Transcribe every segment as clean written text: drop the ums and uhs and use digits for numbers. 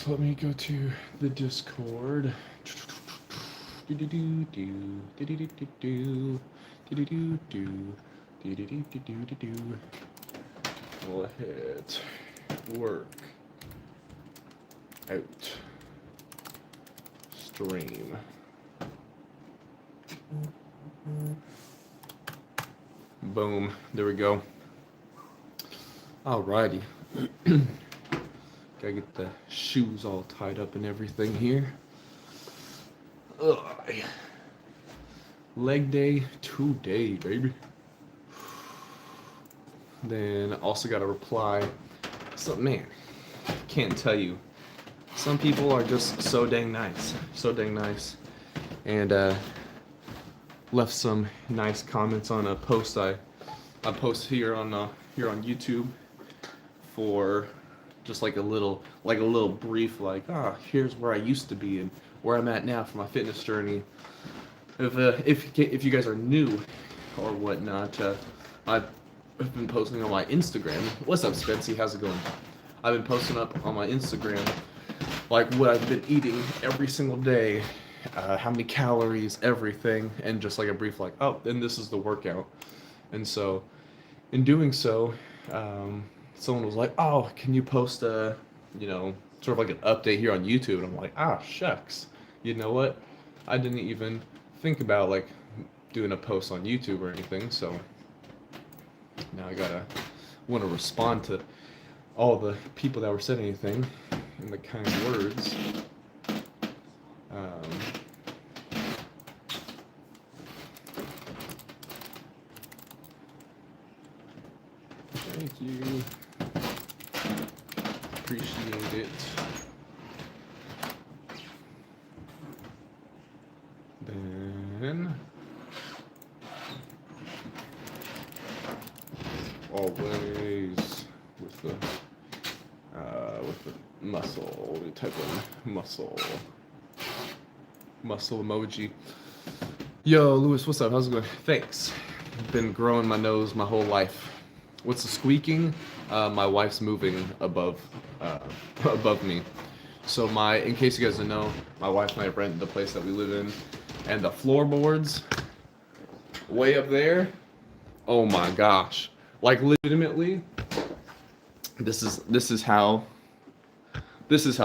Let me go to the Discord. We'll hit work out stream. Boom. There we go. Alrighty. Gotta get the shoes all tied up and everything here. Ugh. Leg day today, baby. Then also gotta reply. So man, can't tell you. Some people are just so dang nice. So dang nice. And left some nice comments on a post I post here on YouTube for just like a little brief here's where I used to be and where I'm at now for my fitness journey. If you guys are new or whatnot, I've been posting on my Instagram. What's up, Spency? How's it going? I've been posting up on my Instagram like what I've been eating every single day, how many calories, everything, and just like a brief and this is the workout. And so, in doing so, someone was like, "Oh, can you post a, sort of like an update here on YouTube?" And I'm like, shucks. You know what? I didn't even think about like doing a post on YouTube or anything. So now I want to respond to all the people that were saying anything in the kind words. Thank you. Appreciate it. Then always with the muscle, we type in muscle emoji. Yo, Lewis, what's up? How's it going? Thanks. Been growing my nose my whole life. What's the squeaking? My wife's moving above me. So in case you guys don't know, my wife and I rent the place that we live in, and the floorboards way up there. Oh my gosh! Like legitimately, this is how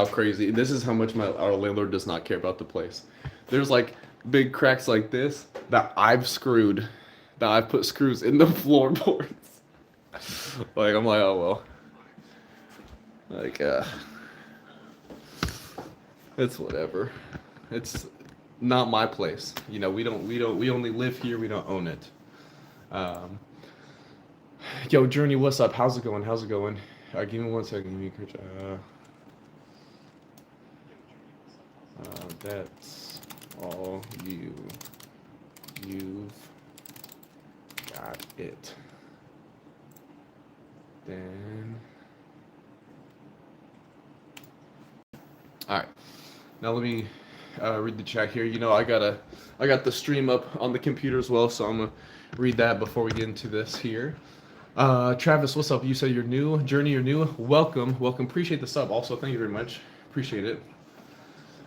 crazy. This is how much our landlord does not care about the place. There's like big cracks like this that I've screwed, that I've put screws in the floorboards. Like I'm like, oh well. Like it's whatever. It's not my place. We only live here, we don't own it. Yo, Journey, what's up? How's it going? Give me one second. Give me that's all you've got it. Then all right, now let me read the chat here. I got the stream up on the computer as well, so I'm gonna read that before we get into this here. Travis, what's up? You said you're new. Journey, you're new. Welcome. Appreciate the sub. Also, thank you very much. Appreciate it.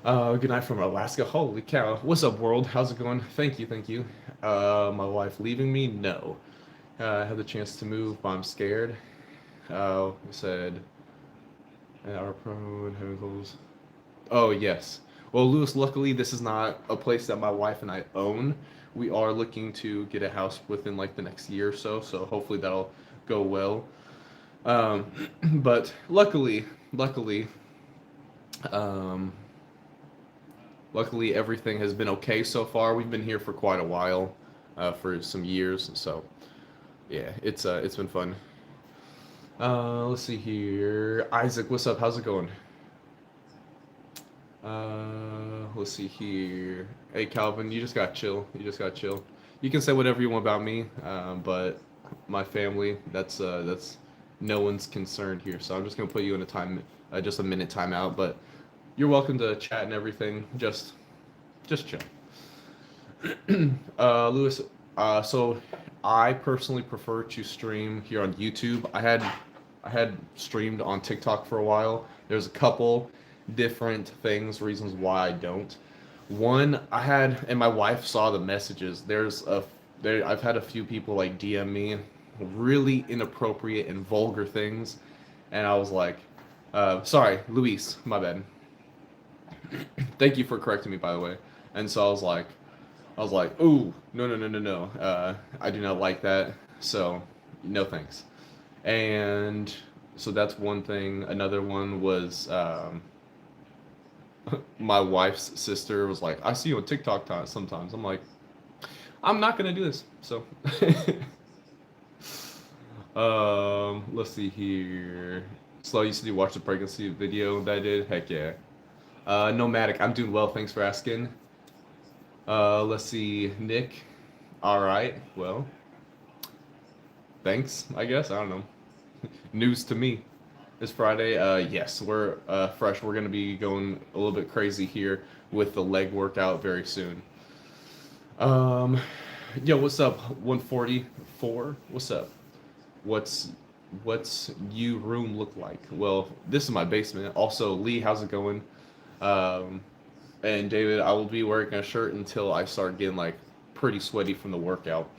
Good night from Alaska. Holy cow. What's up, world? How's it going? Thank you. My wife leaving me? No. I had the chance to move, but I'm scared. We said our prone chemicals. Oh yes. Well, Lewis, luckily this is not a place that my wife and I own. We are looking to get a house within like the next year or so hopefully that'll go well. But luckily everything has been okay so far. We've been here for quite a while, for some years, so yeah, it's been fun. Let's see here. Isaac, what's up? How's it going? Let's see here. Hey, Calvin, you just got chill. You can say whatever you want about me, but my family, that's no one's concerned here. So I'm just gonna put you in just a minute timeout. But you're welcome to chat and everything. Just chill. Lewis, so I personally prefer to stream here on YouTube. I had streamed on TikTok for a while. There's a couple different things, reasons why I don't. One, I had, and my wife saw the messages. I've had a few people like DM me really inappropriate and vulgar things, and I was like, sorry, Luis, my bad. Thank you for correcting me, by the way. And so I was like, ooh, no, no, no, no, no. I do not like that. So, no thanks. And so that's one thing. Another one was my wife's sister was like, I see you on TikTok sometimes. I'm like, I'm not gonna do this. So, let's see here. Slow, you said you watched the pregnancy video that I did. Heck yeah. Nomadic, I'm doing well. Thanks for asking. Let's see, Nick. All right. Well, thanks. I guess I don't know. News to me. It's Friday. Yes, we're fresh. We're gonna be going a little bit crazy here with the leg workout very soon. Um, yo, what's up? 144. What's up? What's what's you room look like? Well, this is my basement. Also, Lee, how's it going? Um, and David, I will be wearing a shirt until I start getting like pretty sweaty from the workout.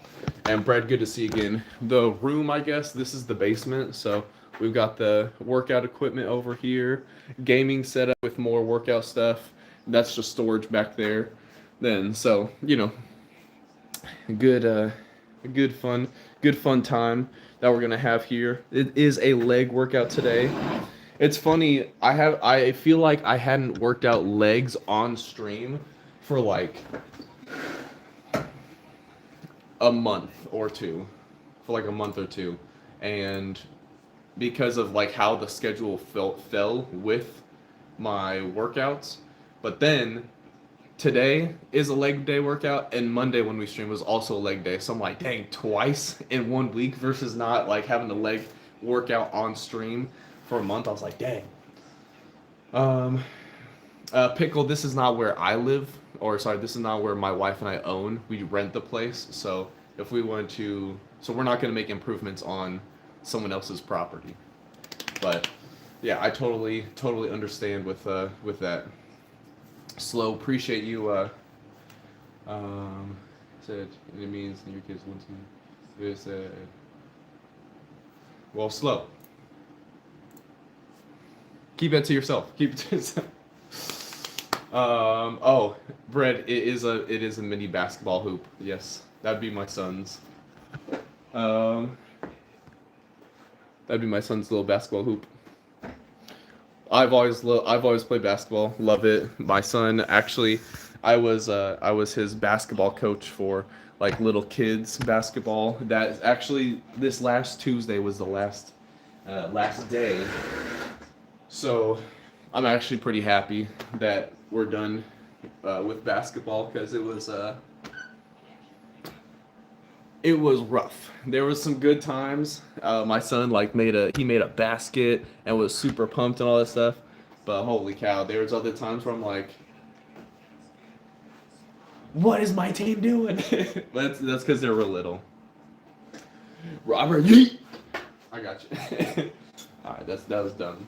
And Brad, good to see you again. The room, I guess, this is the basement. So we've got the workout equipment over here, gaming setup with more workout stuff. That's just storage back there. Then, so good, good fun, good fun time that we're gonna have here. It is a leg workout today. It's funny. I feel like I hadn't worked out legs on stream for like a month or two, for like a month or two, and because of like how the schedule fell with my workouts. But then today is a leg day workout, and Monday when we stream was also a leg day. So I'm like, dang, twice in 1 week versus not like having a leg workout on stream for a month. I was like, dang. Um, Pickle, this is not where I live, or sorry, this is not where my wife and I own. We rent the place, so if we want to, so we're not going to make improvements on someone else's property. But yeah, I totally understand with that. Slow, appreciate you. Said it means your kids want to. It said, well, slow. Keep it to yourself. Keep it to yourself. Oh, Brett, it is a mini basketball hoop. Yes, that'd be my son's. Um, that'd be my son's little basketball hoop. I've always played basketball. Love it. My son actually, I was his basketball coach for like little kids basketball. That actually this last Tuesday was the last day. So I'm actually pretty happy that we're done with basketball because it was rough. There was some good times. My son like made a basket and was super pumped and all that stuff. But holy cow, there was other times where I'm like, what is my team doing? That's because they're real little. Robert, yeet! I got you. All right, that was done.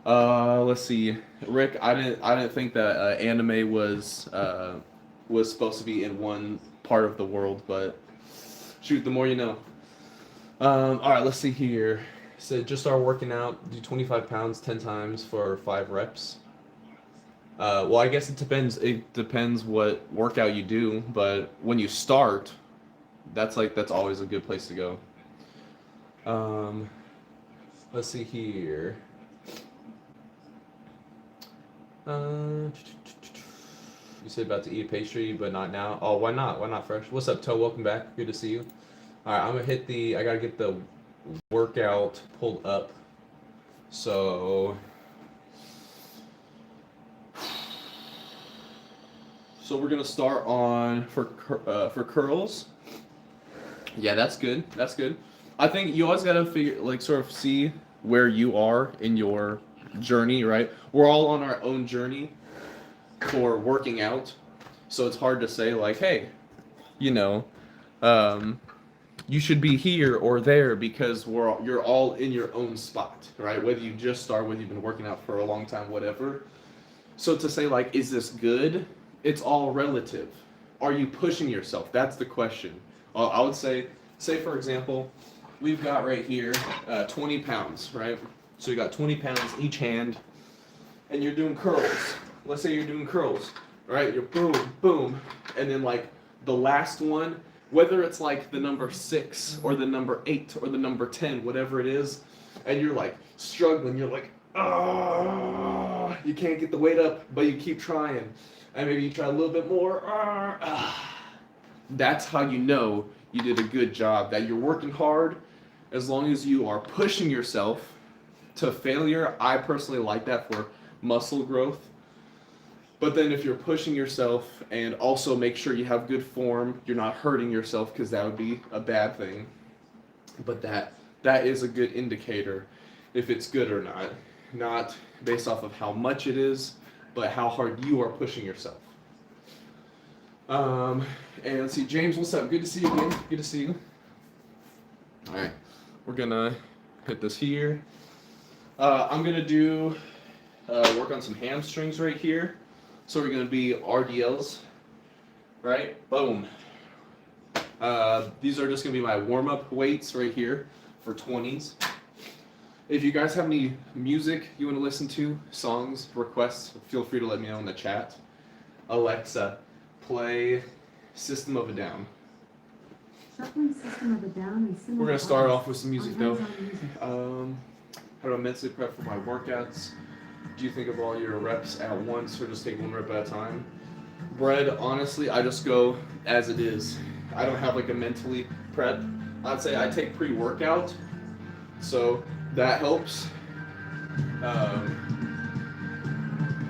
Let's see, Rick. I didn't think that anime was supposed to be in one part of the world, but shoot, the more you know. All right, let's see here. So just start working out. Do 25 pounds 10 times for 5 reps. Well, I guess it depends. It depends what workout you do, but when you start, that's always a good place to go. Let's see here. You said about to eat a pastry, but not now. Oh, why not? Why not fresh? What's up, Toe? Welcome back. Good to see you. All right, I'm gonna hit the. I gotta get the workout pulled up. So we're gonna start on for curls. Yeah, that's good. That's good. I think you always gotta sort of see where you are in your journey, right? We're all on our own journey for working out, so it's hard to say like, hey, you know, you should be here or there because you're all in your own spot, right? Whether you just start, whether you've been working out for a long time, whatever. So to say like, is this good? It's all relative. Are you pushing yourself? That's the question. I would say for example, we've got right here 20 pounds, right? So you got 20 pounds each hand, and you're doing curls. Let's say you're doing curls, right? You're boom, boom, and then like the last one, whether it's like the number 6 or the number 8 or the number 10, whatever it is, and you're like struggling, you're like, ah, you can't get the weight up, but you keep trying, and maybe you try a little bit more. That's how you know you did a good job, that you're working hard. As long as you are pushing yourself to failure, I personally like that for muscle growth. But then if you're pushing yourself and also make sure you have good form, you're not hurting yourself, because that would be a bad thing. But that is a good indicator if it's good or not. Not based off of how much it is, but how hard you are pushing yourself. And let's see, James, what's up? Good to see you again. Good to see you. All right, we're gonna hit this here. I'm gonna do work on some hamstrings right here. So we're gonna be RDLs, right? Boom. These are just gonna be my warm-up weights right here for 20s. If you guys have any music you want to listen to, songs, requests, feel free to let me know in the chat. Alexa, play System of a Down. Shuffling System of a Down. We're gonna start off with some music though. How do I mentally prep for my workouts? Do you think of all your reps at once, or just take one rep at a time? Bread, honestly, I just go as it is. I don't have like a mentally prep. I'd say I take pre-workout, so that helps.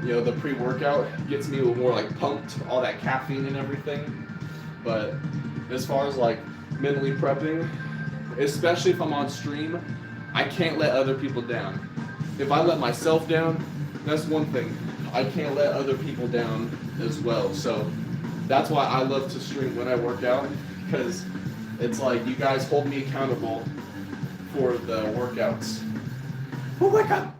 You know, the pre-workout gets me more like pumped, all that caffeine and everything. But as far as like mentally prepping, especially if I'm on stream, I can't let other people down. If I let myself down, that's one thing. I can't let other people down as well. So that's why I love to stream when I work out, because it's like you guys hold me accountable for the workouts. Oh my God!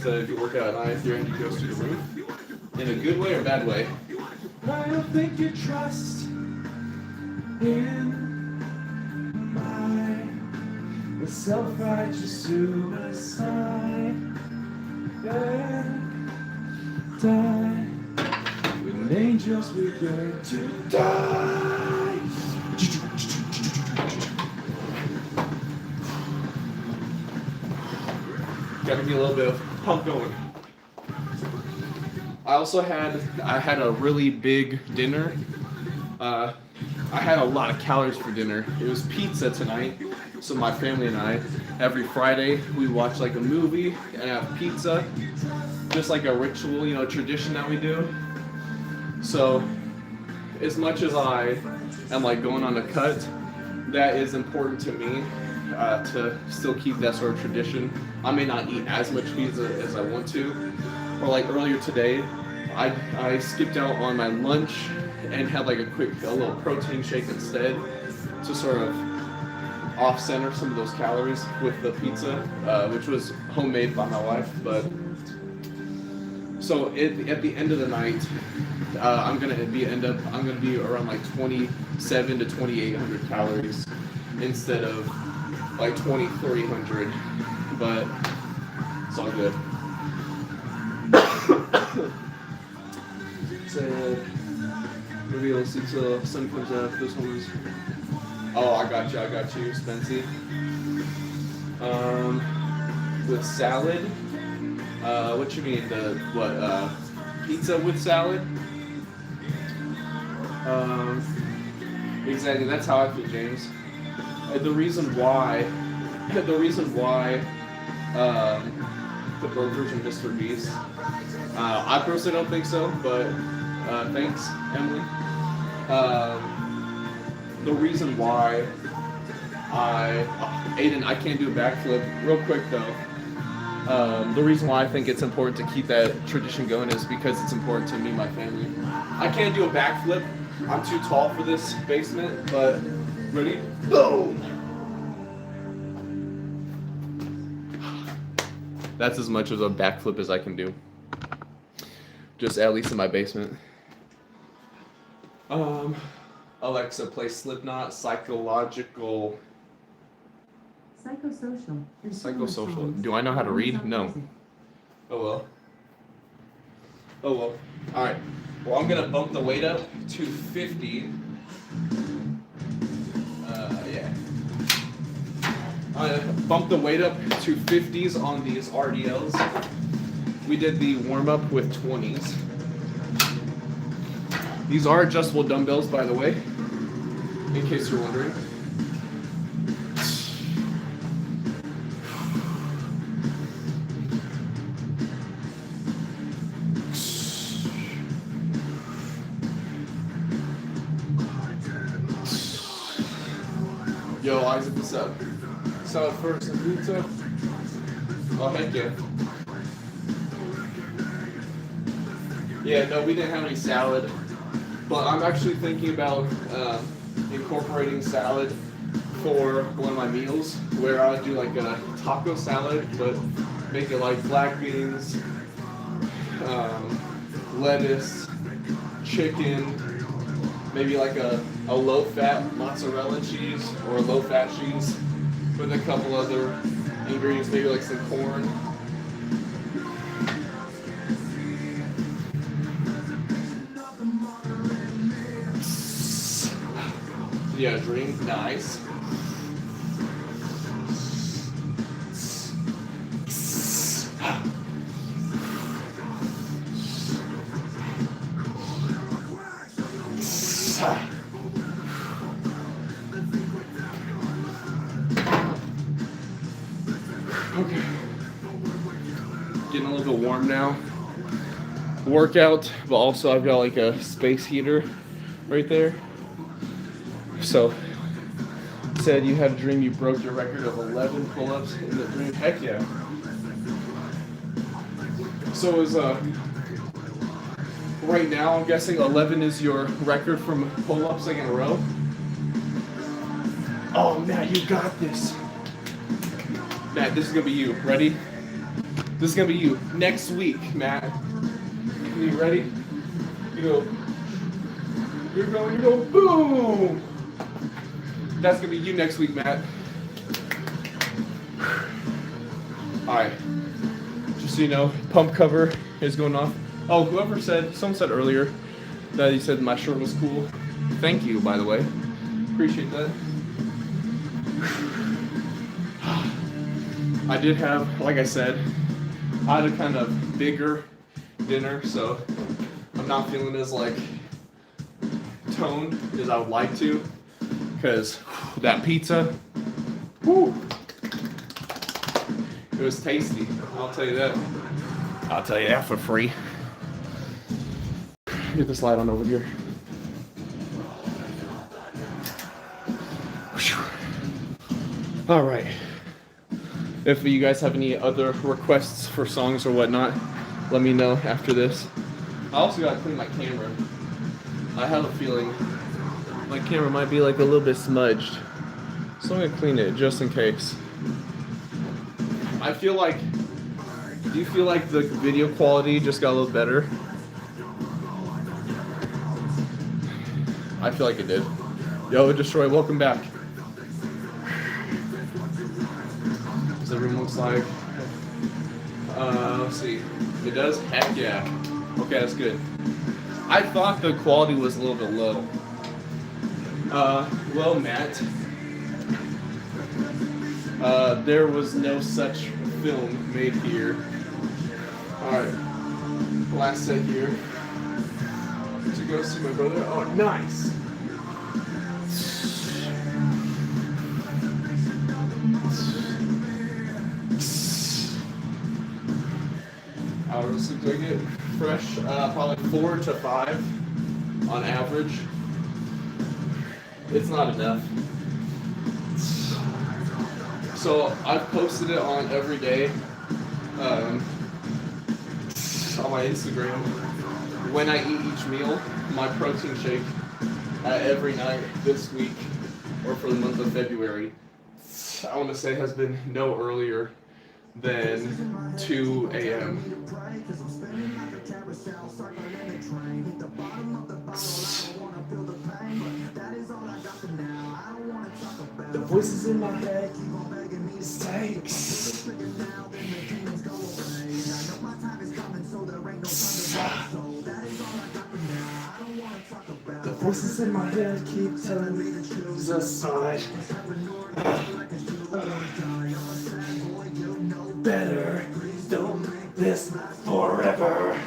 So if you work out at night, your energy goes through the roof. In a good way or bad way? I don't think you trust in my self-righteous suicide. Die. When angels begin to die. Gotta be a little bit of pump going. I had a really big dinner. I had a lot of calories for dinner. It was pizza tonight. So my family and I, every Friday, we watch like a movie and have pizza. Just like a ritual, you know, tradition that we do. So as much as I am like going on a cut, that is important to me to still keep that sort of tradition. I may not eat as much pizza as I want to. Or like earlier today, I skipped out on my lunch and had like a little protein shake instead to sort of off-center some of those calories with the pizza, which was homemade by my wife. But so at the end of the night, I'm gonna be around like 2,700 to 2,800 calories instead of like 2,300. But it's all good. So maybe I'll see till the sun comes out. This one is. Oh, I got you, Spency. With salad. What you mean? Pizza with salad? Exactly. That's how I feel, James. The reason why the burgers and Mr. Beast. I personally don't think so, but thanks, Emily. The reason why Aiden, I can't do a backflip. Real quick though. The reason why I think it's important to keep that tradition going is because it's important to me and my family. I can't do a backflip. I'm too tall for this basement, but ready? Boom! That's as much of a backflip as I can do. Just at least in my basement. Alexa, play Slipknot Psychological. Psychosocial. and similar Psychosocial. songs. Do I know how to read? Songs No. music. Oh well. Oh well. Alright. Well, I'm gonna bump the weight up to 50. Yeah. I bumped the weight up to 50s on these RDLs. We did the warm up with 20s. These are adjustable dumbbells, by the way, in case you're wondering. Yo, Isaac, what's up? Salad first and pizza? Oh, heck yeah. Yeah, no, we didn't have any salad. But I'm actually thinking about incorporating salad for one of my meals, where I would do like a taco salad, but make it like black beans, lettuce, chicken, maybe like a low-fat mozzarella cheese or a low-fat cheese with a couple other ingredients, maybe like some corn. Yeah, drink, nice. Okay. Getting a little bit warm now. Workout, but also I've got like a space heater right there. So, said you had a dream you broke your record of 11 pull-ups in the dream. Heck yeah. So is right now I'm guessing 11 is your record from pull-ups like in a row. Oh Matt, you got this. Matt, this is gonna be you. Ready? This is gonna be you next week, Matt. You ready? You go. You go. Boom. That's gonna be you next week, Matt. Alright. Just so you know, pump cover is going off. Oh, someone said earlier that he said my shirt was cool. Thank you, by the way. Appreciate that. I did have, like I said, I had a kind of bigger dinner, so I'm not feeling as like toned as I would like to. Because that pizza, whoo, it was tasty. I'll tell you that. I'll tell you that for free. Get this light on over here. All right. If you guys have any other requests for songs or whatnot, let me know after this. I also gotta clean my camera. I have a feeling my camera might be like a little bit smudged, so I'm gonna clean it just in case. I feel like, do you feel like the video quality just got a little better? I feel like it did. Yo, Destroy, welcome back. Does the room looks like? Let's see. It does? Heck yeah. Okay, that's good. I thought the quality was a little bit low. Well, Matt, there was no such film made here. Alright, last set here. To go see my brother. Oh, nice! Hours do I get? Fresh, probably 4 to 5 on average. It's not enough. So I've posted it on every day on my Instagram when I eat each meal, my protein shake every night this week or for the month of February, I want to say has been no earlier than 2 a.m. The voices in my head stinks. The voices in my head keep telling me to choose a side. Better do this forever.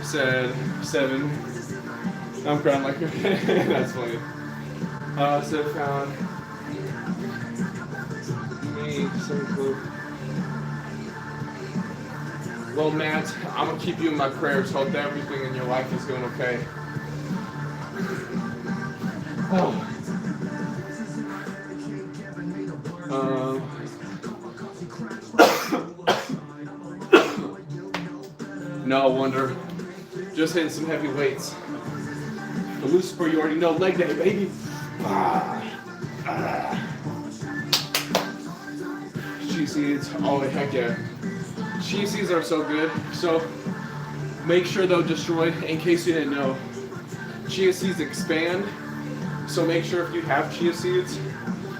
Said 7. I'm crying like that's funny. So found me some clue. Well, Matt, I'm gonna keep you in my prayers. Hope that everything in your life is going okay. Oh. No wonder. Just hitting some heavy weights. The Lucifer, you already know, leg day, baby. Chia seeds, oh heck yeah. Chia seeds are so good. So make sure they'll destroy, in case you didn't know, chia seeds expand. So make sure if you have chia seeds,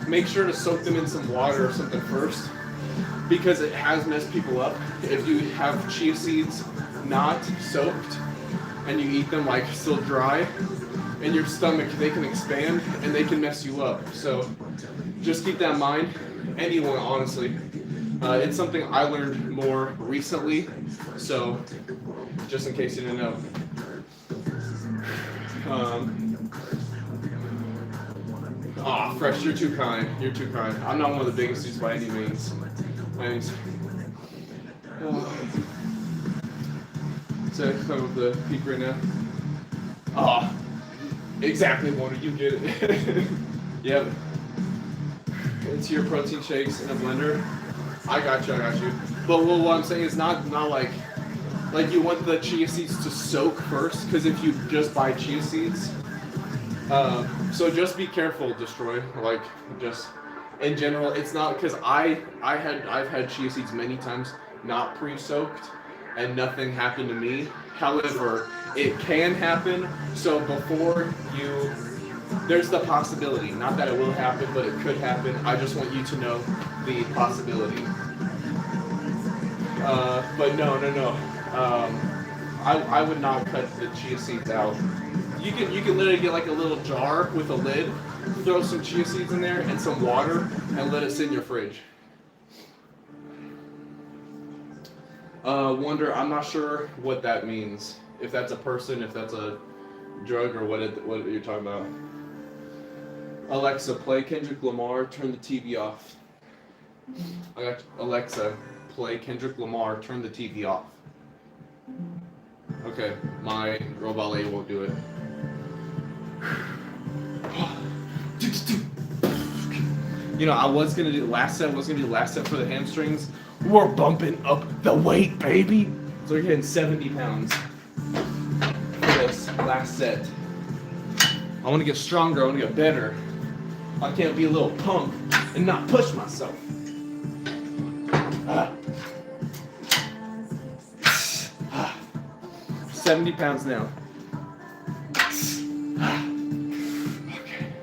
make sure to soak them in some water or something first, because it has messed people up. If you have chia seeds not soaked and you eat them like still dry, in your stomach they can expand and they can mess you up. So just keep that in mind. Anyone, honestly. It's something I learned more recently, so just in case you didn't know. Fresh, you're too kind. You're too kind. I'm not one of the biggest dudes by any means. So come with the peak right now. Exactly, Wonder. You get it. Yep. Into your protein shakes in a blender. I got you. But what I'm saying is not like you want the chia seeds to soak first, because if you just buy chia seeds, so just be careful, Destroy. Like, just in general, it's not, because I've had chia seeds many times not pre-soaked and nothing happened to me. However, it can happen. So before you, there's the possibility, not that it will happen, but it could happen. I just want you to know the possibility. But no. I would not cut the chia seeds out. You can literally get like a little jar with a lid, throw some chia seeds in there and some water, and let it sit in your fridge. Wonder, I'm not sure what that means. If that's a person, if that's a drug, or what you're talking about. Alexa, play Kendrick Lamar, turn the TV off. I got Alexa, play Kendrick Lamar, turn the TV off. Okay, my robot lady won't do it. You know, I was gonna do last set for the hamstrings. We're bumping up the weight, baby. So we're getting 70 pounds for this last set. I want to get stronger. I want to get better. I can't be a little punk and not push myself. 70 pounds now. Okay.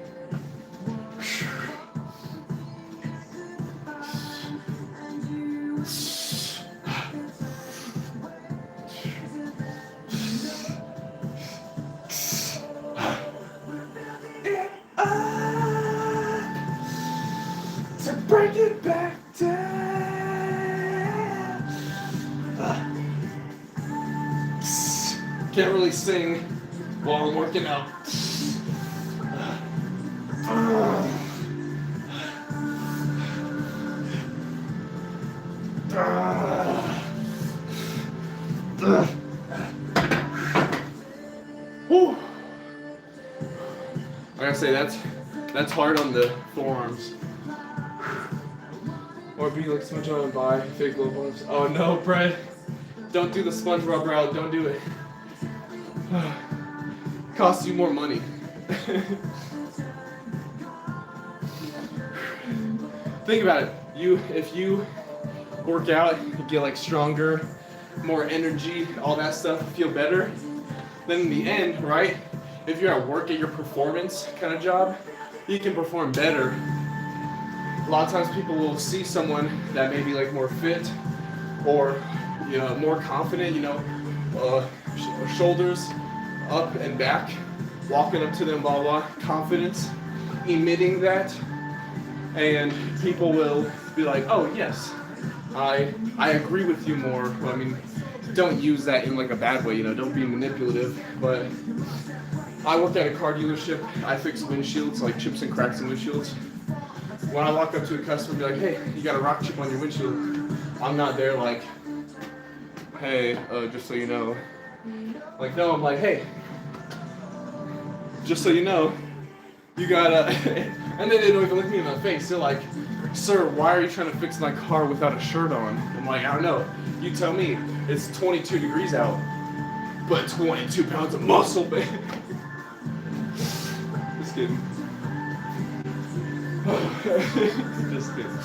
To bring it back down. Can't really sing while I'm working out. say that's hard on the forearms. Or be like SpongeBob and buy fake low bumps. Oh no, Brett. Don't do the SpongeBob route. Don't do it. Costs you more money. Think about it. If you work out, you get like stronger, more energy, all that stuff, feel better. Then in the end, right? If you're at work at your performance kind of job, you can perform better. A lot of times people will see someone that may be like more fit or, you know, more confident, you know, shoulders up and back, walking up to them, blah, blah, confidence, emitting that, and people will be like, oh yes, I agree with you more. Well, I mean, don't use that in like a bad way, you know, don't be manipulative, but I work at a car dealership. I fix windshields, like chips and cracks in windshields. When I walk up to a customer and be like, hey, you got a rock chip on your windshield, I'm not there like, hey, just so you know. Like, no, I'm like, hey, just so you know, you gotta, and then they don't even look me in the face. They're like, sir, why are you trying to fix my car without a shirt on? I'm like, I don't know. You tell me. It's 22 degrees out, but 22 pounds of muscle, babe. Just kidding. Just kidding.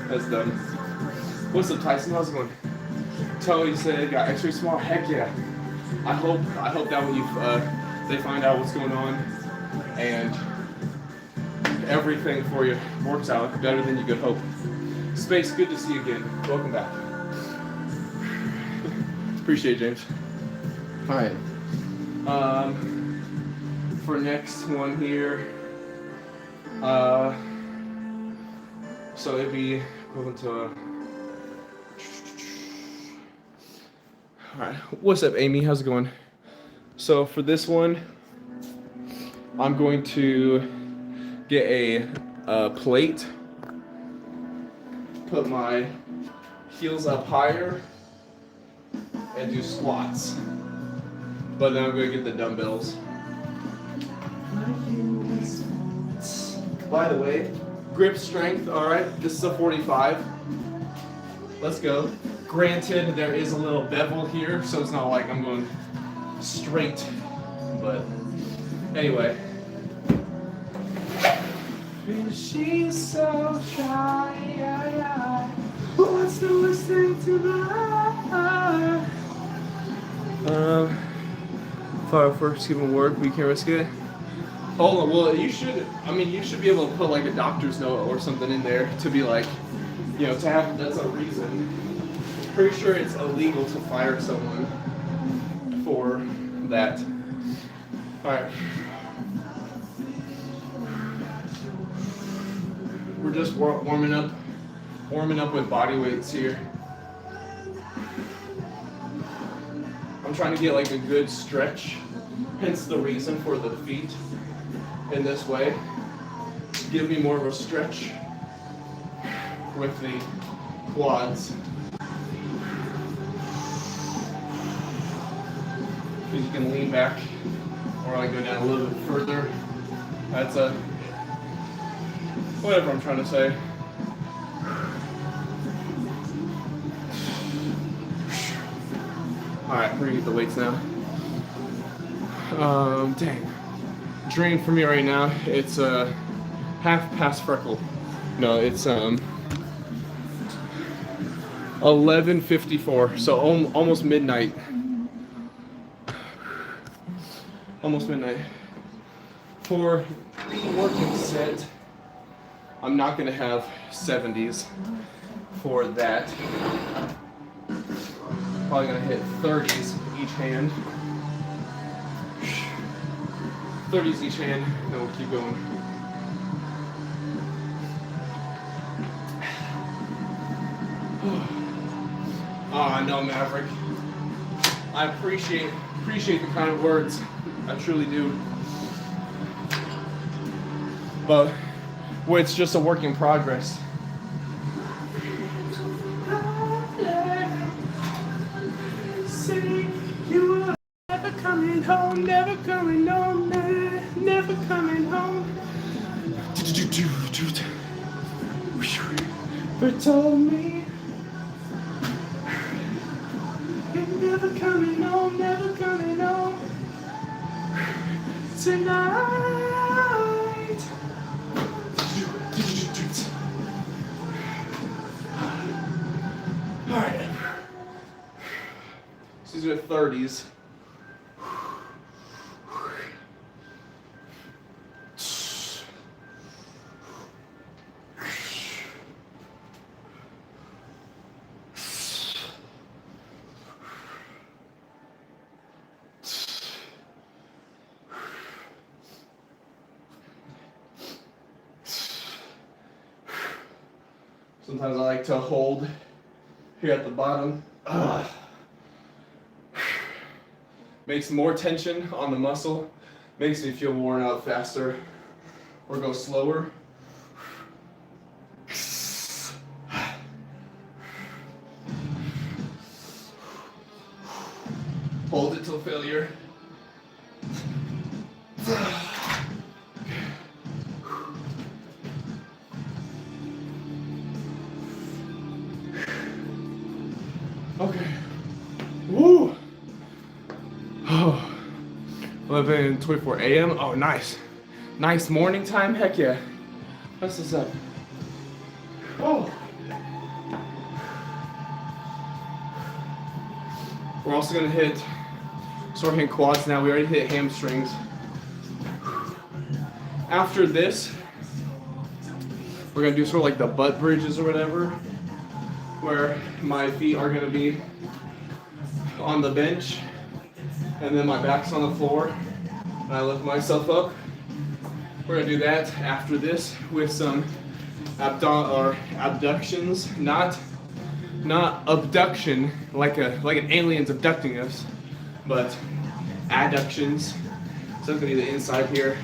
That's dumb. What's up, Tyson? How's it going? Tony said got X-ray small. Heck yeah. I hope that when you they find out what's going on and everything for you works out better than you could hope. Space, good to see you again. Welcome back. Appreciate it, James. All right. For next one here, so it'd be equivalent to a. All right. What's up, Amy? How's it going? So for this one, I'm going to get a plate, put my heels up higher, and do squats. But then I'm going to get the dumbbells. By the way, grip strength, alright, this is a 45. Let's go. Granted, there is a little bevel here, so it's not like I'm going straight, but anyway. She's so shy, what's the worst thing to lie? If I first given work, we can't risk it. Hold on, well, you should be able to put like a doctor's note or something in there to be like, you know, to have, that's a reason. Pretty sure it's illegal to fire someone for that. Alright. We're just warming up with body weights here. I'm trying to get like a good stretch, hence the reason for the feet in this way. Give me more of a stretch with the quads. Because you can lean back or like go down a little bit further. That's a whatever I'm trying to say. Alright, we're gonna get the weights now. Dang. Drain for me right now, it's half past freckle. No, it's 11:54, so almost midnight. Almost midnight. For the working set, I'm not gonna have 70s for that. Probably gonna hit 30s each hand. 30s each hand, then we'll keep going. Ah, no, Maverick. I appreciate the kind of words. I truly do. But it's just a work in progress. Say you were never coming home, never coming home, never coming home. They told me you're never coming home, never coming home tonight. All right. So these are 30s. Sometimes I like to hold here at the bottom. Makes more tension on the muscle, makes me feel worn out faster, or go slower. Hold it till failure. Okay. Woo! Oh. 11:24 a.m. Oh, nice. Nice morning time. Heck yeah. What's this up? Oh. We're also gonna hit sore hand quads now. We already hit hamstrings. After this, we're gonna do sort of like the butt bridges or whatever, where my feet are gonna be on the bench and then my back's on the floor and I lift myself up. We're gonna do that after this with some abductions, not abduction like an alien's abducting us, but adductions. So it's gonna be the inside here,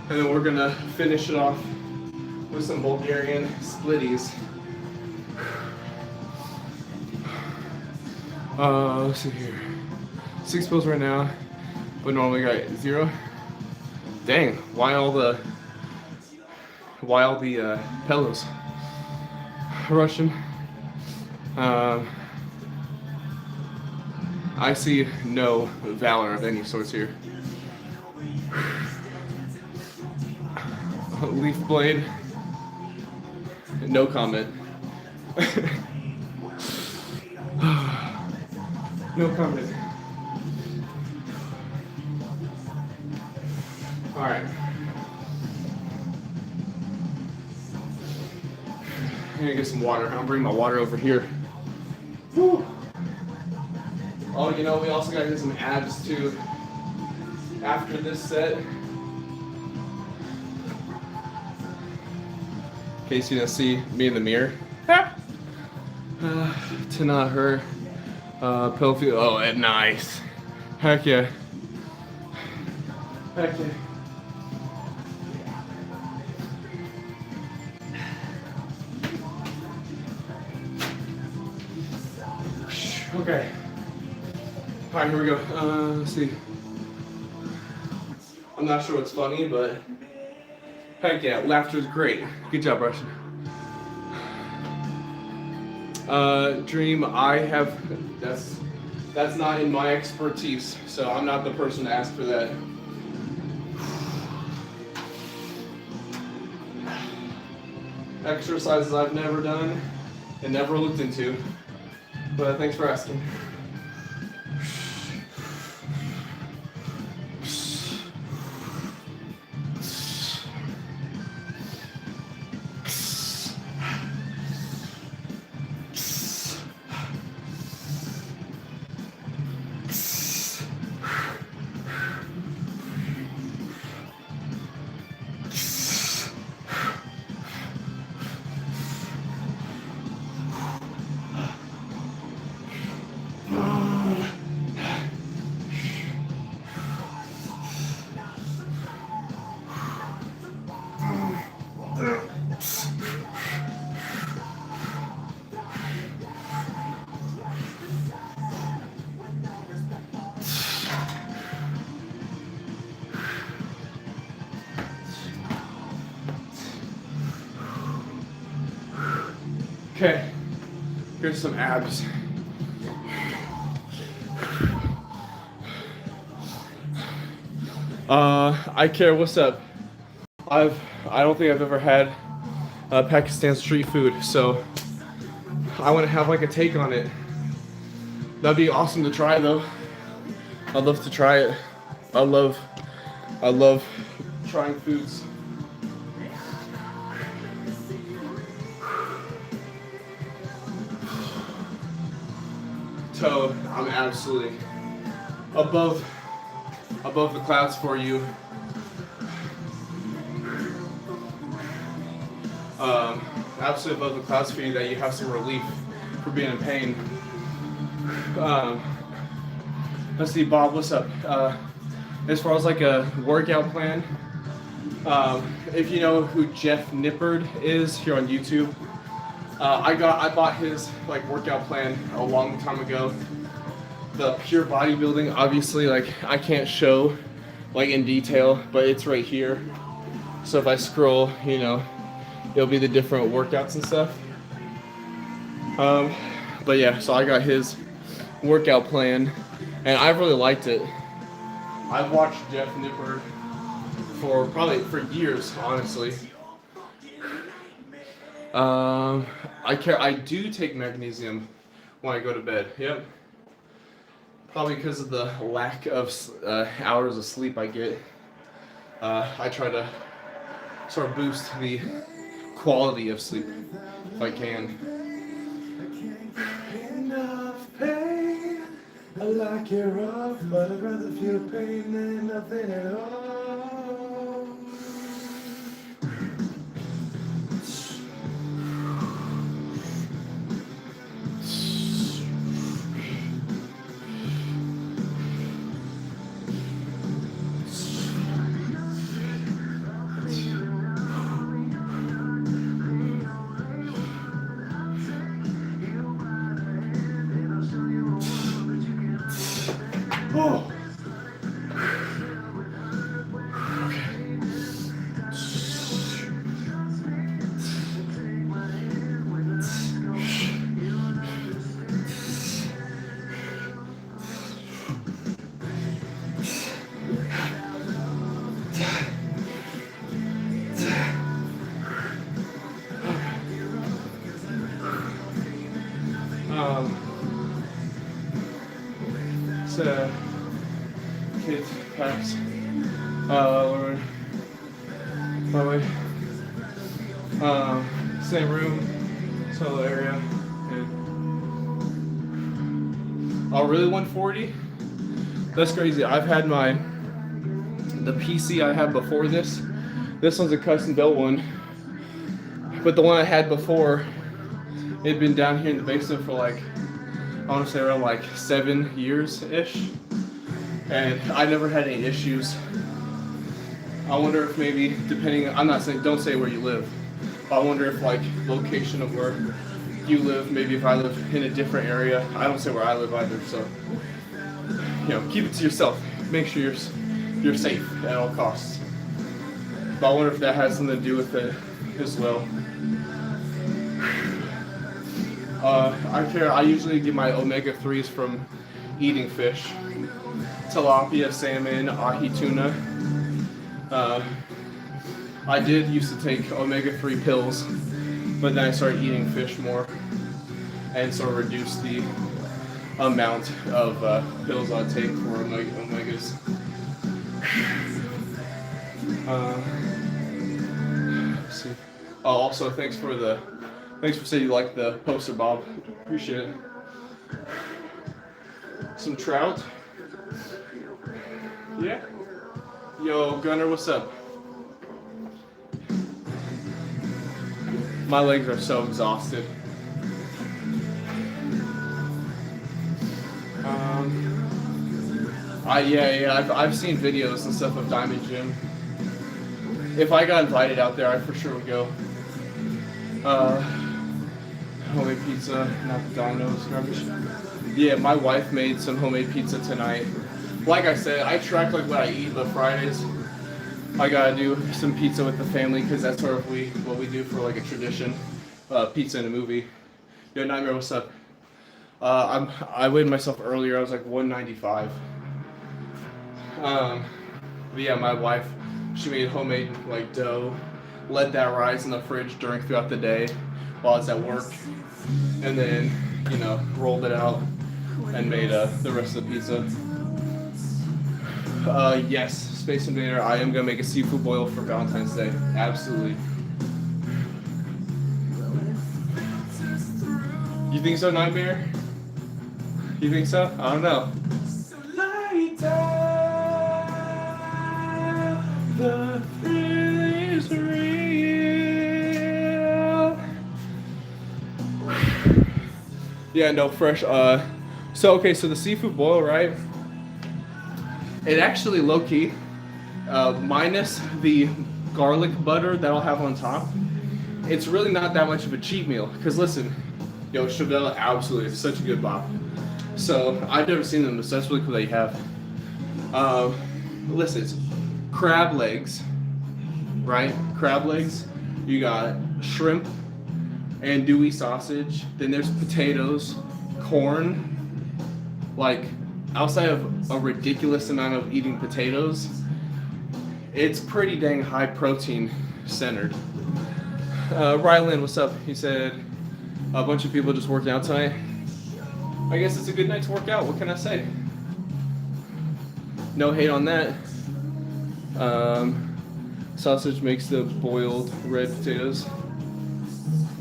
and then we're gonna finish it off with some Bulgarian splitties. Let's see here. 6 pills right now, but normally got 0. Dang, why all the pillows? Russian. I see no valor of any sorts here. Leaf blade. No comment. No comment. All right. I'm gonna get some water. I'll bring my water over here. Woo. Oh, you know, we also gotta get some abs too. After this set. In case you didn't see me in the mirror. To not hurt. Pill feel. Oh, nice. Heck yeah. Heck yeah. Okay. All right, here we go. Let's see. I'm not sure what's funny, but heck yeah, laughter is great. Good job, Russian. Dream, I have, that's not in my expertise, so I'm not the person to ask for that. Exercises I've never done and never looked into, but thanks for asking. Okay, here's some abs. I care. What's up? I don't think I've ever had Pakistan street food, so I want to have like a take on it. That'd be awesome to try, though. I'd love to try it. I love trying foods. So I'm absolutely above the clouds for you. Absolutely above the clouds for you that you have some relief for being in pain. Let's see, Bob, what's up? As far as like a workout plan, if you know who Jeff Nippard is here on YouTube, I bought his like workout plan a long time ago. The Pure Bodybuilding, obviously, like I can't show like in detail, but it's right here. So if I scroll, you know, it'll be the different workouts and stuff. But yeah, so I got his workout plan, and I've really liked it. I've watched Jeff Nippard for years, honestly. I do take magnesium when I go to bed. Yep. Probably because of the lack of hours of sleep I get. I try to sort of boost the quality of sleep if I can. Enough pain. I like it rough, but I'd rather feel pain than nothing at all. Oh. So kids packs by the way, same room, solo area, and oh really 140? That's crazy. I've had the PC I had before this one's a custom built one, but the one I had before, it'd been down here in the basement for like, I want to say around like 7 years-ish, and I never had any issues. I wonder if maybe, depending, I'm not saying, don't say where you live, but I wonder if like location of where you live, maybe if I live in a different area. I don't say where I live either, so, you know, keep it to yourself. Make sure you're safe at all costs. But I wonder if that has something to do with it as well. I usually get my omega-3s from eating fish. Tilapia, salmon, ahi tuna. I did used to take omega-3 pills, but then I started eating fish more and sort of reduced the amount of pills I take for omegas. Let's see. Oh, also thanks for saying you like the poster, Bob. Appreciate it. Some trout. Yeah. Yo, Gunner, what's up? My legs are so exhausted. I've seen videos and stuff of Diamond Gym. If I got invited out there, I for sure would go. Homemade pizza, not the Domino's garbage. Yeah, my wife made some homemade pizza tonight. Like I said, I track like what I eat, but Fridays I gotta do some pizza with the family because that's sort of what we do for like a tradition. Pizza and a movie. Yo, Nightmare, what's up? I weighed myself earlier. I was like 195. But yeah, my wife, she made homemade like dough, let that rise in the fridge throughout the day while I was at work, and then rolled it out and made the rest of the pizza. Yes, Space Invader. I am gonna make a seafood boil for Valentine's Day. Absolutely. You think so, Nightmare? You think so? I don't know. Light down, the thrill is real. Yeah, no, fresh. So the seafood boil, right? It actually low-key, minus the garlic butter that I'll have on top, it's really not that much of a cheat meal. Because listen, yo, Chevelle, absolutely, it's such a good bop. So, I've never seen them, so that's really cool that you have. Listen, it's crab legs, right? Crab legs. You got shrimp, andouille sausage. Then there's potatoes, corn, like, outside of a ridiculous amount of eating potatoes, it's pretty dang high protein centered. Rylan, what's up? He said a bunch of people just working out tonight. I guess it's a good night to work out. What can I say? No hate on that. Sausage makes the boiled red potatoes.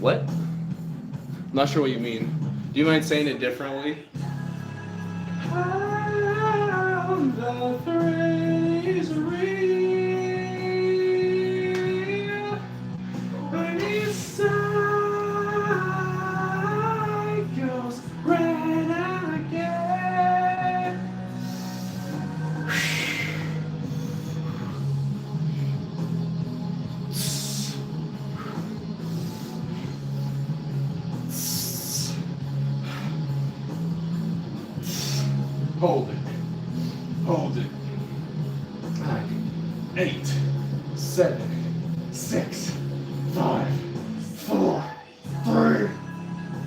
What? I'm not sure what you mean. Do you mind saying it differently? The thrill is real when inside goes red again. Hold it. Hold it. 9, 8, 7, 6, 5, 4, 3,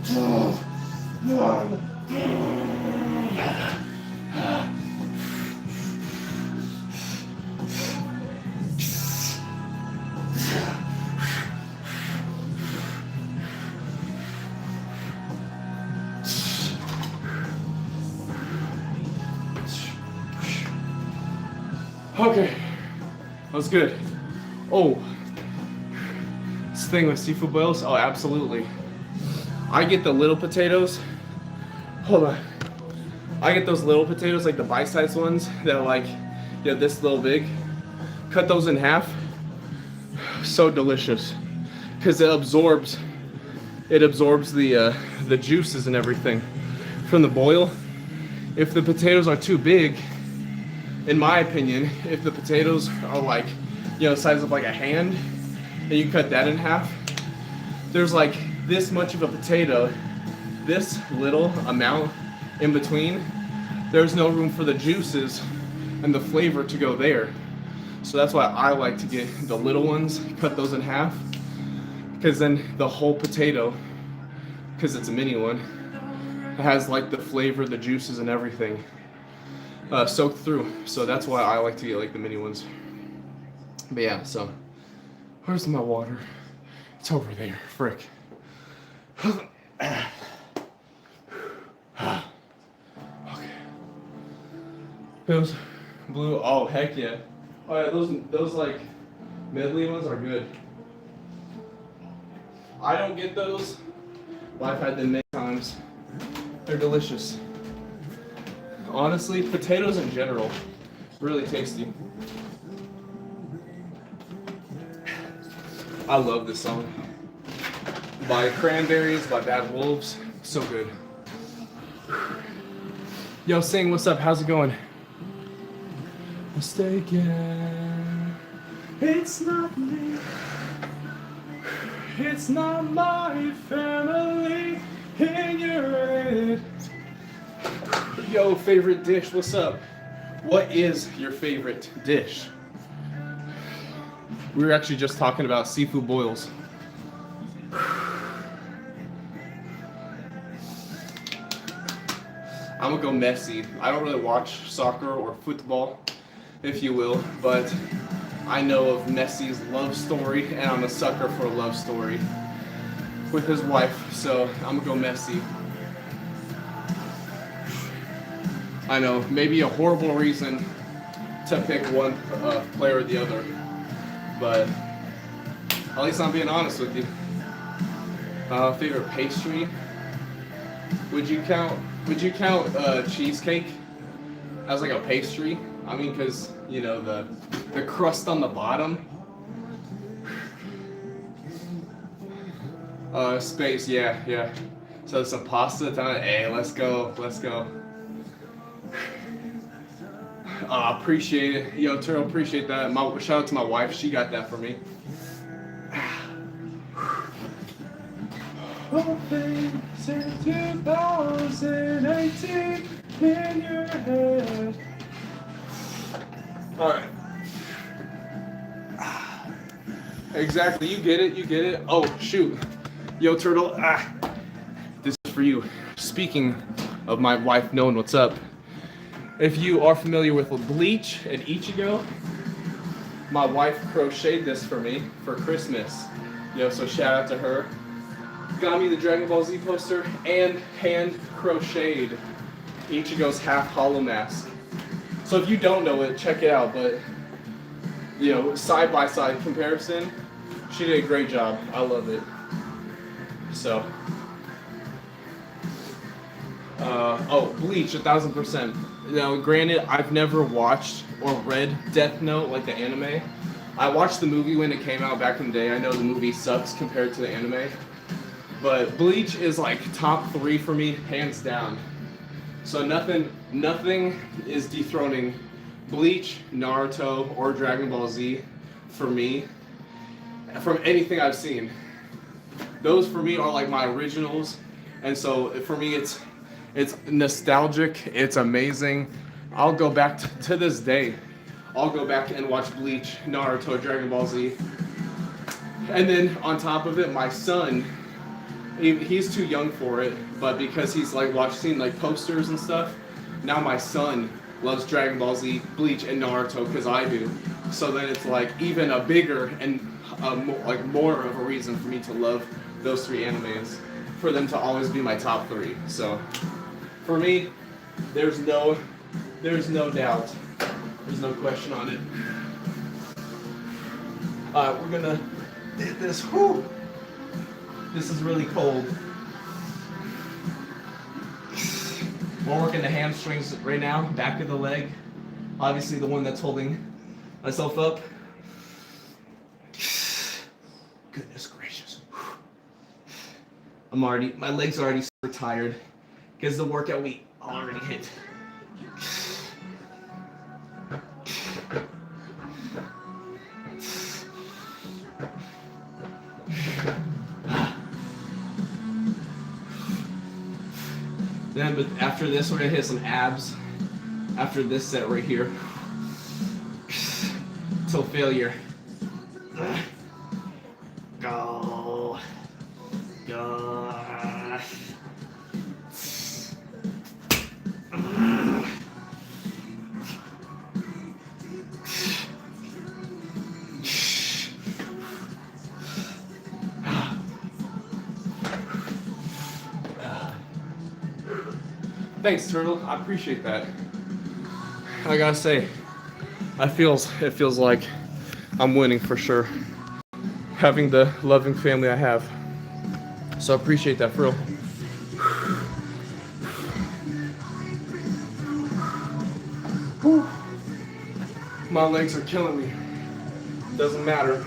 2, 1. Okay, that was good. Oh, this thing with seafood boils, oh, absolutely. I get the little potatoes. Hold on. I get those little potatoes, like the bite-sized ones that are like, this little big. Cut those in half. So delicious, because it absorbs the juices and everything from the boil. If the potatoes are too big, in my opinion, if the potatoes are like, the size of like a hand, and you cut that in half, there's like this much of a potato, this little amount in between, there's no room for the juices and the flavor to go there. So that's why I like to get the little ones, cut those in half, because then the whole potato, because it's a mini one, has like the flavor, the juices and everything soaked through. So that's why I like to get like the mini ones. But yeah, so where's my water? It's over there. Frick. Okay. Those blue. Oh heck yeah. Oh yeah, those like medley ones are good. I don't get those, but I've had them many times. They're delicious. Honestly, potatoes in general, really tasty. I love this song. By Cranberries, by Bad Wolves. So good. Yo, Sing, what's up? How's it going? Mistaken. It's not me. It's not my family. In your head. Yo, favorite dish, what's up? What is your favorite dish? We were actually just talking about seafood boils. I'm gonna go Messi. I don't really watch soccer or football, if you will, but I know of Messi's love story, and I'm a sucker for a love story with his wife, so I'm gonna go Messi. I know, maybe a horrible reason to pick one player or the other, but at least I'm being honest with you. Favorite pastry? Would you count cheesecake as like a pastry? I mean, cause you know the crust on the bottom. Space, yeah. So some pasta down. Hey, let's go. Appreciate it. Yo, Turtle, appreciate that. Shout out to my wife. She got that for me. Hoping since 2018 in your head. Alright. Exactly, you get it. Oh, shoot. Yo, Turtle, this is for you. Speaking of my wife knowing what's up, if you are familiar with Bleach and Ichigo, my wife crocheted this for me for Christmas. Yo, so shout out to her. Got me the Dragon Ball Z poster and hand crocheted Ichigo's half hollow mask. So if you don't know it, check it out, but you know, side by side comparison, she did a great job. I love it. So Bleach 1000%. Now granted, I've never watched or read Death Note, like the anime. I watched the movie when it came out back in the day. I know the movie sucks compared to the anime, but Bleach is like top 3 for me, hands down. So nothing is dethroning Bleach, Naruto, or Dragon Ball Z for me from anything I've seen. Those for me are like my originals, and so for me it's nostalgic, it's amazing. I'll go back to this day. I'll go back and watch Bleach, Naruto, Dragon Ball Z. And then on top of it, my son, he's too young for it, but because he's like seen like posters and stuff, now my son loves Dragon Ball Z, Bleach, and Naruto because I do. So then it's like even a bigger and more of a reason for me to love those 3 animes, for them to always be my top 3. So for me, there's no doubt, there's no question on it. We're gonna hit this. Whew. This is really cold. We're working the hamstrings right now, back of the leg. Obviously the one that's holding myself up. Goodness gracious. My legs are already super tired because the workout we already hit. Then, but after this, we're gonna hit some abs. After this set right here, till failure. Go. Thanks, Turtle. I appreciate that. I gotta say, it feels like I'm winning for sure. Having the loving family I have. So I appreciate that, for real. Whew. My legs are killing me. Doesn't matter.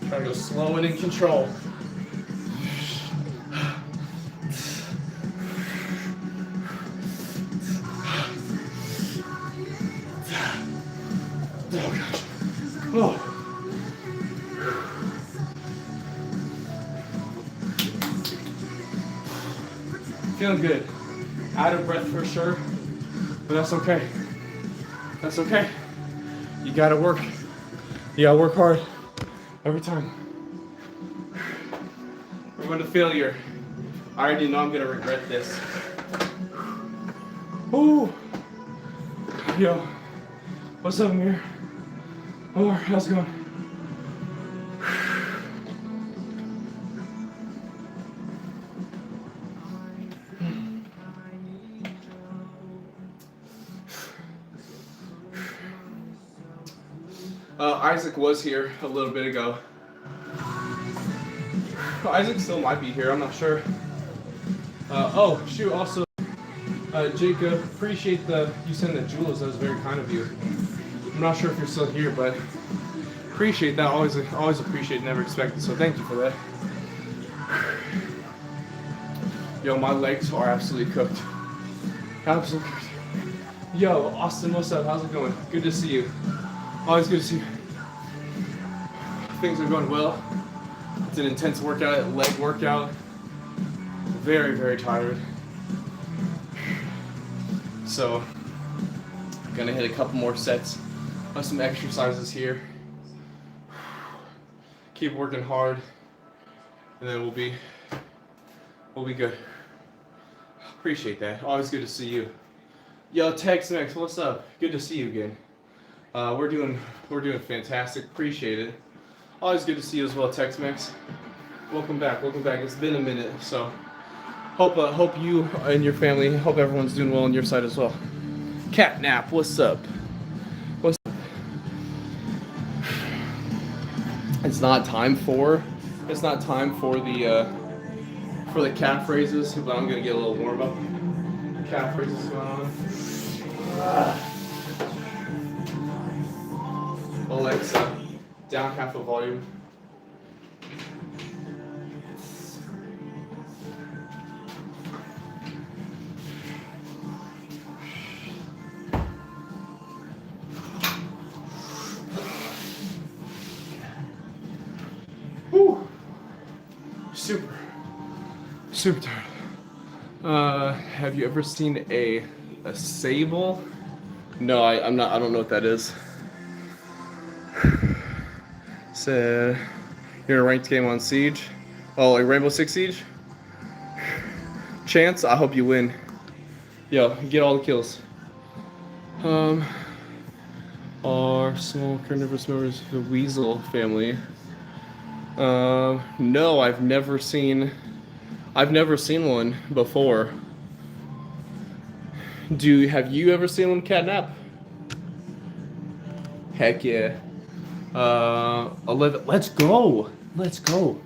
Try to go slow and in control. feeling good. Out of breath for sure, but that's okay. That's okay. You gotta work. You gotta work hard every time. We're going to failure. I already know I'm gonna regret this. Ooh. Yo, what's up, Amir? Oh, how's it going? Isaac was here a little bit ago. Isaac still might be here, I'm not sure. Oh, shoot, also, Jacob, appreciate you sending the jewels. That was very kind of you. I'm not sure if you're still here, but appreciate that. Always appreciate, never expected, so thank you for that. Yo, my legs are absolutely cooked. Absolutely cooked. Yo, Austin, what's up? How's it going? Good to see you. Always good to see you. Things are going well. It's an intense workout, leg workout. Very, very tired. So, gonna hit a couple more sets of some exercises here. Keep working hard, and then we'll be good. Appreciate that. Always good to see you. Yo, Tex-Mex, what's up? Good to see you again. We're doing fantastic. Appreciate it. Always good to see you as well, Tex-Mex. Welcome back. It's been a minute, so hope you and your family, hope everyone's doing well on your side as well. Catnap, what's up? What's up? It's not time for the calf raises, but I'm gonna get a little warm up. Calf raises going on. Alexa, down half the volume. Whew. Super tired. Have you ever seen a sable? No, I don't know what that is. So, you're in a ranked game on Siege? Oh, like Rainbow Six Siege? Chance, I hope you win. Yo, get all the kills. Are small carnivorous members of the weasel family? No, I've never seen one before. Have you ever seen one, Catnap? Heck yeah. 11. Let's go. Cibot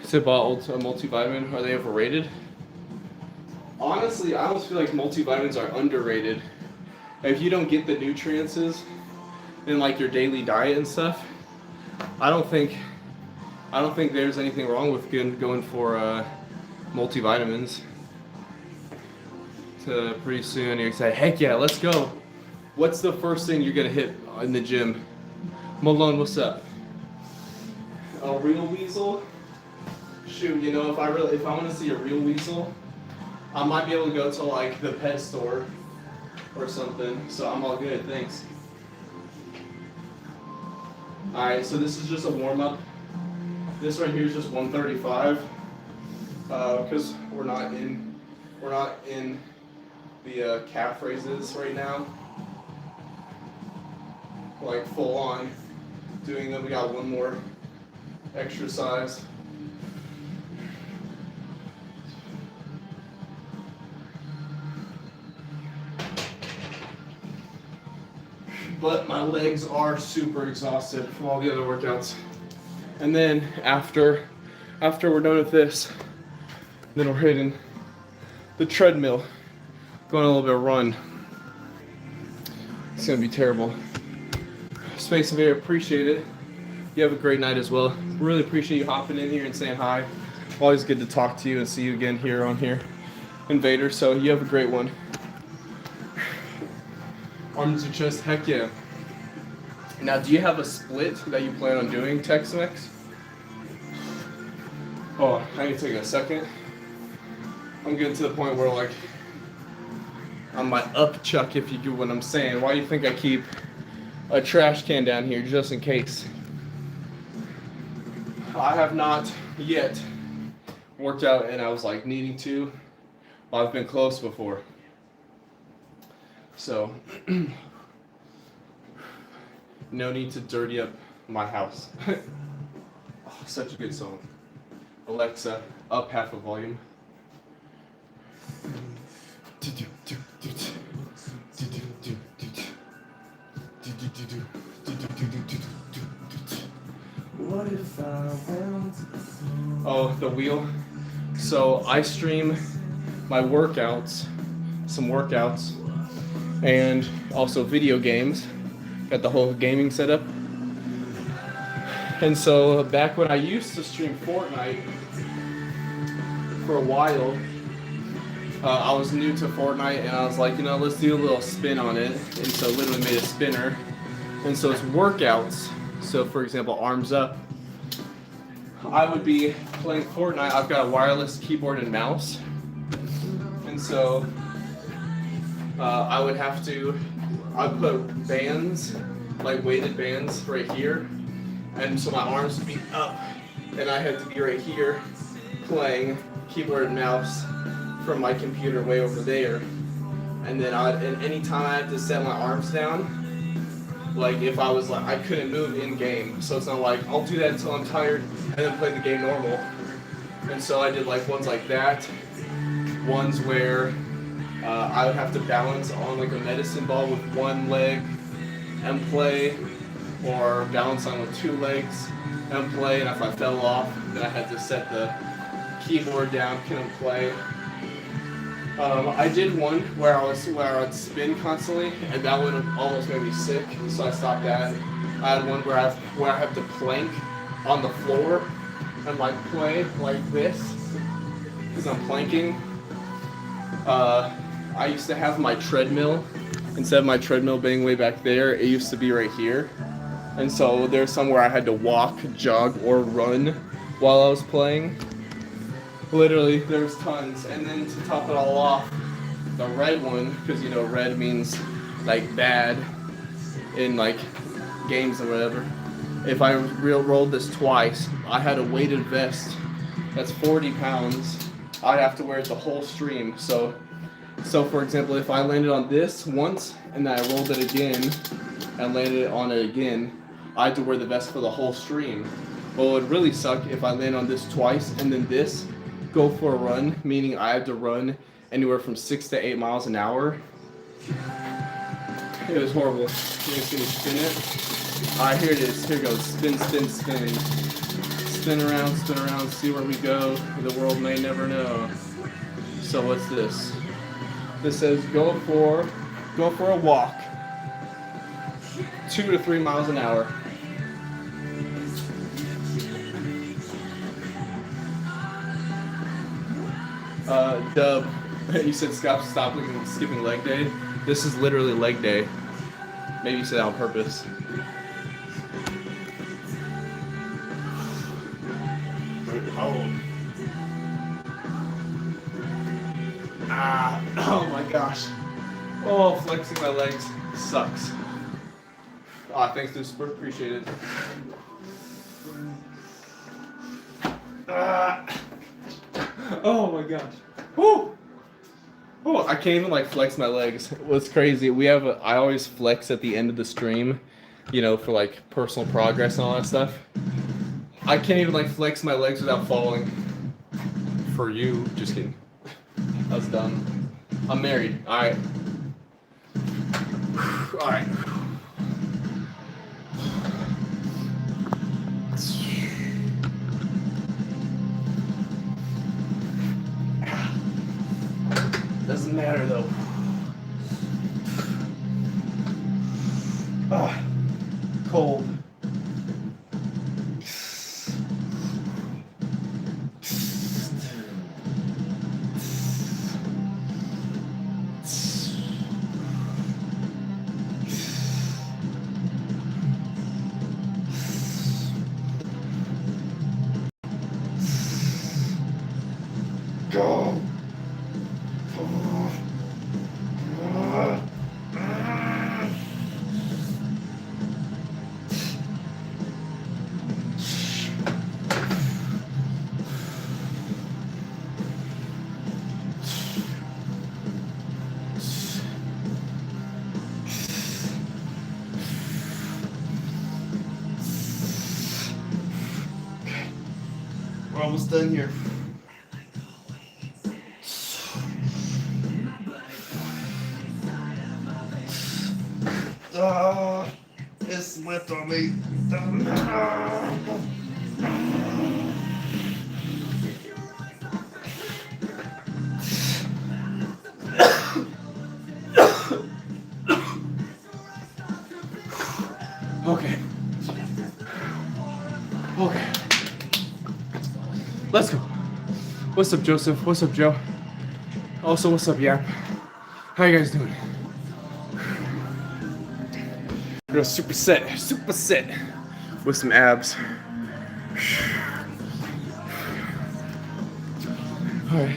multivitamin, are they overrated? Honestly, I almost feel like multivitamins are underrated. If you don't get the nutrients in like your daily diet and stuff, I don't think there's anything wrong with going for multivitamins. So pretty soon you're excited. Heck yeah, let's go. What's the first thing you're gonna hit in the gym? Malone, what's up? A real weasel? Shoot, you know, if I want to see a real weasel, I might be able to go to like the pet store or something. So I'm all good, thanks. All right, so this is just a warm up. This right here is just 135 because we're not in the calf raises right now. Like full on doing them. We got one more exercise. But my legs are super exhausted from all the other workouts. And then after we're done with this, then we're hitting the treadmill, going a little bit of run. It's gonna be terrible. Space Invader, appreciate it. You have a great night as well. Really appreciate you hopping in here and saying hi. Always good to talk to you and see you again here on here, Invader. So you have a great one. Arms to chest, heck yeah. Now, do you have a split that you plan on doing, Tex-Mex? Oh, I need to take a second. I'm I'm getting to the point where like I'm my upchuck, if you get what I'm saying. Why do you think I keep a trash can down here just in case? I have not yet worked out and I was like needing to. I've been close before. So no need to dirty up my house. Oh, such a good song. Alexa, up half the volume. What if I went? Oh, the wheel. So I stream my workouts, some workouts, and also video games. Got the whole gaming setup. And so back when I used to stream Fortnite for a while, I was new to Fortnite and I was like, let's do a little spin on it. And so literally made a spinner. And so it's workouts. So for example, arms up. I would be playing Fortnite. I've got a wireless keyboard and mouse. And so I'd put bands, like weighted bands right here. And so my arms would be up and I had to be right here playing keyboard and mouse from my computer way over there. And then any time I had to set my arms down, like if I was like, I couldn't move in game. So it's not like, I'll do that until I'm tired and then play the game normal. And so I did like ones like that. Ones where I would have to balance on like a medicine ball with one leg and play, or balance on with two legs and play. And if I fell off, then I had to set the keyboard down, couldn't play. I did one where I would spin constantly, and that one almost made me sick, so I stopped that. I had one where I have to plank on the floor and like play like this because I'm planking. I used to have my treadmill. Instead of my treadmill being way back there, it used to be right here. And so there's somewhere I had to walk, jog, or run while I was playing. Literally, there's tons. And then to top it all off, the red one, because red means like bad in like games or whatever. If I rolled this twice, I had a weighted vest that's 40 pounds. I'd have to wear it the whole stream. So for example, if I landed on this once and then I rolled it again and landed on it again, I had to wear the vest for the whole stream. Well, it would really suck if I land on this twice and then this go for a run, meaning I had to run anywhere from 6 to 8 miles an hour. It was horrible. You're just gonna spin it. Alright, here it is. Here it goes. Spin, spin, spin. Spin around, see where we go. The world may never know. So what's this? This says go for a walk. 2 to 3 miles an hour. Dub, you said stop skipping leg day. This is literally leg day. Maybe you said that on purpose. Oh my gosh. Oh, flexing my legs sucks. Thanks to Spurt, appreciate it. Oh my gosh. Woo! Oh, I can't even like flex my legs. What's crazy, I always flex at the end of the stream, for like personal progress and all that stuff. I can't even like flex my legs without falling. For you, just kidding. That was dumb. I'm married. Alright. Alright. Doesn't matter though. Cold. Go. almost done here. It slipped on me. Okay. Okay. Let's go. What's up, Joseph? What's up, Joe? Also, what's up, Yap? How you guys doing? Real super set with some abs. All right.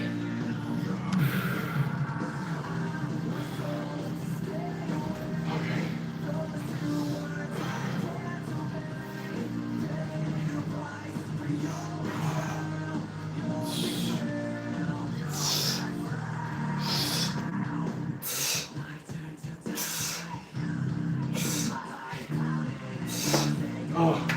Oh.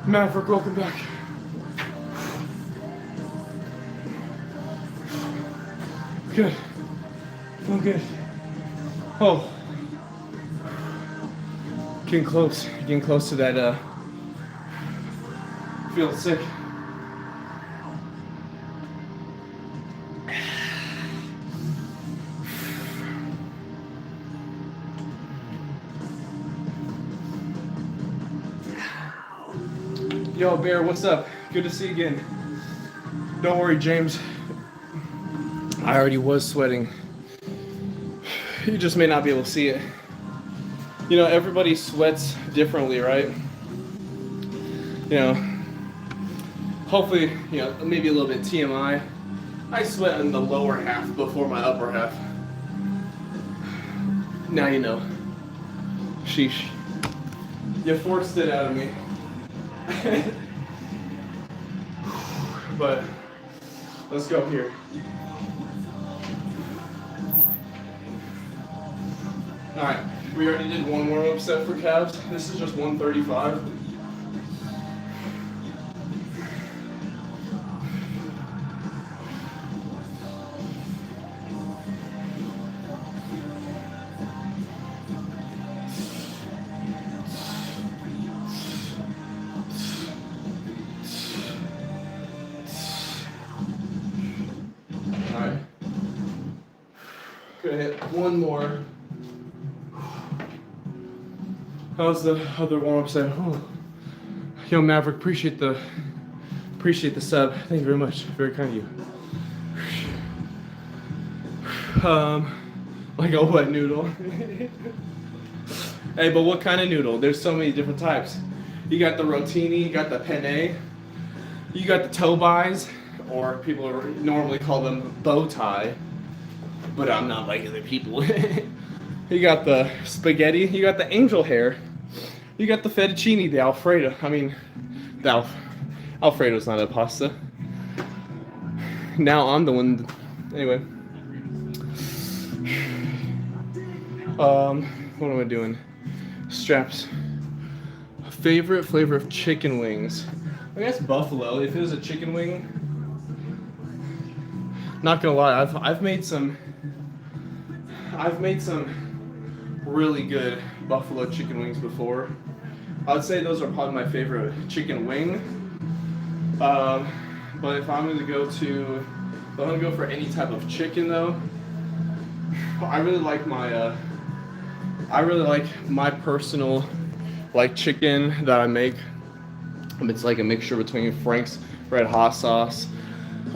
Maverick, welcome back. Good. Feeling good. Oh. Getting close to that, feeling sick. Yo, Bear, what's up? Good to see you again. Don't worry, James. I already was sweating. You just may not be able to see it. You know, everybody sweats differently, right? You know, hopefully, you know, maybe a little bit TMI. I sweat in the lower half before my upper half. Now you know. Sheesh. You forced it out of me. But let's go here. All right, we already did one warm-up set for calves. This is just 135. Gonna hit one more. How's the other warm-up set? Oh. Yo, Maverick, appreciate the sub. Thank you very much. Very kind of you. Like a wet noodle. Hey, but what kind of noodle? There's so many different types. You got the rotini, you got the penne, you got the tobis, or people normally call them bow tie. But I'm not like other people. You got the spaghetti, you got the angel hair, you got the fettuccine, the Alfredo. I mean, Alfredo's not a pasta. Now I'm the one. Anyway. What am I doing? Straps. Favorite flavor of chicken wings? I guess buffalo. If it was a chicken wing. Not gonna lie, I've made some really good buffalo chicken wings before. I would say those are probably my favorite chicken wing. But if I'm gonna go for any type of chicken though, I really like my personal chicken that I make. It's like a mixture between Frank's Red Hot sauce,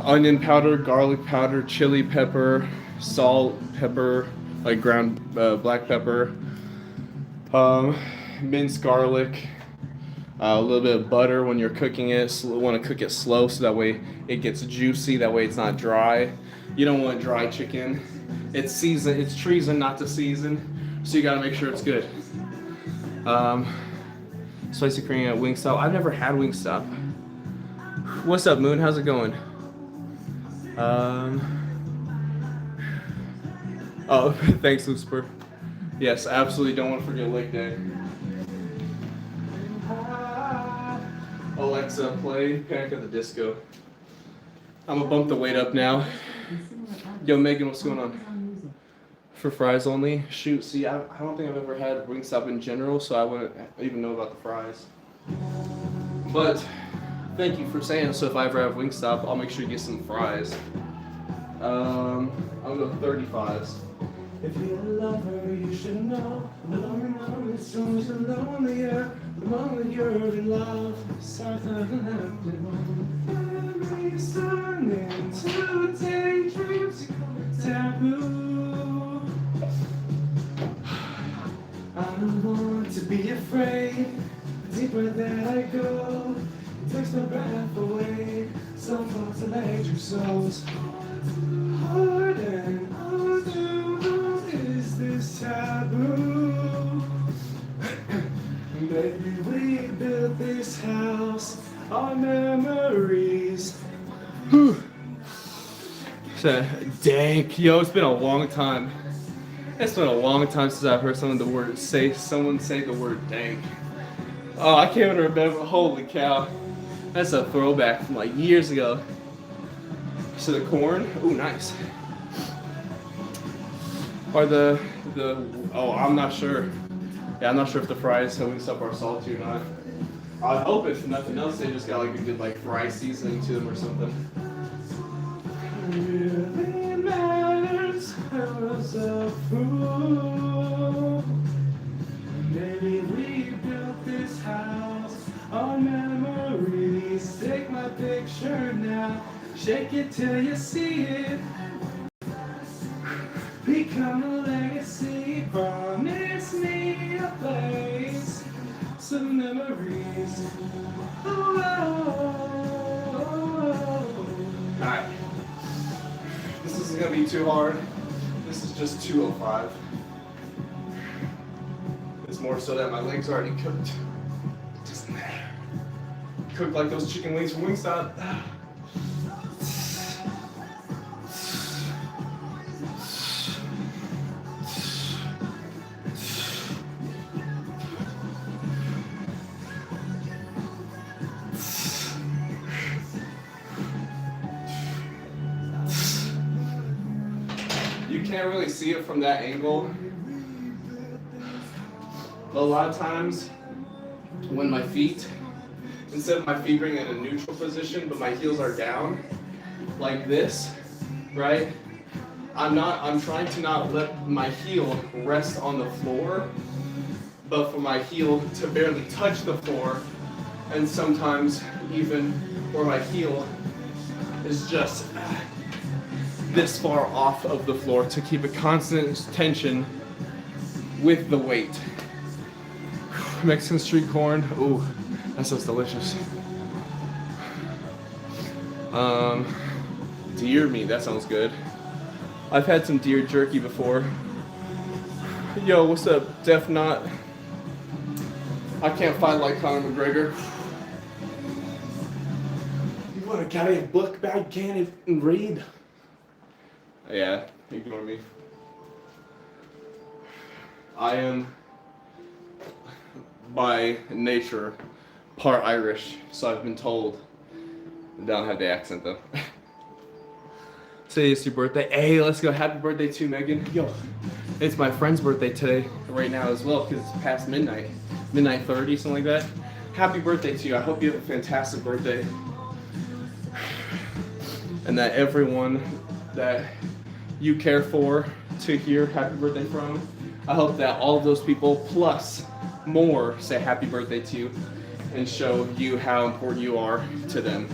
onion powder, garlic powder, chili pepper, salt, pepper, like ground black pepper, minced garlic, a little bit of butter when you're cooking it. Want to cook it slow so that way it gets juicy. That way it's not dry. You don't want dry chicken. It's season. It's treason not to season, so you gotta make sure it's good. Spicy Korean at Wingstop. I've never had Wingstop. What's up, Moon? How's it going? Oh, thanks, Lucifer. Yes, absolutely don't want to forget leg day. Alexa, play Panic at the Disco. I'm gonna bump the weight up now. Yo, Megan, what's going on? For fries only? Shoot, see, I don't think I've ever had Wingstop in general, so I wouldn't even know about the fries. But thank you for saying. So if I ever have Wingstop, I'll make sure you get some fries. I'll go 35s. If you're a lover, you should know. The longer it's so much lonelier. The moment you're in love, start to everybody's turning to daydreams. Taboo. I don't want to be afraid. The deeper that I go, it takes my breath away. Some thoughts electric souls. Hard and harder is this taboo. Baby, we built this house on memories. Whew. So, dang, yo, it's been a long time. It's been a long time since I've heard someone say the word dang. Oh, I can't even remember. Holy cow. That's a throwback from like years ago. So the corn, ooh, nice. Or I'm not sure. Yeah, I'm not sure if the fries at Wingstop are salty or not. I hope if nothing else, they just got like a good like fry seasoning to them or something. Really matters how's a fool. Maybe we built this house on memories. Take my picture now, shake it till you see it. Become a legacy, promise me a place, some memories. Oh, alright. This isn't gonna be too hard. This is just 205. It's more so that my legs are already cooked. Doesn't matter. Cooked like those chicken wings from Wingstop. You can't really see it from that angle. But a lot of times, when my feet, instead of my feet being in a neutral position, but my heels are down, like this, right? I'm trying to not let my heel rest on the floor, but for my heel to barely touch the floor, and sometimes even where my heel is just this far off of the floor to keep a constant tension with the weight. Mexican street corn, ooh, that sounds delicious. Deer meat, that sounds good. I've had some deer jerky before. Yo, what's up, Def Knot? I can't fight like Conor McGregor. You want to carry a book bag, can and read? Yeah, ignore me. I am, by nature, part Irish, so I've been told. I don't have the accent though. Say it's your birthday. Hey, let's go. Happy birthday to Megan. Yo, it's my friend's birthday today, right now as well, because it's past midnight. Midnight 30, something like that. Happy birthday to you. I hope you have a fantastic birthday. And that everyone that you care for to hear happy birthday from, I hope that all of those people plus more say happy birthday to you and show you how important you are to them.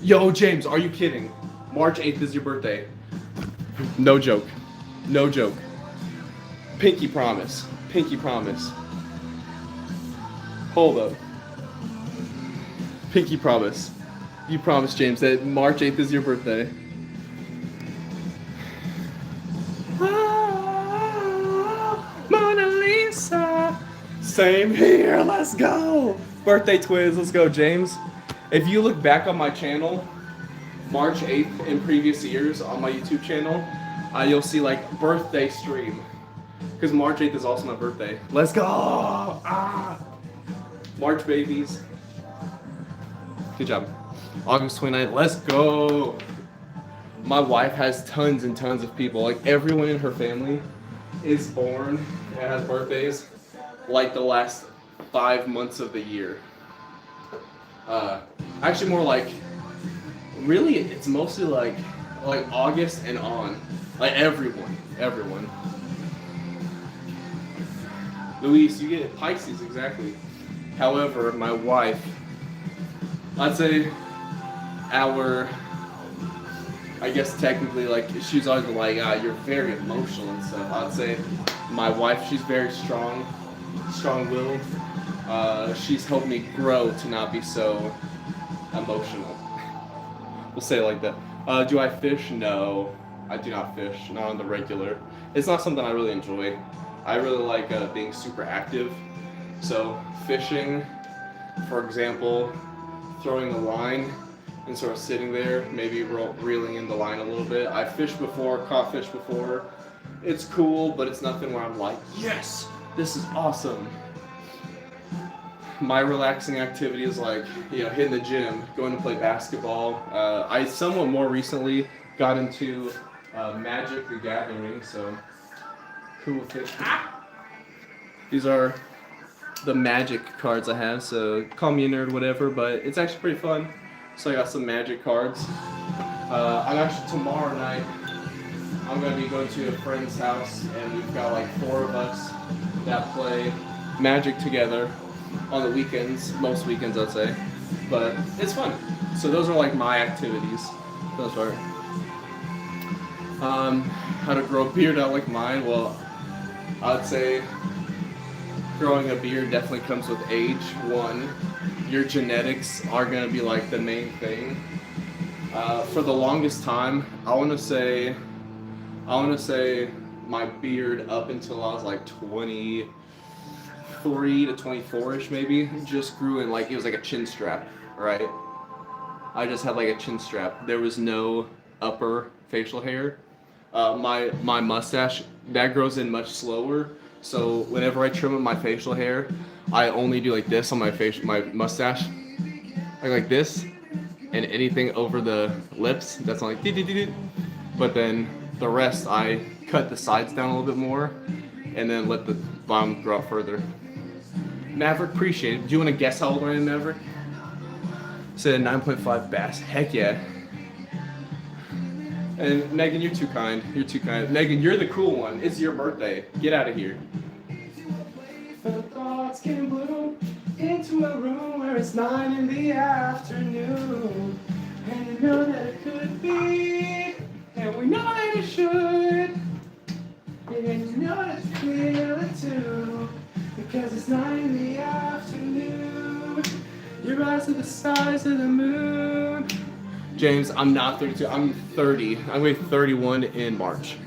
Yo, James, are you kidding? March 8th is your birthday. No joke. No joke. Pinky promise. Pinky promise. Hold up. Pinky promise. You promise, James, that March 8th is your birthday. Mona Lisa. Same here. Let's go. Birthday twins. Let's go, James. If you look back on my channel, March 8th in previous years on my YouTube channel, you'll see like birthday stream. Because March 8th is also my birthday. Let's go. March babies. Good job. August 29th. Let's go. My wife has tons and tons of people. Like everyone in her family is born and has birthdays like the last 5 months of the year. Actually more like, really it's mostly like August and on. Like everyone. Luis, you get Pisces, exactly. However, my wife, I'd say I guess technically, like, she's always like, you're very emotional and stuff. I'd say my wife, she's very strong-willed. She's helped me grow to not be so emotional. We'll say it like that. Do I fish? No, I do not fish, not on the regular. It's not something I really enjoy. I really like being super active. So fishing, for example, throwing the line and sort of sitting there, maybe reeling in the line a little bit. I fished before, caught fish before. It's cool, but it's nothing where I'm like, yes, this is awesome. My relaxing activity is like, hitting the gym, going to play basketball. I somewhat more recently got into Magic the Gathering, so cool fish. These are the Magic cards I have, so call me a nerd, whatever, but it's actually pretty fun. So I got some Magic cards. I'm actually tomorrow night, I'm going to be going to a friend's house, and we've got like 4 of us that play Magic together on the weekends, most weekends I'd say, but it's fun. So those are like my activities. Those are. How to grow a beard out like mine? Well, I'd say growing a beard definitely comes with age. One, your genetics are gonna be like the main thing. For the longest time, I wanna say my beard up until I was like 23 to 24ish maybe, just grew in like, it was like a chin strap, right? I just had like a chin strap. There was no upper facial hair. My mustache, that grows in much slower. So whenever I trim up my facial hair, I only do like this on my mustache, like this, and anything over the lips, that's like but then the rest I cut the sides down a little bit more, and then let the bottom grow out further. Maverick, appreciate it. Do you want to guess how old I am, Maverick? Said 9.5 bass. Heck yeah. And Megan, you're too kind. You're too kind. Megan, you're the cool one. It's your birthday. Get out of here. The thoughts can bloom into a room where it's 9 in the afternoon. And you know that it could be, and we know that it should. And you know that you feel it too, because it's 9 in the afternoon. Your eyes are the size of the moon. James, I'm not 32, I'm 30. I'm going to be 31 in March.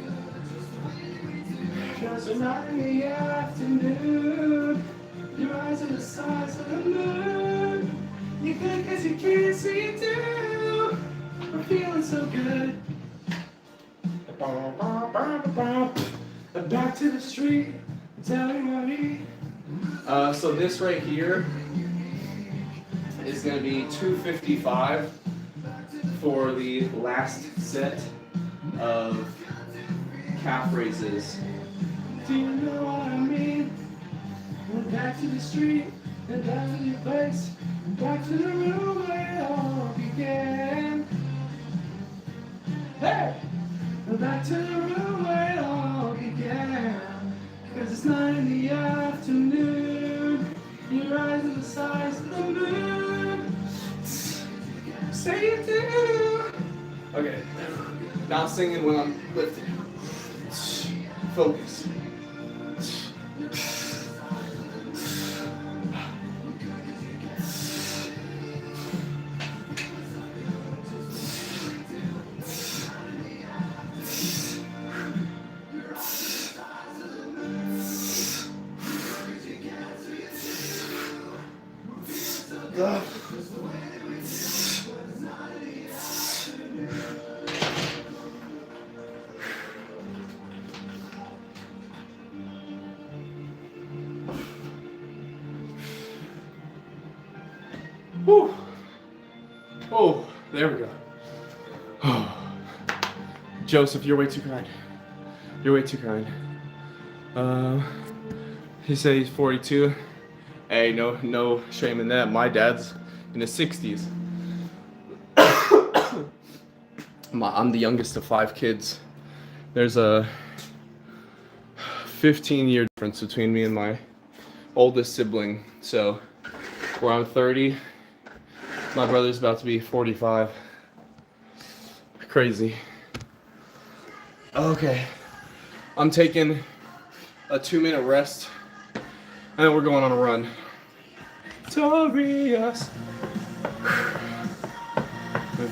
Because it's 9 in the afternoon. Your eyes are the size of the moon. You think as you can't see it too. I'm feeling so good. Back to the street, telling me. So this right here is going to be $255 for the last set of calf raises. Do you know what I mean? We're back to the street, and back to your place, back to the room where it all began. Hey! We're back to the room where it all began. 'Cause it's 9 in the afternoon. Your eyes are the size of the moon. Say you do. Okay. Not singing when I'm lifting. Focus. Whew. Oh, there we go. Joseph, you're way too kind. You're way too kind. He said he's 42. Hey, no shame in that. My dad's in his 60s. I'm the youngest of 5 kids. There's a 15-year difference between me and my oldest sibling. So, where I'm 30, my brother's about to be 45. Crazy. Okay. I'm taking a 2-minute rest, and then we're going on a run. Victorious.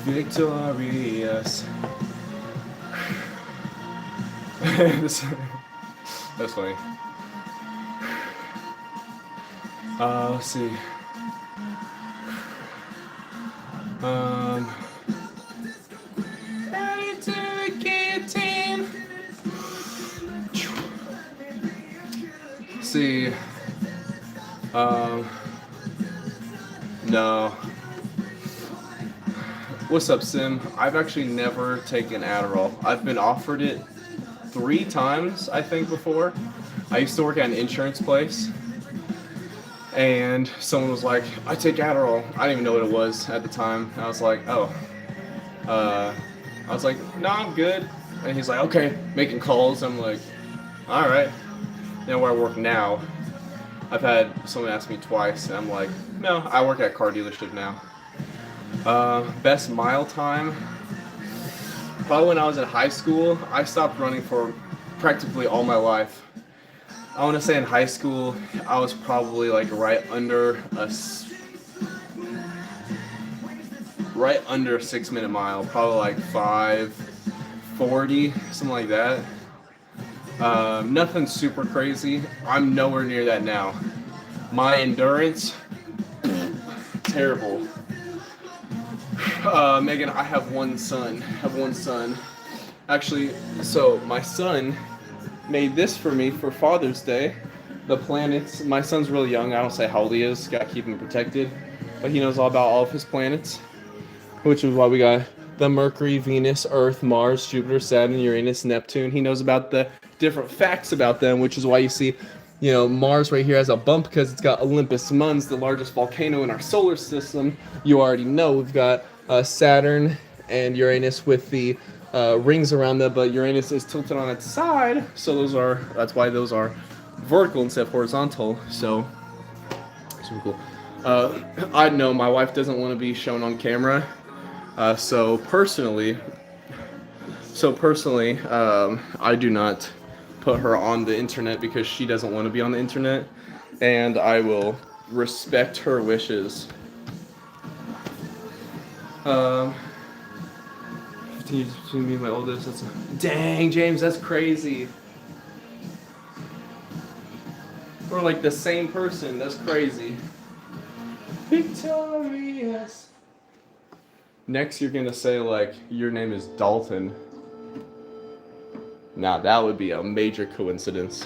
Victorious. That's funny. Let's see. Ready to the guillotine. See. No. What's up, Sim? I've actually never taken Adderall. I've been offered it 3 times, I think, before. I used to work at an insurance place, and someone was like, I take Adderall. I didn't even know what it was at the time. I was like, oh. I was like, no, I'm good. And he's like, okay, making calls. I'm like, all right. Then where I work now, I've had someone ask me twice, and I'm like, no, I work at a car dealership now. Best mile time, probably when I was in high school. I stopped running for practically all my life. I want to say in high school, I was probably like right under a 6-minute mile, probably like 5:40, something like that. Nothing super crazy. I'm nowhere near that now. My endurance, terrible. Megan, I have one son. Actually, so my son made this for me for Father's Day. The planets. My son's really young. I don't say how old he is. Gotta keep him protected. But he knows all about all of his planets. Which is why we got the Mercury, Venus, Earth, Mars, Jupiter, Saturn, Uranus, Neptune. He knows about the different facts about them, which is why you see, Mars right here has a bump because it's got Olympus Mons, the largest volcano in our solar system. You already know we've got Saturn and Uranus with the rings around them, but Uranus is tilted on its side, so that's why those are vertical instead of horizontal. So super cool. I know my wife doesn't want to be shown on camera, so personally, I do not put her on the internet because she doesn't want to be on the internet, and I will respect her wishes. 15 years between me and my oldest. Dang, James, that's crazy. We're like the same person. That's crazy. Victorious. Next, you're gonna say like your name is Dalton. Now that would be a major coincidence.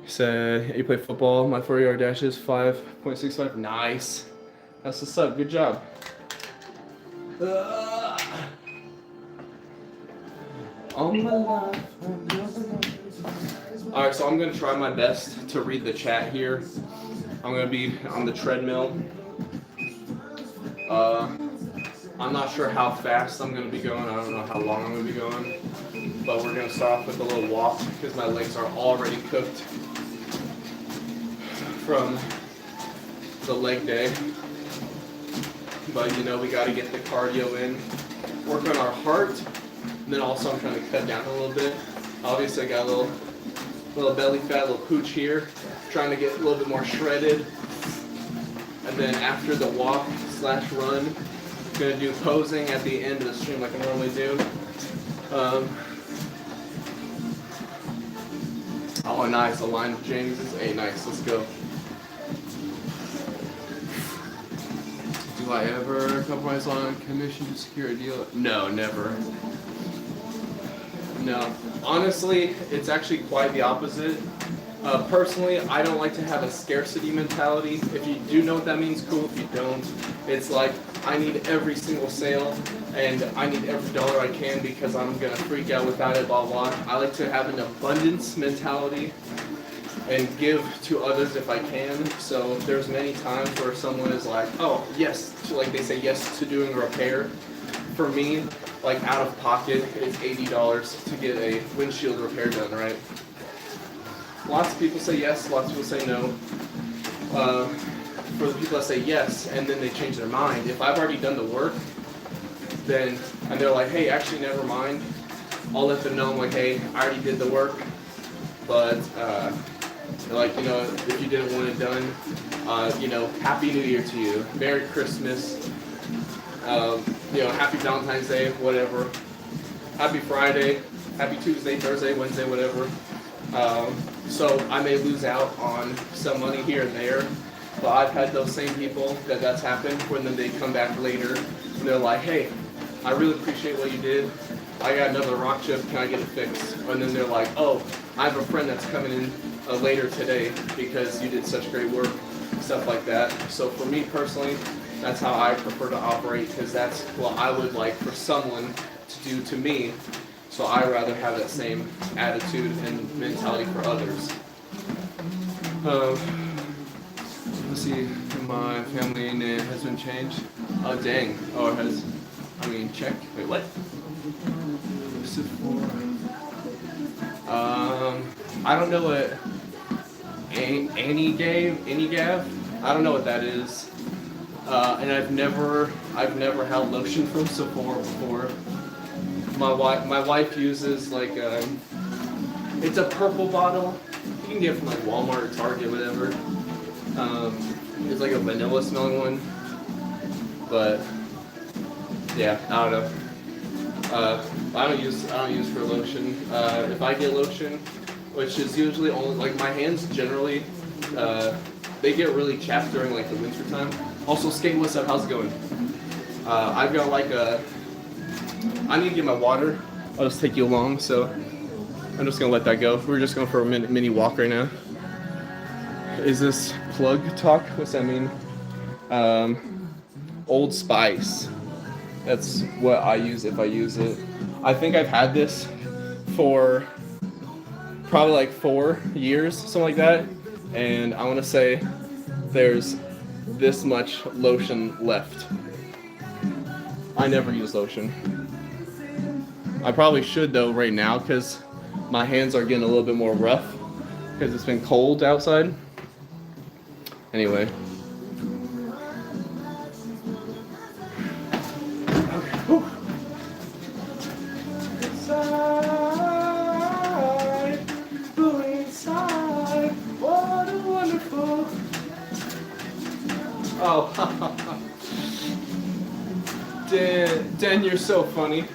He said, you play football. My 4-yard dash is 5.65. Nice. That's what's up. Good job. All my life. Alright, so I'm going to try my best to read the chat here. I'm going to be on the treadmill. I'm not sure how fast I'm going to be going. I don't know how long I'm going to be going. But we're going to start off with a little walk because my legs are already cooked from the leg day. But we got to get the cardio in. work on our heart. And then also I'm trying to cut down a little bit. Obviously I got a little belly fat, a little pooch here. Trying to get a little bit more shredded. And then after the walk / run, I'm gonna do posing at the end of the stream like I normally do. Oh, nice. A line with James is nice. Let's go. Do I ever compromise on commission to secure a deal? No, never. No. Honestly, it's actually quite the opposite. Personally, I don't like to have a scarcity mentality. If you do know what that means, cool. If you don't, it's like I need every single sale and I need every dollar I can because I'm gonna freak out without it, blah blah. I like to have an abundance mentality and give to others if I can. So there's many times where someone is like, oh yes, like they say yes to doing a repair. For me, like out of pocket, it's $80 to get a windshield repair done, right? Lots of people say yes, lots of people say no. For the people that say yes and then they change their mind, if I've already done the work, then, and they're like, hey, actually never mind, I'll let them know, I'm like, hey, I already did the work, but like, you know, if you didn't want it done, you know, Happy New Year to you, Merry Christmas, you know, Happy Valentine's Day, whatever, Happy Friday, Happy Tuesday, Thursday, Wednesday, whatever. So I may lose out on some money here and there, but I've had those same people that's happened when then they come back later and they're like, hey, I really appreciate what you did. I got another rock chip, can I get it fixed? And then they're like, oh, I have a friend that's coming in later today because you did such great work, stuff like that. So for me personally, that's how I prefer to operate because that's what I would like for someone to do to me. So I rather have that same attitude and mentality for others. Let's see, my family name has been changed. Oh dang, or has, I mean check, wait what? I don't know what Annie Gav, I don't know what that is. And I've never had lotion from Sephora before. My wife uses like it's a purple bottle. You can get it from like Walmart or Target, whatever. It's like a vanilla smelling one. But yeah, I don't know. I don't use for lotion. If I get lotion, which is usually only like my hands generally, they get really chapped during like the winter time. Also, Skate, what's up? How's it going? I've got like I need to get my water. I'll just take you along, so I'm just gonna let that go. We're just going for a mini walk right now. Is this plug talk? What's that mean? Old Spice. That's what I use if I use it. I think I've had this for probably like 4 years, something like that. And I want to say there's this much lotion left. I never use lotion. I probably should though right now because my hands are getting a little bit more rough because it's been cold outside. Anyway. Okay. Inside, inside, what a wonderful. Oh, Dan, you're so funny.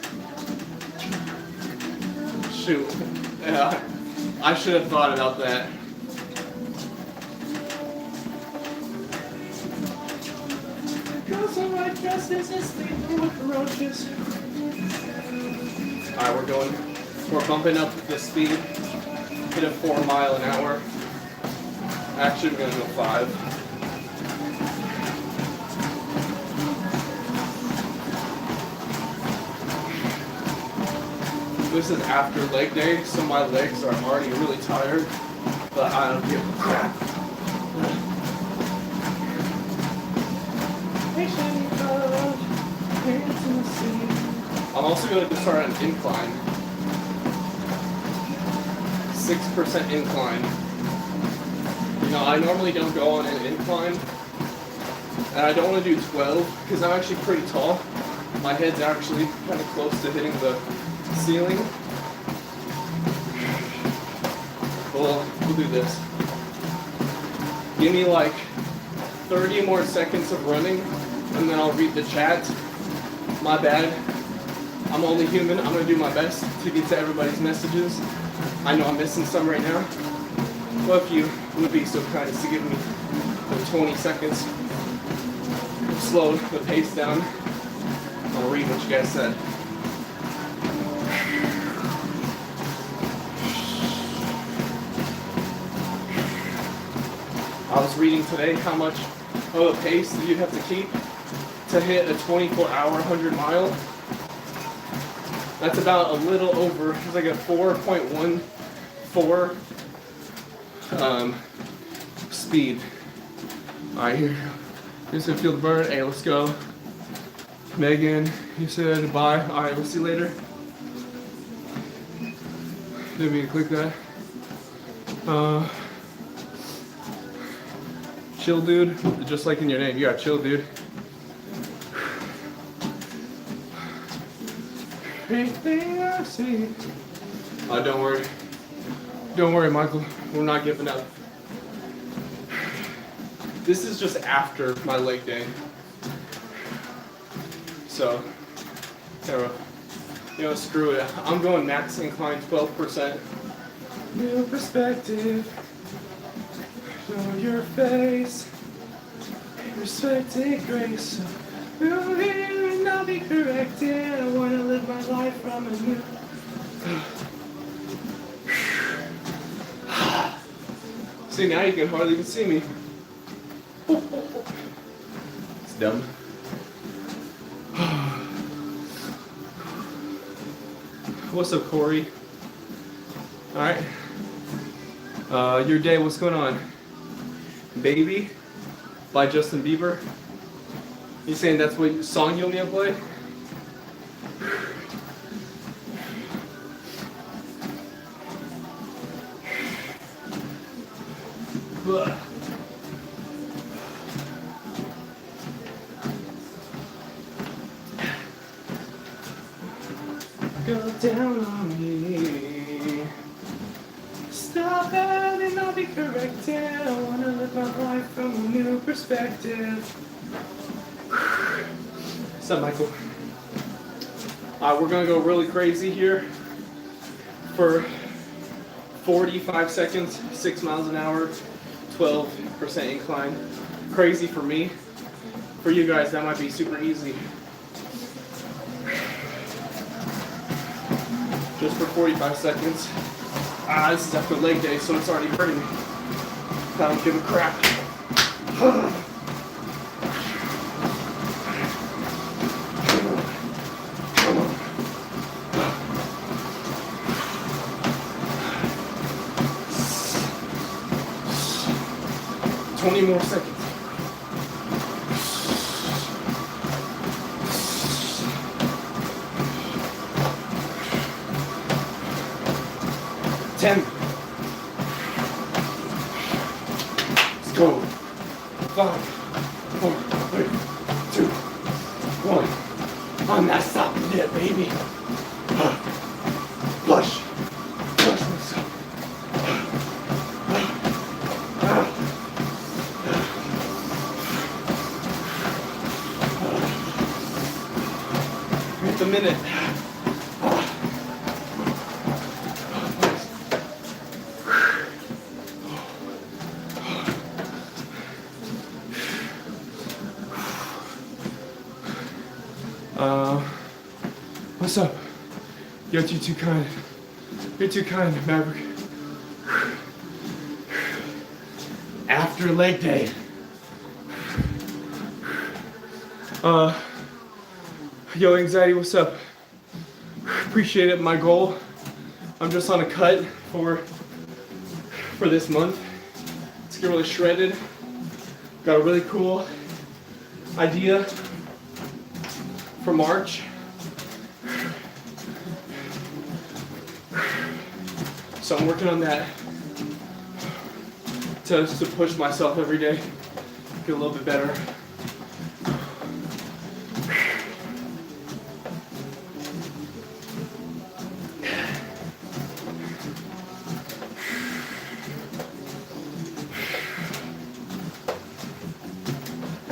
Shoot. Yeah, I should have thought about that. Alright, we're bumping up the speed. Hit a 4 mile an hour. Actually, we're gonna go 5. This is after leg day, so my legs are already really tired, but I don't give a crap. I'm also going to start an incline. 6% incline. You know, I normally don't go on an incline, and I don't want to do 12 because I'm actually pretty tall. My head's actually kind of close to hitting the ceiling. We'll do this. Give me like 30 more seconds of running, and then I'll read the chat. My bad. I'm only human. I'm gonna do my best to get to everybody's messages. I know I'm missing some right now. Well, if you would be so kind as to give me the 20 seconds, slow the pace down. I'll read what you guys said. I was reading today how much of a pace that you have to keep to hit a 24-hour 100-mile. That's about a little over, it's like a 4.14 speed. Alright, here. Here's gonna feel the burn. Hey, let's go. Megan, you said bye. Alright, we'll see you later. Didn't mean to click that. Chill, dude. Just like in your name, you got chill, dude. Everything I see. Don't worry. Don't worry, Michael. We're not giving up. This is just after my leg day. So, screw it. I'm going max incline 12%. New perspective. Show your face. Respected grace. Move here and I'll be corrected. I want to live my life from a new. See, now you can hardly even see me. It's dumb. What's up, Corey? Alright. Your day, what's going on? Baby by Justin Bieber. You saying that's what song you want me to play? Ugh. Go down on me. Stop it and I'll be corrected. I wanna live my life from a new perspective. What's up, Michael? We're gonna go really crazy here for 45 seconds, 6 miles an hour, 12% incline. Crazy for me. For you guys, that might be super easy. Just for 45 seconds. This is after leg day, so it's already hurting. I don't give a crap. 20 more seconds. Ten. Let's go. 5, 4, 3, 2, 1. I'm not stopping yet, baby. Flush. Flush myself. It's a minute. What's up? You're too kind. You're too kind, Maverick. After leg day. Yo, anxiety, what's up? Appreciate it. My goal, I'm just on a cut for this month. Let's get really shredded. Got a really cool idea for March. So I'm working on that to push myself every day, get a little bit better.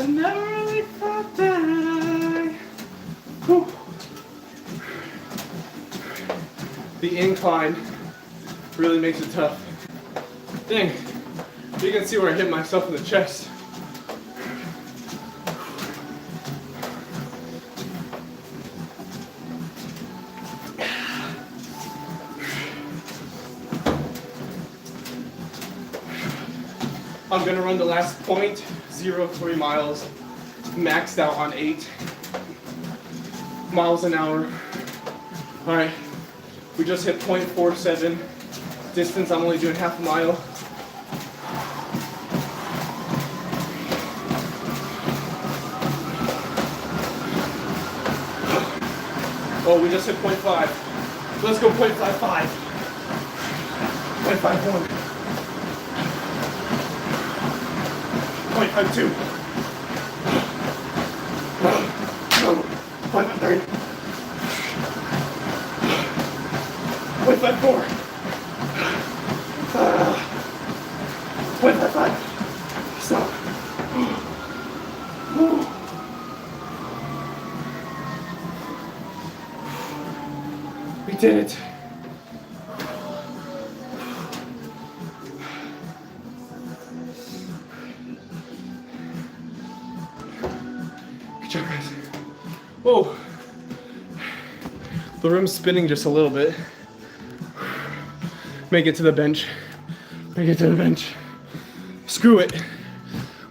I never really thought that whew. The incline really makes it tough. Dang, you can see where I hit myself in the chest. I'm gonna run the last 0.03 miles, maxed out on 8 miles an hour. All right, we just hit 0.47. Distance, I'm only doing half a mile. Oh, we just hit 0.5. Let's go 0.55. 0.51. 0.52. 0.53. 0.54. 0.55. Stop. We did it. Good job, guys. Whoa. The room's spinning just a little bit. Make it to the bench. Make it to the bench. Screw it.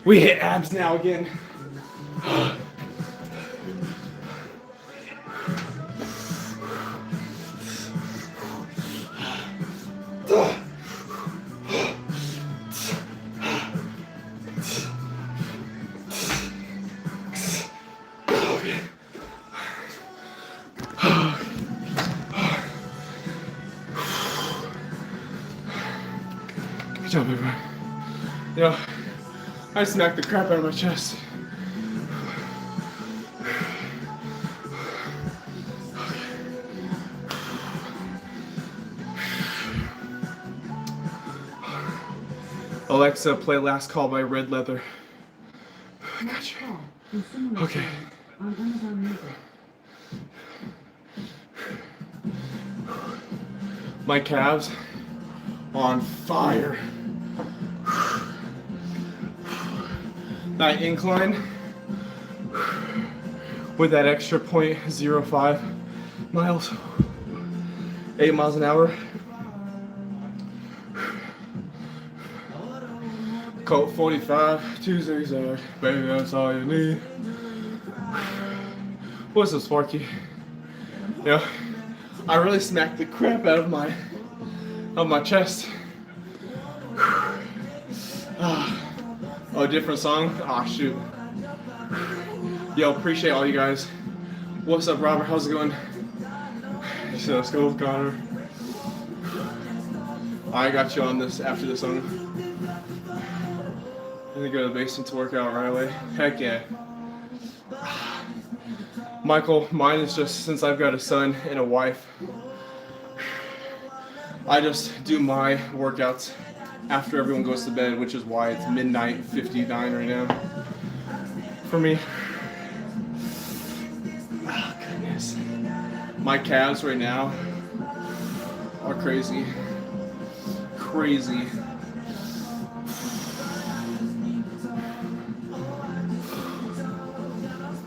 We hit abs now again. Good job, everyone. You know, I smacked the crap out of my chest. Alexa, play Last Call by Red Leather. I got you. Okay. On Amazon Music. My calves on fire. That incline with that extra 0.05 miles, 8 miles an hour. Colt 45, 266, baby, that's all you need. What's up, Sparky? Yeah, I really smacked the crap out of my chest. Oh, different song? Ah, shoot. Yo, appreciate all you guys. What's up, Robert? How's it going? So let's go with Connor. I got you on this after the song. I'm gonna go to the basement to work out right away. Heck yeah. Michael, mine is just since I've got a son and a wife, I just do my workouts after everyone goes to bed, which is why it's midnight 59 right now. For me. Oh, goodness. My calves right now are crazy. Crazy.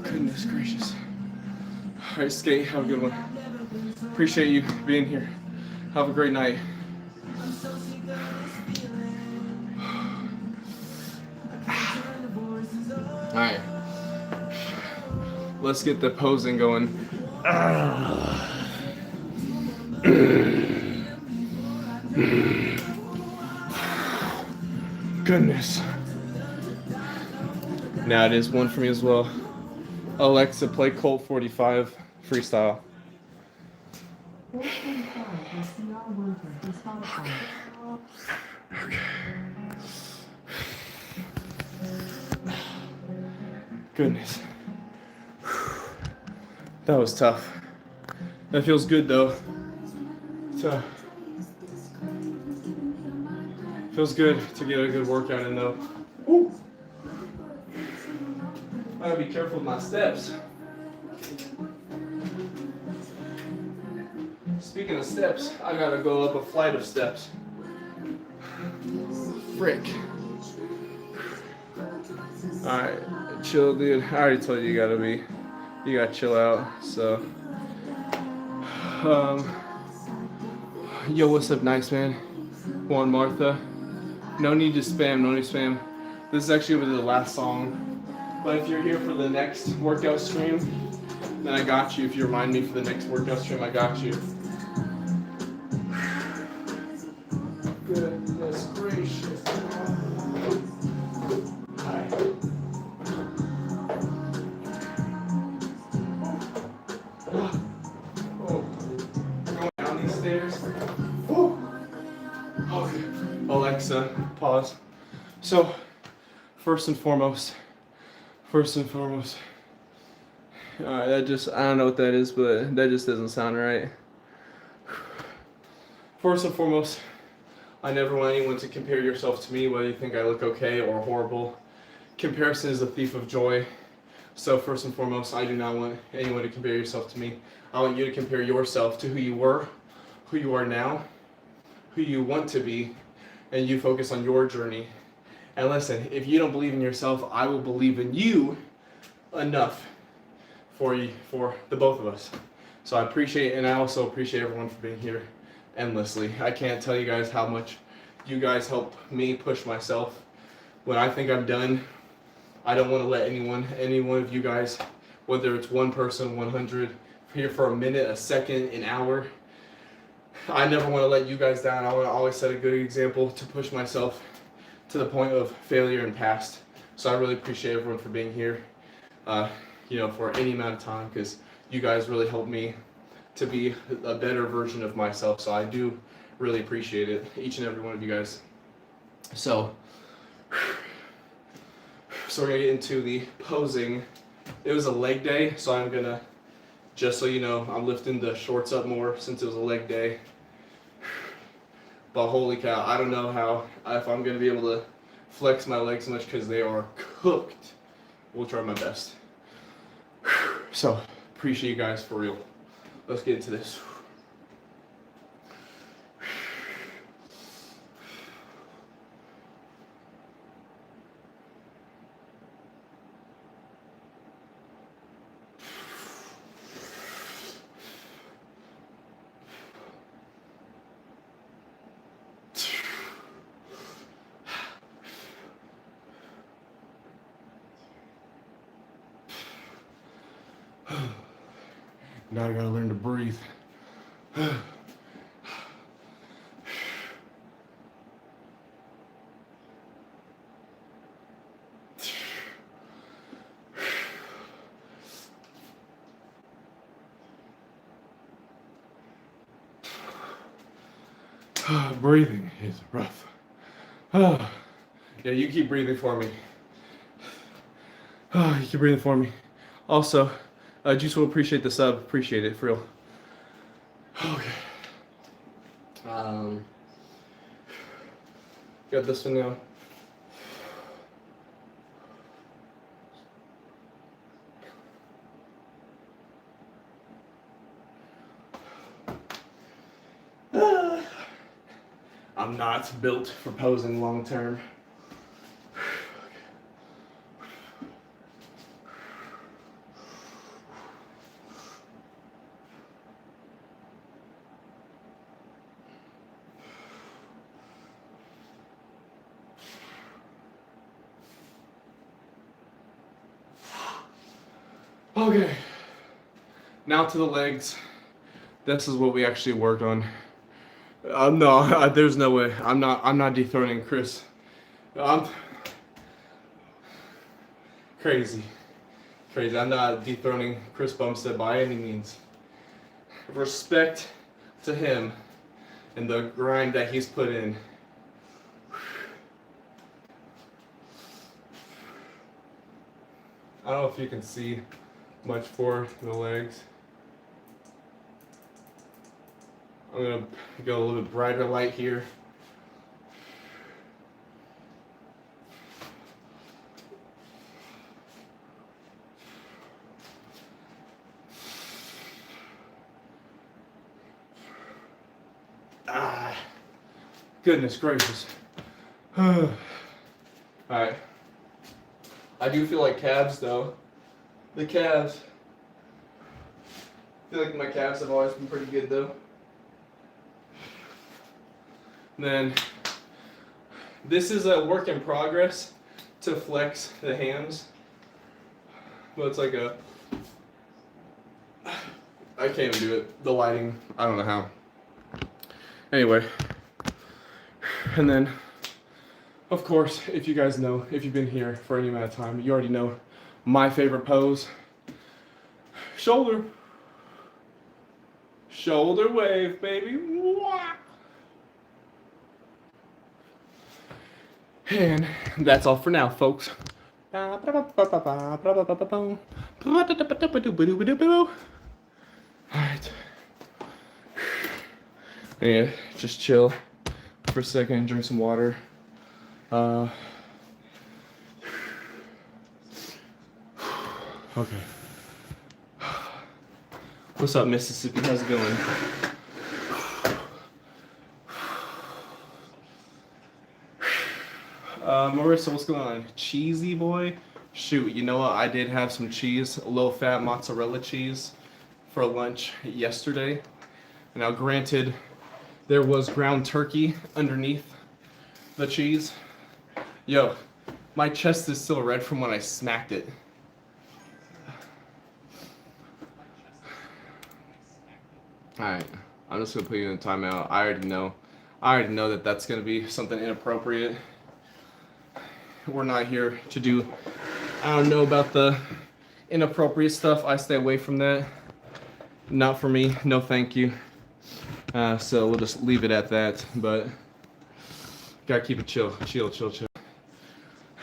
Goodness gracious. All right, Skate, have a good one. Appreciate you being here. Have a great night. All right. Let's get the posing going. Goodness. Now it is one for me as well. Alexa, play Colt 45 freestyle. Colt 45 by C.R. Winter from Spotify. Okay. Goodness. That was tough. That feels good though. Feels good to get a good workout in though. Ooh. I gotta be careful with my steps. Speaking of steps, I gotta go up a flight of steps. Frick. Alright, chill, dude. I already told you you gotta chill out. So, yo, what's up, nice man? Juan Martha. No need to spam, no need to spam. This is actually gonna be the last song. But if you're here for the next workout stream, then I got you. If you remind me for the next workout stream, I got you. Goodness gracious. Hi. Oh, going down these stairs. Woo. Okay. Alexa, pause. So, first and foremost, that just, I don't know what that is, but that just doesn't sound right. First and foremost, I never want anyone to compare yourself to me, whether you think I look okay or horrible. Comparison is the thief of joy. So first and foremost, I do not want anyone to compare yourself to me. I want you to compare yourself to who you were, who you are now, who you want to be, and you focus on your journey. And listen, if you don't believe in yourself, I will believe in you enough for the both of us. So I appreciate, and I also appreciate everyone for being here endlessly. I can't tell you guys how much you guys help me push myself. When I think I'm done, I don't want to let any one of you guys, whether it's one person, 100, here for a minute, a second, an hour, I never want to let you guys down. I want to always set a good example to push myself to the point of failure and past. So I really appreciate everyone for being here, for any amount of time, because you guys really helped me to be a better version of myself. So I do really appreciate it, each and every one of you guys. So we're gonna get into the posing. It was a leg day, so I'm gonna, just so you know, I'm lifting the shorts up more since it was a leg day. But holy cow, I don't know if I'm gonna be able to flex my legs much because they are cooked. We'll try my best. So, appreciate you guys for real. Let's get into this. Now I gotta learn to breathe. Breathing is rough. Yeah, you keep breathing for me. You keep breathing for me. Also, Juice will appreciate the sub. Appreciate it, for real. Okay. Got this one now. I'm not built for posing long term. Okay, now to the legs. This is what we actually worked on. No, there's no way. I'm not dethroning Chris. I'm crazy. I'm not dethroning Chris Bumstead by any means. Respect to him and the grind that he's put in. I don't know if you can see much for the legs. I'm gonna go a little bit brighter light here. Goodness gracious. Alright. I do feel like calves though. The calves. I feel like my calves have always been pretty good though. And then this is a work in progress to flex the hams. Well, it's like a, I can't even do it. The lighting, I don't know how. Anyway, and then, of course, if you guys know, if you've been here for any amount of time, you already know my favorite pose. Shoulder wave, baby. And that's all for now, folks. Alright. Yeah, just chill for a second, drink some water. Okay. What's up, Mississippi? How's it going? Marissa, what's going on? Cheesy boy? Shoot, you know what? I did have some cheese, low fat mozzarella cheese for lunch yesterday. Now, granted, there was ground turkey underneath the cheese. Yo, my chest is still red from when I smacked it. Alright, I'm just gonna put you in a timeout. I already know that that's gonna be something inappropriate. We're not here to do, I don't know about the inappropriate stuff. I stay away from that. Not for me, no thank you. So we'll just leave it at that, but gotta keep it chill.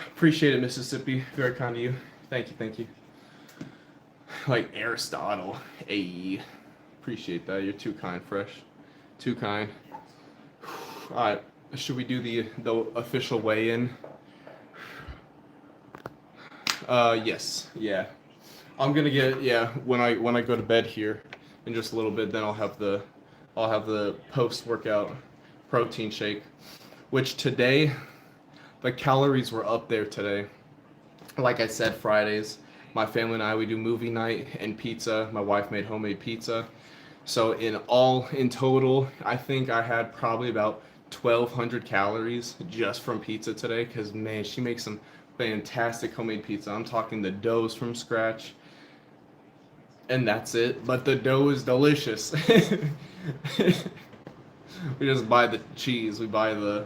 Appreciate it, Mississippi. Very kind of you. Thank you. Like Aristotle. Ayy. Appreciate that. You're too kind, Fresh. Too kind. Alright, should we do the official weigh-in? Yes. Yeah. I'm gonna get, when I go to bed here in just a little bit, then I'll have the post-workout protein shake, which today the calories were up there today. Like I said, Fridays, my family and I, we do movie night and pizza. My wife made homemade pizza. So in total, I think I had probably about 1,200 calories just from pizza today, because man, she makes some fantastic homemade pizza. I'm talking the dough's from scratch. And that's it. But the dough is delicious. We just buy the cheese, we buy the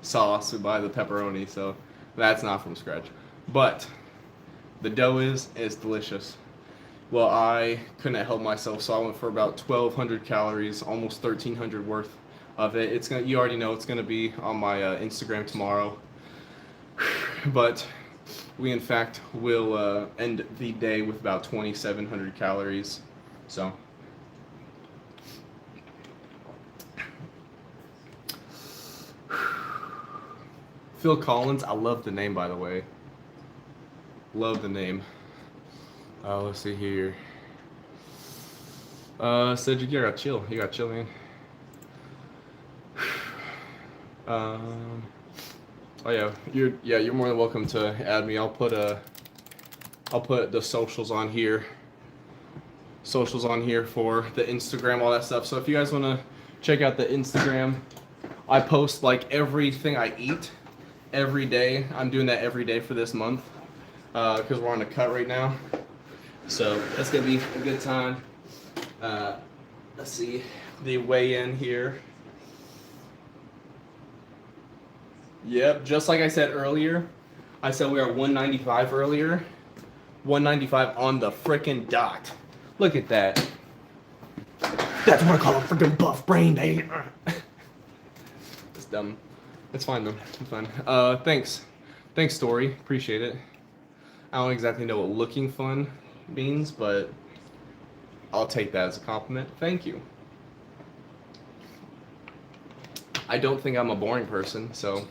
sauce, we buy the pepperoni, so that's not from scratch. But the dough is delicious. Well, I couldn't help myself, so I went for about 1,200 calories, almost 1,300 worth of it. It's gonna, you already know it's gonna be on my Instagram tomorrow. But we in fact will end the day with about 2,700 calories. So Phil Collins, I love the name, by the way. Love the name. Let's see here. Cedric, you gotta chill. You gotta chill, man. Oh yeah, you're more than welcome to add me. I'll put the socials on here. Socials on here for the Instagram, all that stuff. So if you guys wanna check out the Instagram, I post like everything I eat every day. I'm doing that every day for this month because we're on a cut right now. So that's gonna be a good time. Let's see the weigh-in here. Yep, just like I said earlier, I said we are 195 earlier. 195 on the frickin' dot. Look at that. That's what I call a frickin' buff brain day. It's dumb. It's fine though. It's fine. Thanks. Thanks, Story. Appreciate it. I don't exactly know what looking fun means, but I'll take that as a compliment. Thank you. I don't think I'm a boring person, so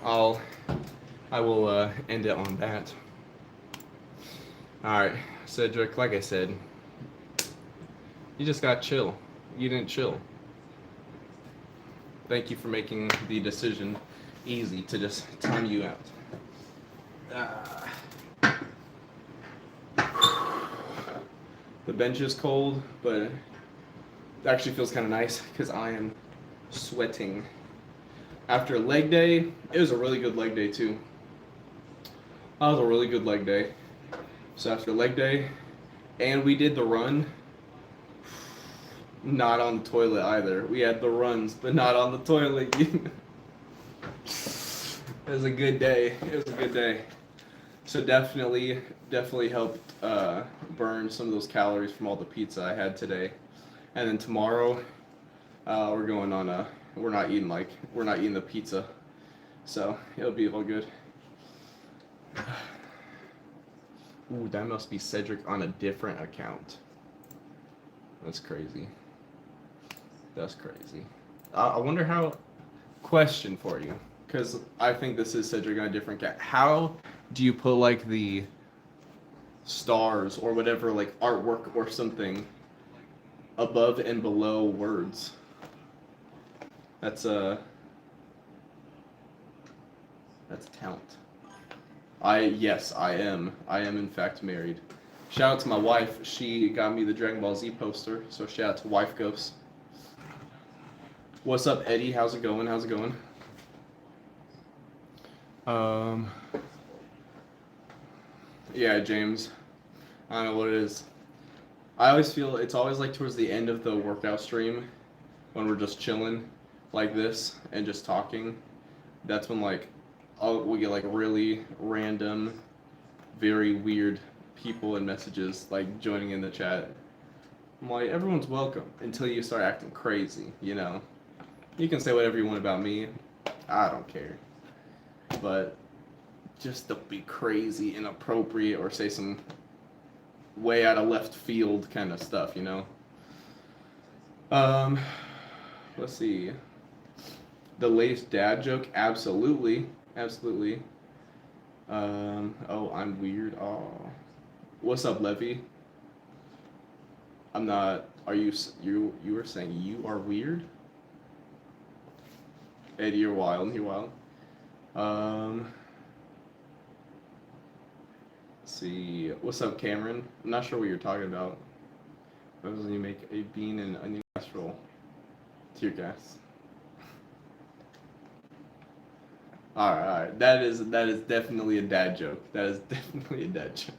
I will end it on that. Alright, Cedric, like I said, you just got chill. You didn't chill. Thank you for making the decision easy to just time you out. The bench is cold, but it actually feels kind of nice because I am sweating. After leg day, it was a really good leg day too. That was a really good leg day. So after leg day, and we did the run, not on the toilet either. We had the runs, but not on the toilet. It was a good day. It was a good day. So definitely helped burn some of those calories from all the pizza I had today. And then tomorrow, we're going on a. We're not eating the pizza, so it'll be all good. Ooh, that must be Cedric on a different account. That's crazy. That's crazy. I wonder how. Question for you, because I think this is Cedric on a different account. How do you put like the stars or whatever, like artwork or something, above and below words? That's talent. Yes, I am. I am in fact married. Shout out to my wife. She got me the Dragon Ball Z poster. So shout out to Wife Ghosts. What's up, Eddie? How's it going? How's it going? Yeah, James. I don't know what it is. I always feel it's always like towards the end of the workout stream when we're just chilling like this and just talking. That's when like we get like really random, very weird people and messages like joining in the chat. I'm like, everyone's welcome until you start acting crazy, you know. You can say whatever you want about me. I don't care. But just don't be crazy, inappropriate, or say some way out of left field kind of stuff, you know. Let's see. The latest dad joke, absolutely. Oh, I'm weird. Oh, what's up, Levy? I'm not. Are you were saying you are weird? Eddie, you're wild. You're wild. Let's see. What's up, Cameron? I'm not sure what you're talking about. What does you make a bean and onion casserole? Tear gas. All right. That is definitely a dad joke. That is definitely a dad joke.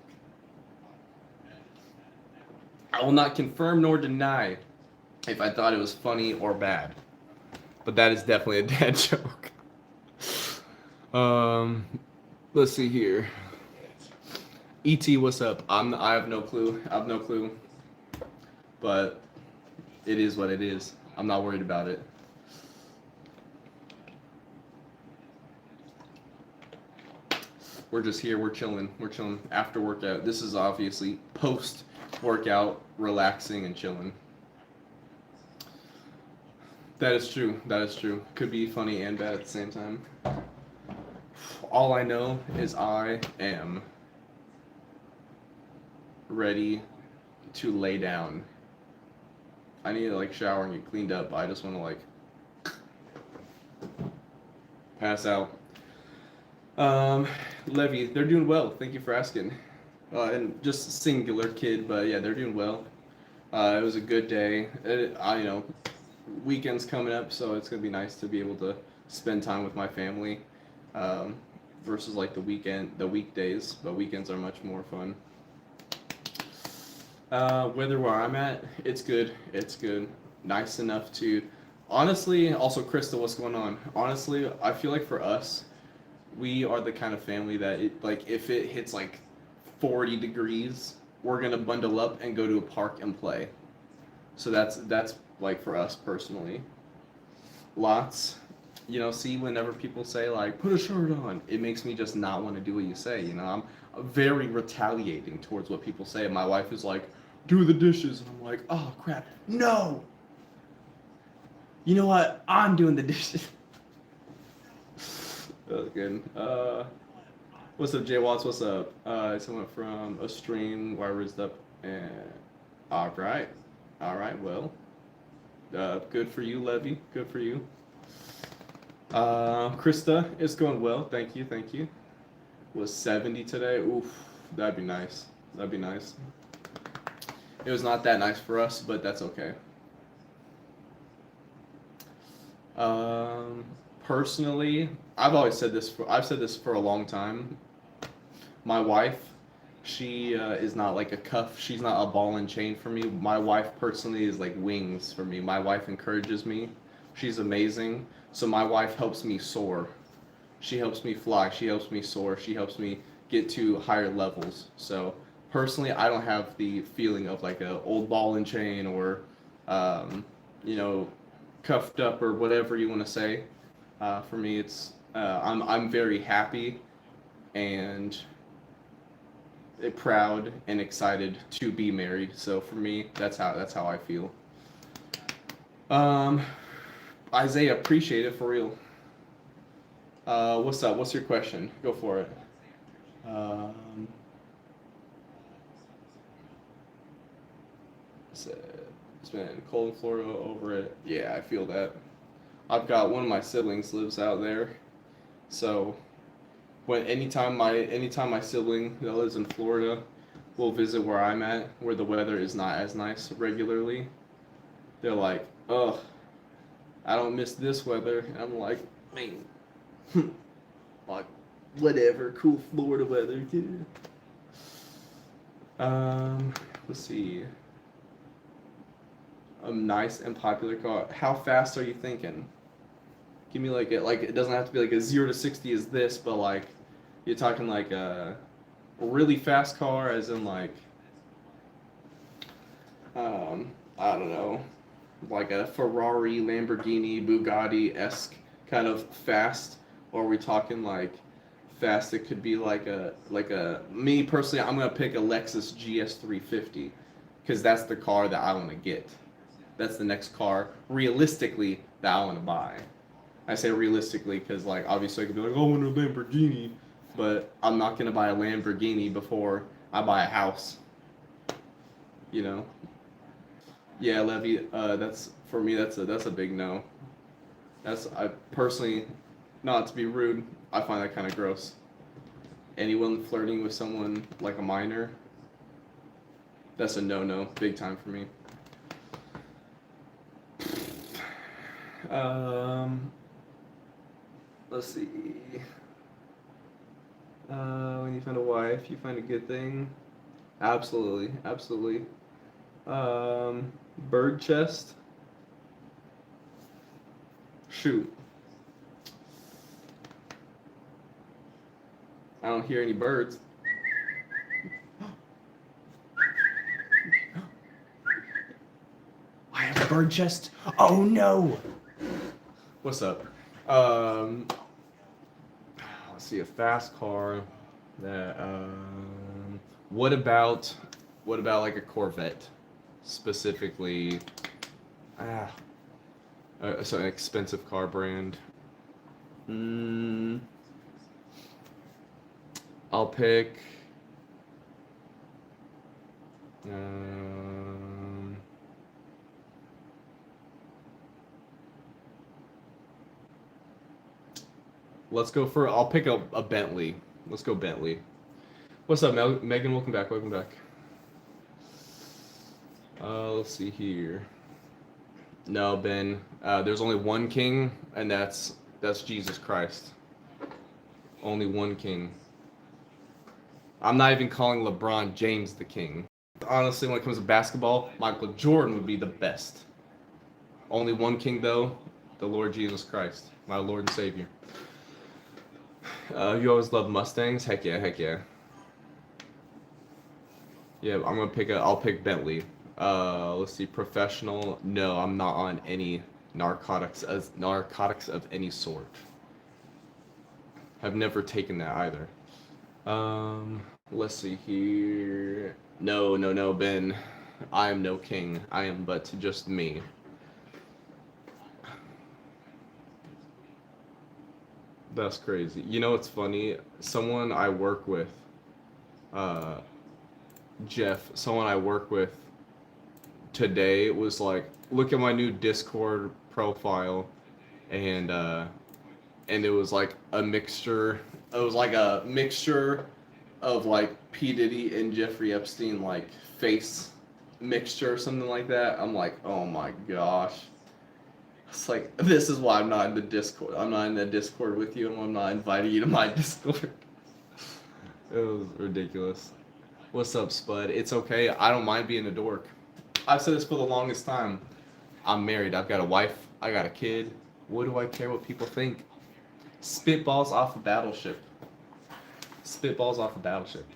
I will not confirm nor deny if I thought it was funny or bad, but that is definitely a dad joke. Let's see here. ET, what's up? I have no clue. But it is what it is. I'm not worried about it. We're just here. We're chilling after workout. This is obviously post workout, relaxing and chilling. That is true. Could be funny and bad at the same time. All I know is I am ready to lay down. I need to like shower and get cleaned up. I just want to like pass out. Levy, they're doing well. Thank you for asking. And just singular kid, but yeah, they're doing well. It was a good day. Weekend's coming up, so it's gonna be nice to be able to spend time with my family, versus like the weekdays. But weekends are much more fun. Weather where I'm at, it's good. Nice enough to, honestly. Also, Krista, what's going on? Honestly, I feel like for us, we are the kind of family that if it hits like 40 degrees, we're gonna bundle up and go to a park and play. So that's like for us personally. Lots, see, whenever people say like put a shirt on, it makes me just not want to do what you say. I'm very retaliating towards what people say. My wife is like, do the dishes, and I'm like, oh crap, no. You know what? I'm doing the dishes. That was good. What's up, Jay Watts? What's up? Someone from a stream where I rizzed up. And all right. Well, good for you, Levy. Good for you. Krista, it's going well. Thank you, thank you. Was 70 today. Oof, that'd be nice. That'd be nice. It was not that nice for us, but that's okay. Um, Personally, I've said this for a long time. My wife, she is not like a cuff. She's not a ball and chain for me. My wife personally is like wings for me. My wife encourages me. She's amazing. So my wife helps me soar. She helps me fly. She helps me soar. She helps me get to higher levels. So personally, I don't have the feeling of like a old ball and chain or, you know, cuffed up or whatever you want to say. For me, it's I'm very happy and proud and excited to be married. So for me, that's how I feel. Um, Isaiah, appreciate it for real. What's up? What's your question? Go for it. Um, it's, uh, it's been cold in Florida over it. Yeah, I feel that. I've got one of my siblings lives out there, so when anytime my sibling that lives in Florida will visit where I'm at, where the weather is not as nice regularly, they're like, "Ugh, I don't miss this weather." And I'm like, "Man, like whatever, cool Florida weather, dude." Let's see. A nice and popular car. How fast are you thinking? Give me like it doesn't have to be like a 0 to 60 is this, but like you're talking like a really fast car, as in like I don't know, like a Ferrari, Lamborghini, Bugatti esque kind of fast, or are we talking like fast? It could be like a me personally. I'm gonna pick a Lexus GS350 because that's the car that I want to get. That's the next car realistically that I want to buy. I say realistically because like obviously I could be like, oh, I want a Lamborghini, but I'm not gonna buy a Lamborghini before I buy a house. You know? Yeah, Levy. That's for me. That's a big no. That's I personally, not to be rude, I find that kind of gross. Anyone flirting with someone like a minor, that's a no-no, big time for me. Um, let's see. When you find a wife, you find a good thing. Absolutely, absolutely. Bird chest. Shoot. I don't hear any birds. I have a bird chest. Oh no. What's up? Um, let's see, a fast car. That. What about, what about like a Corvette, specifically? Ah, so an expensive car brand. Mm, I'll pick. Um, let's go for. I'll pick a Bentley. Let's go Bentley. What's up, Megan? Welcome back. Welcome back. Let's see here. No, Ben. There's only one king, and that's Jesus Christ. Only one king. I'm not even calling LeBron James the king. Honestly, when it comes to basketball, Michael Jordan would be the best. Only one king, though, the Lord Jesus Christ, my Lord and Savior. You always love Mustangs? Heck yeah, heck yeah. Yeah, I'll pick Bentley. Let's see, professional. No, I'm not on any narcotics of any sort. I've never taken that either. Let's see here. No, no, no, Ben. I am no king. I am but just me. That's crazy. You know what's funny? Someone I work with, uh, someone I work with today was like, look at my new Discord profile, and and it was like a mixture. It was like a mixture of like P Diddy and Jeffrey Epstein like face mixture or something like that. I'm like, oh my gosh. It's like this is why I'm not in the Discord. I'm not in the Discord with you, and I'm not inviting you to my Discord. It was ridiculous. What's up, Spud? It's okay. I don't mind being a dork. I've said this for the longest time. I'm married. I've got a wife. I got a kid. What do I care what people think? Spitballs off a battleship. Spitballs off a battleship.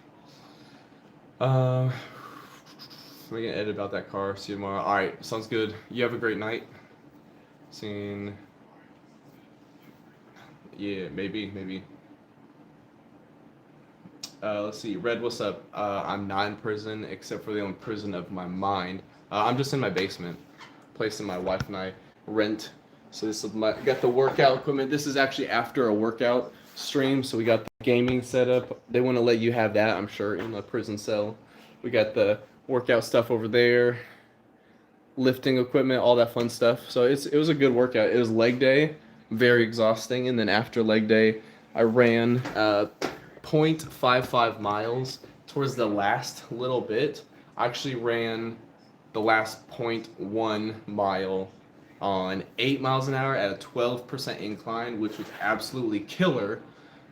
We can edit about that car. See you tomorrow. All right, sounds good. You have a great night. Seeing. Yeah, maybe. Let's see. Red, what's up? I'm not in prison, except for the only prison of my mind. I'm just in my basement, place that my wife and I rent. So this is got the workout equipment. This is actually after a workout stream, so we got the gaming set up. They want to let you have that, I'm sure, in the prison cell. We got the workout stuff over there, lifting equipment, all that fun stuff. So it was a good workout. It was leg day, very exhausting, and then after leg day, I ran 0.55 miles. Towards the last little bit, I actually ran the last 0.1 mile on 8 miles an hour at a 12% incline, which was absolutely killer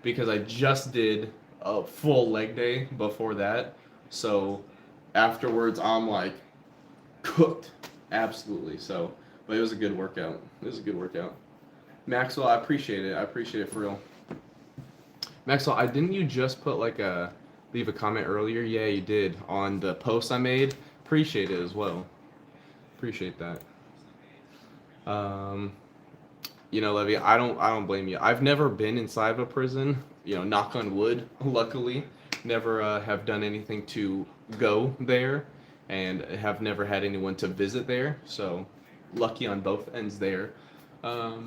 because I just did a full leg day before that. So afterwards, I'm like cooked, absolutely. So, but it was a good workout. Maxwell, I appreciate it. I appreciate it for real. Maxwell, didn't you just put leave a comment earlier? Yeah, you did on the post I made. Appreciate it as well. Appreciate that. Levy, I don't blame you. I've never been inside of a prison. Knock on wood. Luckily, never have done anything to go there, and have never had anyone to visit there. So, lucky on both ends there. I've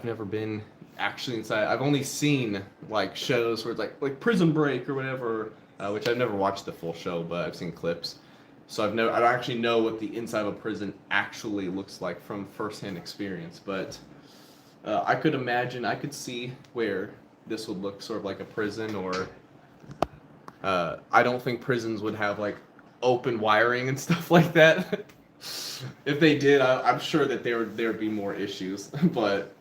never been actually inside. I've only seen like shows where it's like Prison Break or whatever, which I've never watched the full show, but I've seen clips. So I don't actually know what the inside of a prison actually looks like from firsthand experience, but I could see where this would look sort of like a prison, or I don't think prisons would have like open wiring and stuff like that. If they did, I'm sure that there would be more issues, but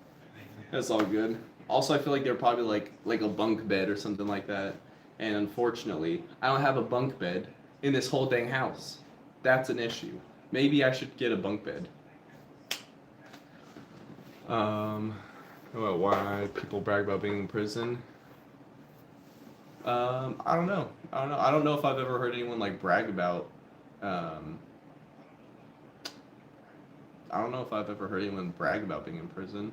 that's all good. Also, I feel like they're probably like a bunk bed or something like that, and unfortunately, I don't have a bunk bed in this whole dang house. That's an issue. Maybe I should get a bunk bed. Why people brag about being in prison? I don't know. I don't know if I've ever heard anyone like brag about. I don't know if I've ever heard anyone brag about being in prison.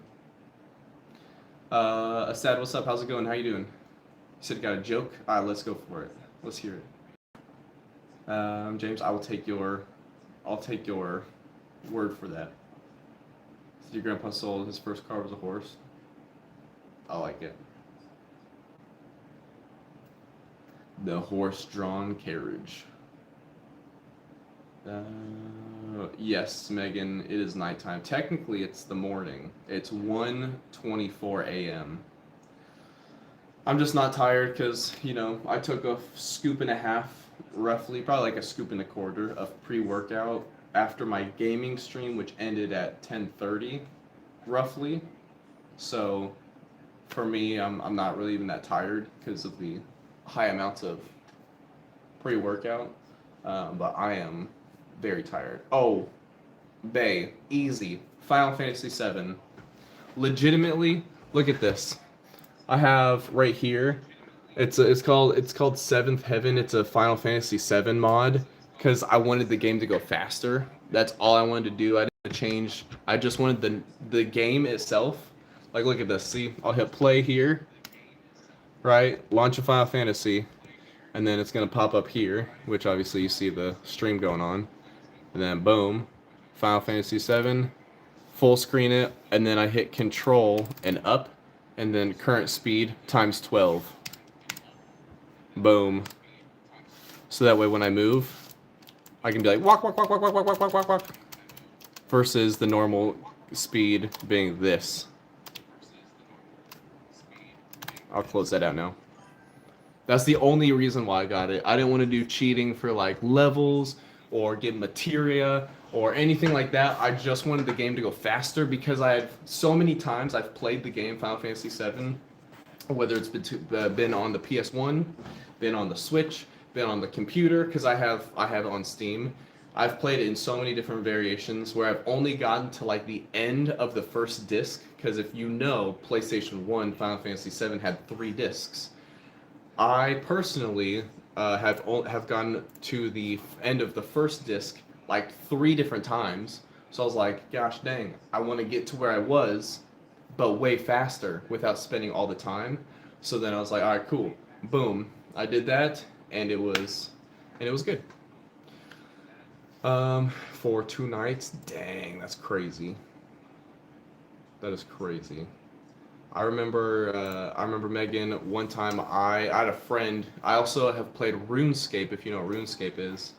Asad, what's up? How's it going? How you doing? You said you got a joke? Alright, let's go for it. Let's hear it. James, I'll take your word for that. So your grandpa sold his first car was a horse. I like it. The horse-drawn carriage. Yes, Megan, it is nighttime. Technically, it's the morning. It's 1:24 a.m. I'm just not tired because, I took a scoop and a half, roughly, probably like a scoop and a quarter of pre-workout after my gaming stream, which ended at 10:30, roughly. So, for me, I'm not really even that tired because of the high amounts of pre-workout, but I am very tired. Oh, Bay, easy. Final Fantasy VII. Legitimately, look at this. I have right here. It's called Seventh Heaven. It's a Final Fantasy VII mod because I wanted the game to go faster. That's all I wanted to do. I didn't change. I just wanted the game itself. Like, look at this. See, I'll hit play here. Right, launch a Final Fantasy, and then it's gonna pop up here, which obviously you see the stream going on, and then boom, Final Fantasy VII, full screen it, and then I hit Control and up, and then current speed times 12. Boom. So that way when I move, I can be like walk, walk, walk, walk, walk, walk, walk, walk, walk, versus the normal speed being this. I'll close that out now. That's the only reason why I got it. I didn't want to do cheating for like levels or get materia or anything like that. I just wanted the game to go faster because I had so many times I've played the game Final Fantasy VII, whether it's been on the PS1, been on the Switch, been on the computer, because I have it on Steam. I've played it in so many different variations where I've only gotten to like the end of the first disc, because if you know, PlayStation 1 Final Fantasy VII had 3 discs. I personally have gone to the end of the first disc like 3 different times. So I was like, gosh dang, I want to get to where I was, but way faster without spending all the time. So then I was like, all right, cool, boom, I did that, and it was good. For 2 nights, dang, that's crazy. That is crazy. I remember Megan, one time I had a friend. I also have played RuneScape, if you know what RuneScape is.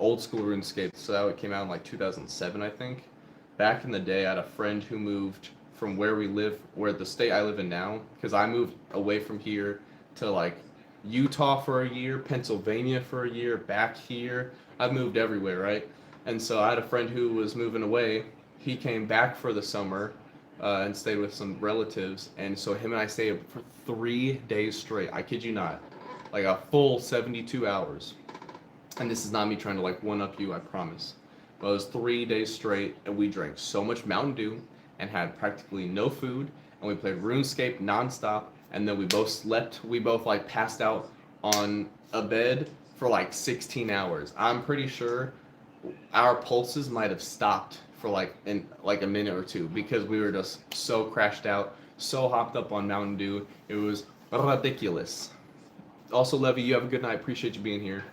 Old school RuneScape. So that came out in like 2007, I think. Back in the day, I had a friend who moved from where we live, where the state I live in now, because I moved away from here to like Utah for a year, Pennsylvania for a year, back here. I've moved everywhere, right? And so I had a friend who was moving away. He came back for the summer and stayed with some relatives. And so him and I stayed for 3 days straight. I kid you not. Like a full 72 hours. And this is not me trying to like one up you, I promise. But it was 3 days straight, and we drank so much Mountain Dew and had practically no food. And we played RuneScape nonstop. And then we both slept. We both like passed out on a bed for like 16 hours. I'm pretty sure our pulses might have stopped for like in like a minute or two because we were just so crashed out, so hopped up on Mountain Dew. It was ridiculous. Also, Levy, you have a good night. Appreciate you being here.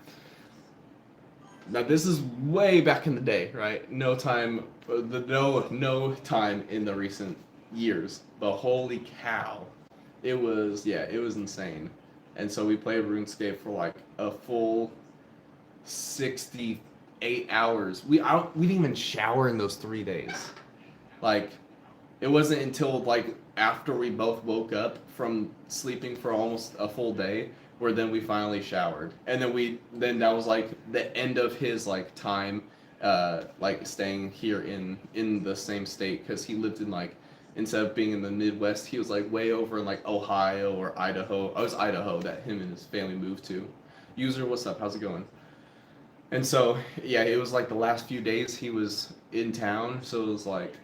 Now this is way back in the day, right? No time in the recent years. But holy cow, it was insane. And so we played RuneScape for like a full 68 hours. We didn't even shower in those 3 days. Like, it wasn't until like after we both woke up from sleeping for almost a full day where then we finally showered. And then that was like the end of his like time like staying here in the same state, because he lived in like, instead of being in the Midwest, he was like way over in like Ohio or Idaho. I was Idaho that him and his family moved to. User, what's up? How's it going? And so, yeah, it was like the last few days he was in town. So it was like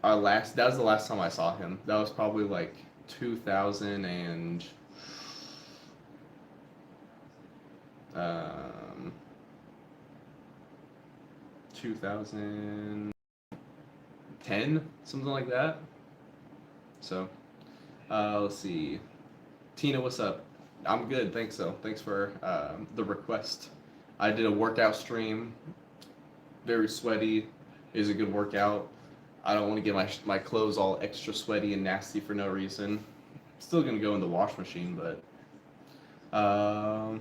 that was the last time I saw him. That was probably like 2000 and 2010, something like that. So, let's see. Tina, what's up? I'm good, thanks though. Thanks for the request. I did a workout stream. Very sweaty. It was a good workout. I don't want to get my clothes all extra sweaty and nasty for no reason. Still gonna go in the wash machine, but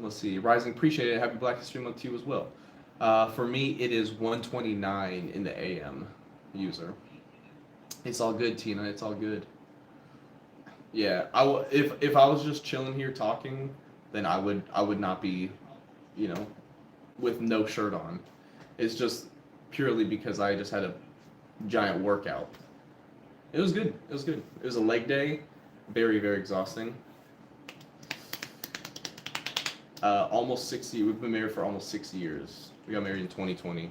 let's see. Rising, appreciate it. Happy Black History Month to you as well. For me, it is 1:29 in the AM. User. It's all good, Tina. It's all good. Yeah, if I was just chilling here talking, then I would not be, you know, with no shirt on. It's just purely because I just had a giant workout. It was good. It was good. It was a leg day, very very exhausting. Almost 60. We've been married for almost 6 years. We got married in 2020.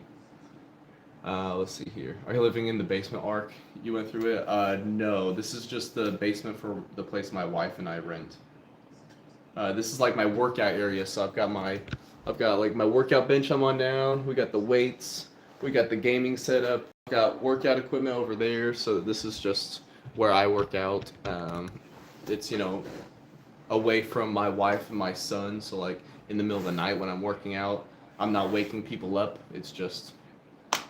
Let's see here. Are you living in the basement, Ark? You went through it? No. This is just the basement for the place my wife and I rent. This is like my workout area, so I've got like my workout bench I'm on now. We got the weights. We got the gaming setup. Got workout equipment over there. So this is just where I work out. It's, you know, away from my wife and my son. So like in the middle of the night when I'm working out, I'm not waking people up. It's just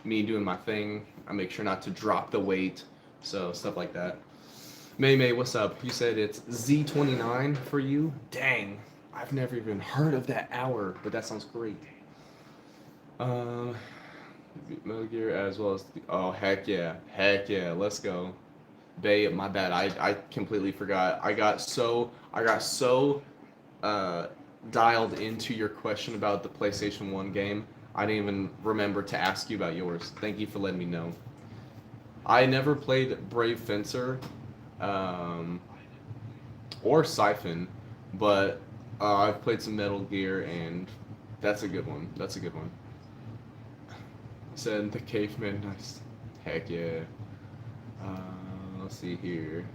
me doing my thing. I make sure not to drop the weight. So stuff like that. May, what's up? You said it's Z29 for you? Dang, I've never even heard of that hour, but that sounds great. Metal Gear as well as oh heck yeah, let's go. Bay, my bad. I completely forgot. I got so uh, dialed into your question about the PlayStation 1 game. I didn't even remember to ask you about yours. Thank you for letting me know. I never played Brave Fencer um, or Siphon, but I've played some Metal Gear, and that's a good one. That's a good one. Said the caveman, nice. Heck yeah. Uh, let's see here.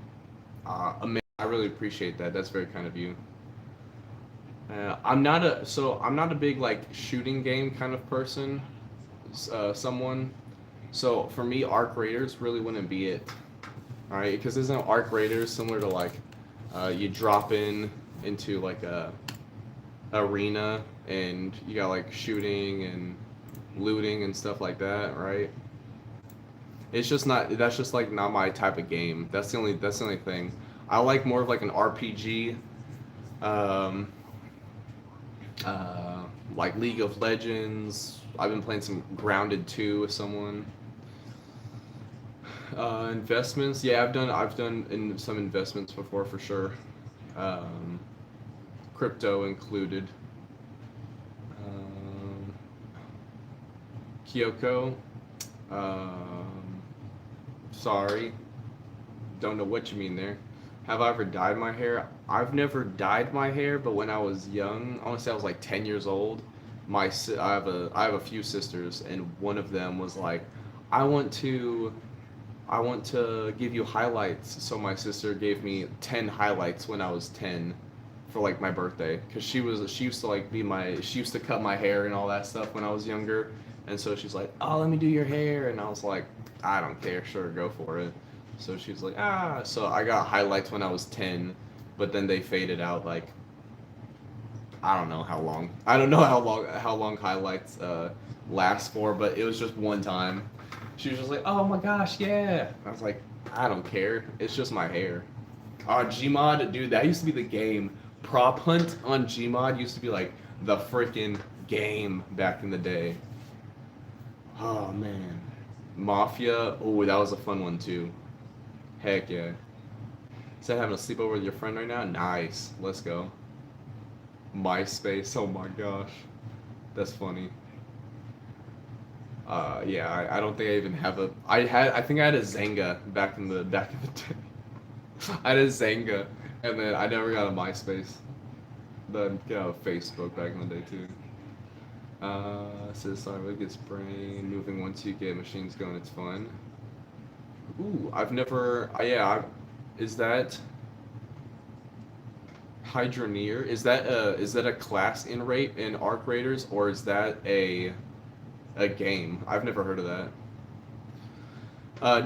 I really appreciate that. That's very kind of you. I'm not a big like shooting game kind of person. Someone. So for me, Arc Raiders really wouldn't be it. All right, because isn't Arc Raiders similar to like you drop in into like a arena and you got like shooting and looting and stuff like that, right? It's just not. That's just like not my type of game. That's the only thing. I like more of like an RPG. Um, uh, like League of Legends. I've been playing some Grounded 2 with someone. Investments, yeah, I've done in some investments before for sure. Um, Crypto included. Um, Kyoko. Um, Sorry, don't know what you mean there. Have I ever dyed my hair? I've never dyed my hair, but when I was young, I want to say I was like 10 years old. I have a few sisters, and one of them was like, I want to I want to give you highlights. So my sister gave me 10 highlights when I was 10 for like my birthday cuz she used to like be my she used to cut my hair and all that stuff when I was younger. And so she's like, "Oh, let me do your hair." And I was like, "I don't care. Sure, go for it." So she's like, "Ah." So I got highlights when I was 10, but then they faded out like I don't know how long. I don't know how long highlights last for, but it was just one time. She was just like, "Oh my gosh, yeah." I was like, "I don't care. It's just my hair." Gmod, dude, that used to be the game. Prop hunt on Gmod used to be like the freaking game back in the day. Oh man, Mafia. Oh, that was a fun one too. Heck yeah. Is that having a sleepover with your friend right now? Nice. Let's go. MySpace. Oh my gosh, that's funny. Yeah, I don't think I even have a. I think I had a Zanga back in the day. I had a Zanga, and then I never got a MySpace. Then got a Facebook back in the day too. Says sorry, it gets brain moving once you get machines going. It's fun. Ooh, I've never. Yeah, is that Hydroneer? Is that a class in rate in Arc Raiders, or is that a game? I've never heard of that.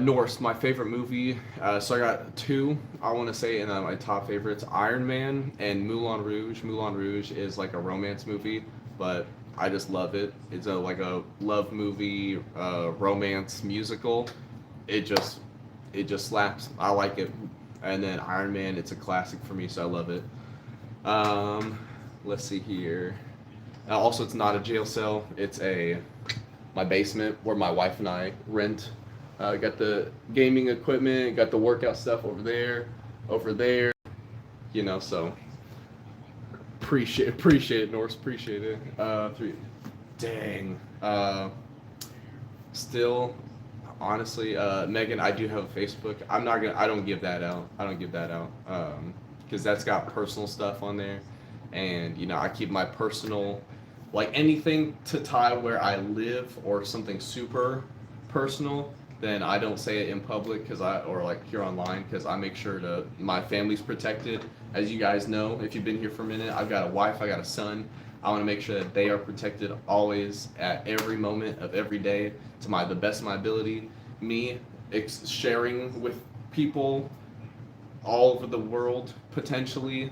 Norse, my favorite movie. So I got two. I want to say in my top favorites: Iron Man and Moulin Rouge. Moulin Rouge is like a romance movie, but I just love it. It's a like a love movie, romance musical. It just it just slaps. I like it. And then Iron Man, it's a classic for me, so I love it. Um, let's see here. Also, it's not a jail cell. It's a my basement where my wife and I rent. Got the gaming equipment, got the workout stuff over there. You know, so appreciate it, Norse, appreciate it. Three, dang. Still, honestly, Megan, I do have a Facebook. I don't give that out. I don't give that out. Because that's got personal stuff on there, and you know, I keep my personal, like anything to tie where I live or something super personal, then I don't say it in public or like here online because I make sure to my family's protected. As you guys know, if you've been here for a minute, I've got a wife, I got a son. I want to make sure that they are protected always at every moment of every day to the best of my ability. Me sharing with people all over the world potentially,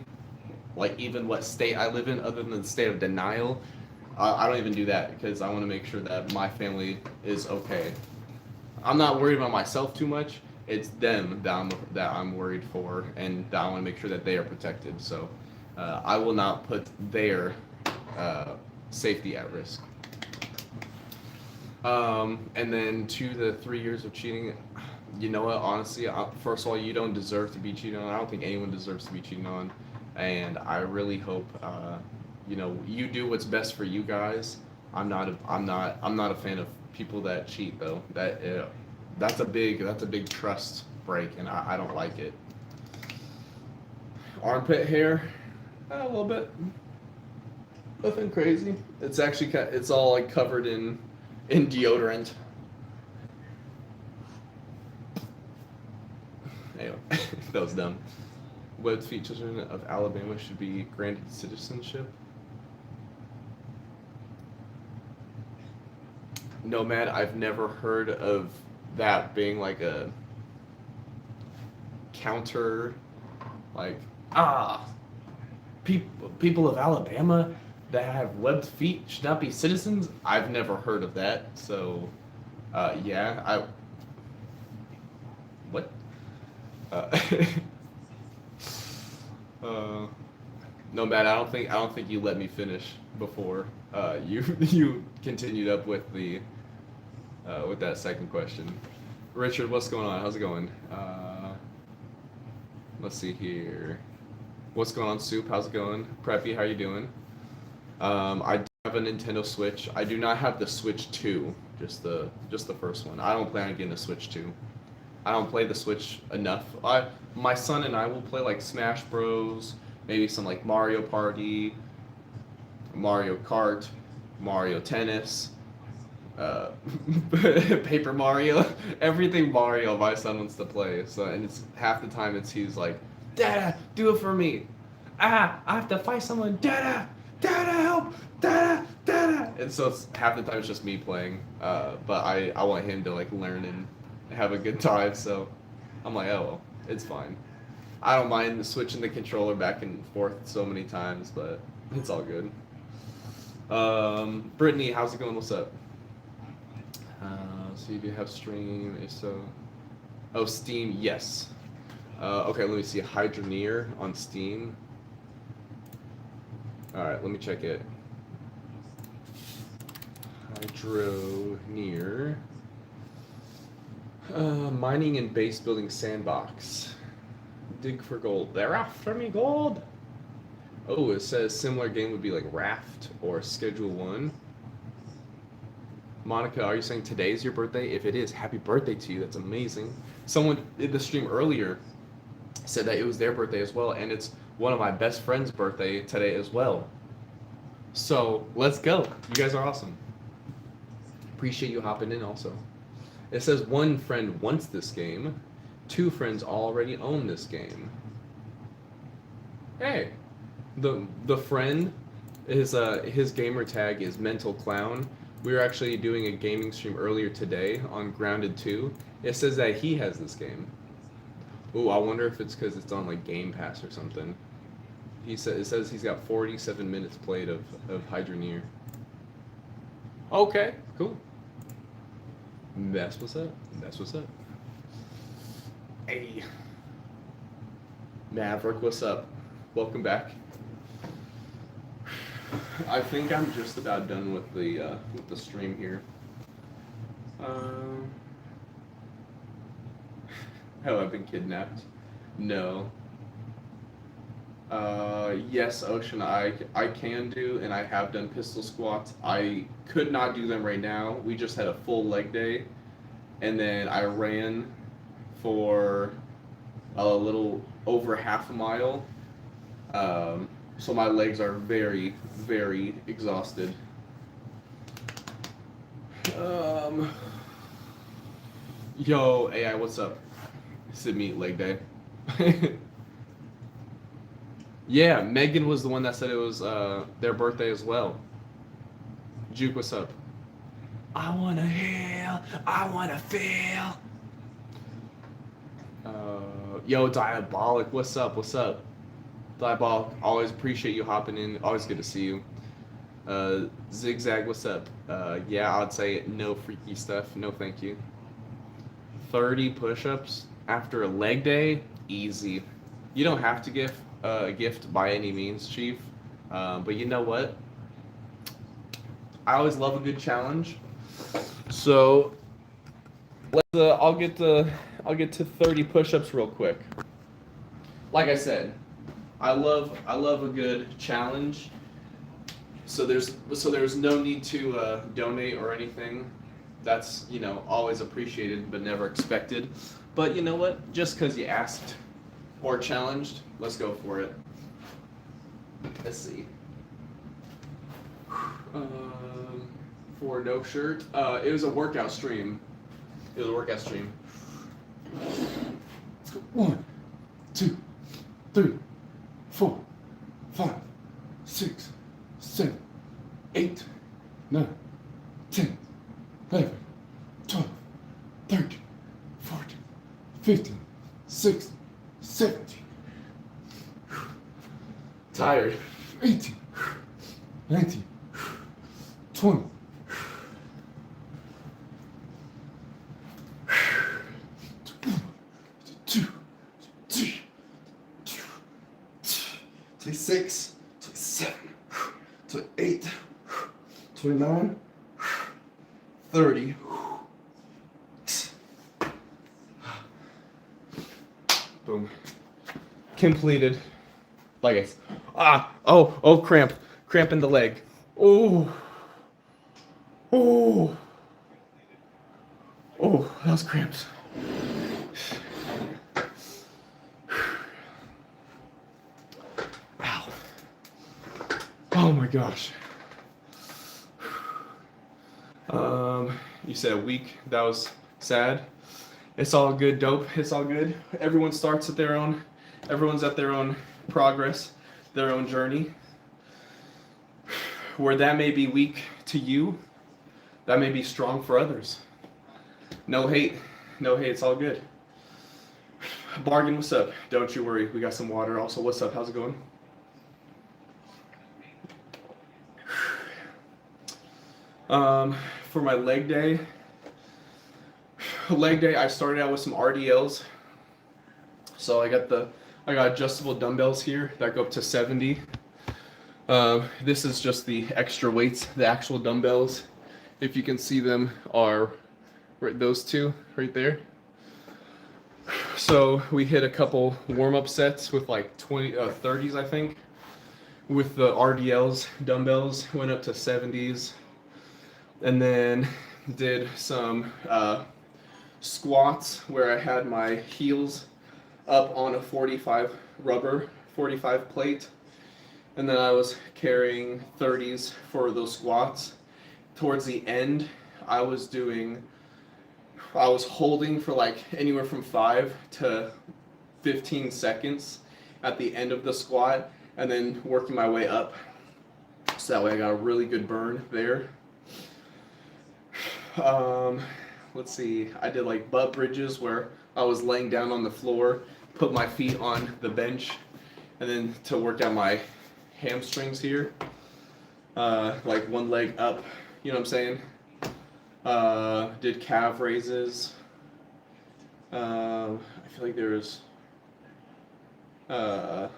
like even what state I live in, other than the state of denial. I don't even do that because I want to make sure that my family is okay. I'm not worried about myself too much. It's them that I'm worried for, and that I want to make sure that they are protected. So I will not put their uh, safety at risk. And then 2 to 3 years of cheating. You know what? Honestly, first of all, you don't deserve to be cheated on. I don't think anyone deserves to be cheated on, and I really hope, you do what's best for you guys. I'm not a fan of people that cheat though. That's a big trust break, and I don't like it. Armpit hair, a little bit. Nothing crazy. It's actually it's all like covered in deodorant. Anyway, that was dumb. What features of Alabama should be granted citizenship? Nomad, I've never heard of that being like a counter, like, people of Alabama that have webbed feet should not be citizens. I've never heard of that. So, yeah, what? Uh, uh, Nomad, I don't think you let me finish before you continued up with that second question. Richard, what's going on? How's it going? Let's see here. What's going on, Soup? How's it going? Preppy, how you doing? I do have a Nintendo Switch. I do not have the Switch 2, just the first one. I don't plan on getting a Switch 2. I don't play the Switch enough. My son and I will play like Smash Bros, maybe some like Mario Party, Mario Kart, Mario Tennis, uh, Paper Mario, everything Mario my son wants to play. So, and it's half the time he's like, Dada, do it for me. I have to fight someone. Dada, Dada, help, Dada, Dada. And so it's half the time it's just me playing. But I want him to like learn and have a good time. So I'm like, oh well, it's fine. I don't mind switching the controller back and forth so many times, but it's all good. Brittany, how's it going? What's up? See if you have stream. If so, oh, Steam, yes. Okay, let me see. Hydroneer on Steam. All right, let me check it. Hydroneer. Mining and base building sandbox. Dig for gold. They're after me gold. Oh, it says similar game would be like Raft or Schedule 1. Monica, are you saying today's your birthday? If it is, happy birthday to you. That's amazing. Someone in the stream earlier said that it was their birthday as well, and it's one of my best friend's birthday today as well. So let's go. You guys are awesome. Appreciate you hopping in also. It says one friend wants this game. 2 friends already own this game. Hey, the friend his gamer tag is Mental Clown. We were actually doing a gaming stream earlier today on Grounded 2. It says that he has this game. Ooh, I wonder if it's because it's on like Game Pass or something. It says he's got 47 minutes played of Hydroneer. Okay, cool. That's what's up. That's what's up. Hey, Maverick, what's up? Welcome back. I think I'm just about done with the stream here. Have I been kidnapped? No. Yes, Ocean, I can do, and I have done pistol squats. I could not do them right now. We just had a full leg day, and then I ran for a little over half a mile. So my legs are very, very exhausted. Yo, AI, what's up? Meet leg day. Yeah, Megan was the one that said it was their birthday as well. Juke, what's up? I wanna heal, I wanna feel. Yo, Diabolic, what's up? What's up? Diabolic, always appreciate you hopping in. Always good to see you. Zigzag, what's up? Yeah, I'd say no freaky stuff. No, thank you. 30 push-ups after a leg day, easy. You don't have to gift a gift by any means, Chief. But you know what? I always love a good challenge. So let's. I'll get to 30 push-ups real quick. Like I said, I love a good challenge. So there's no need to donate or anything. That's always appreciated but never expected. But you know what? Just because you asked or challenged, let's go for it. Let's see. For no shirt, it was a workout stream. It was a workout stream. Let's go. 1, 2, 3, 4, 5, 6, 7, 8, 9, 10, 11, 12, 13, 14, 15, 16, 17, Tired. 18, 19, 20. Two, 26, 27, 28, 29, 30. Boom. Completed. Like it's oh cramp in the leg. Oh that was cramps. Ow. Oh my gosh. You said a week. That was sad. It's all good, dope. It's all good. Everyone starts at their own. Everyone's at their own progress, their own journey. Where that may be weak to you, that may be strong for others. No hate. It's all good. Bargain, what's up? Don't you worry. We got some water. Also, what's up? How's it going? For my leg day, I started out with some RDLs. So I got adjustable dumbbells here that go up to 70. This is just the extra weights. The actual dumbbells, if you can see them, are right, those two right there. So we hit a couple warm-up sets with like 30s, I think. With the RDLs, dumbbells went up to 70s, and then did some squats where I had my heels up on a 45 plate, and then I was carrying 30s for those squats. Towards the end, I was holding for like anywhere from 5 to 15 seconds at the end of the squat, and then working my way up. So that way I got a really good burn there. Let's see, I did like butt bridges where I was laying down on the floor, put my feet on the bench, and then to work out my hamstrings here, like one leg up, you know what I'm saying? Did calf raises. I feel like there was, I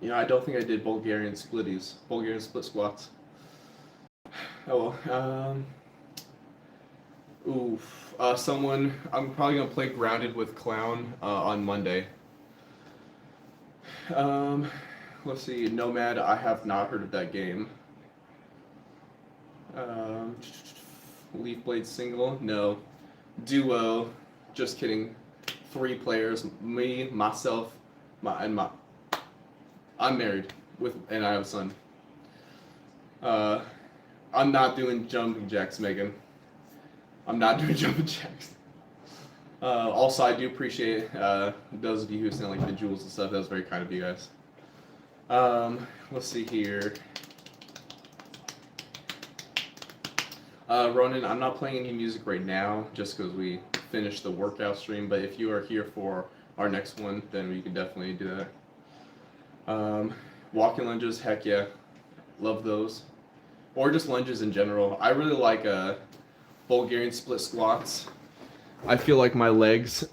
don't think I did Bulgarian split squats. Oh well. I'm probably gonna play Grounded with Clown on Monday. Let's see, Nomad. I have not heard of that game. Leaf Blade single? No. Duo? Just kidding. 3 players. Me, myself, I'm married and I have a son. I'm not doing jumping jacks, Megan. I'm not doing jumping jacks. Also, I do appreciate those of you who sent like the jewels and stuff. That was very kind of you guys. Let's see here. Ronan, I'm not playing any music right now just because we finished the workout stream, but if you are here for our next one, then we can definitely do that. Walking lunges, heck yeah. Love those. Or just lunges in general. I really like Bulgarian split squats. I feel like my legs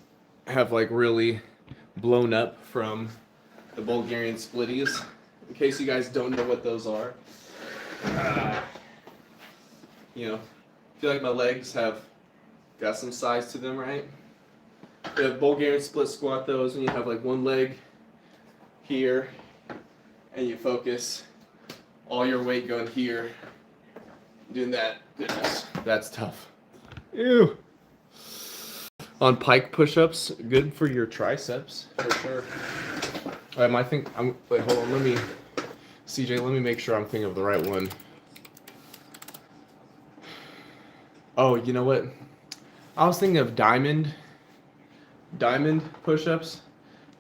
have like really blown up from the Bulgarian splitties. In case you guys don't know what those are. feel like my legs have got some size to them, right? You have Bulgarian split squat those, and you have like one leg here, and you focus all your weight going here. Doing that, goodness, that's tough. Ew. On pike push-ups, good for your triceps for sure. Wait, hold on. CJ, let me make sure I'm thinking of the right one. Oh, you know what? I was thinking of diamond push-ups,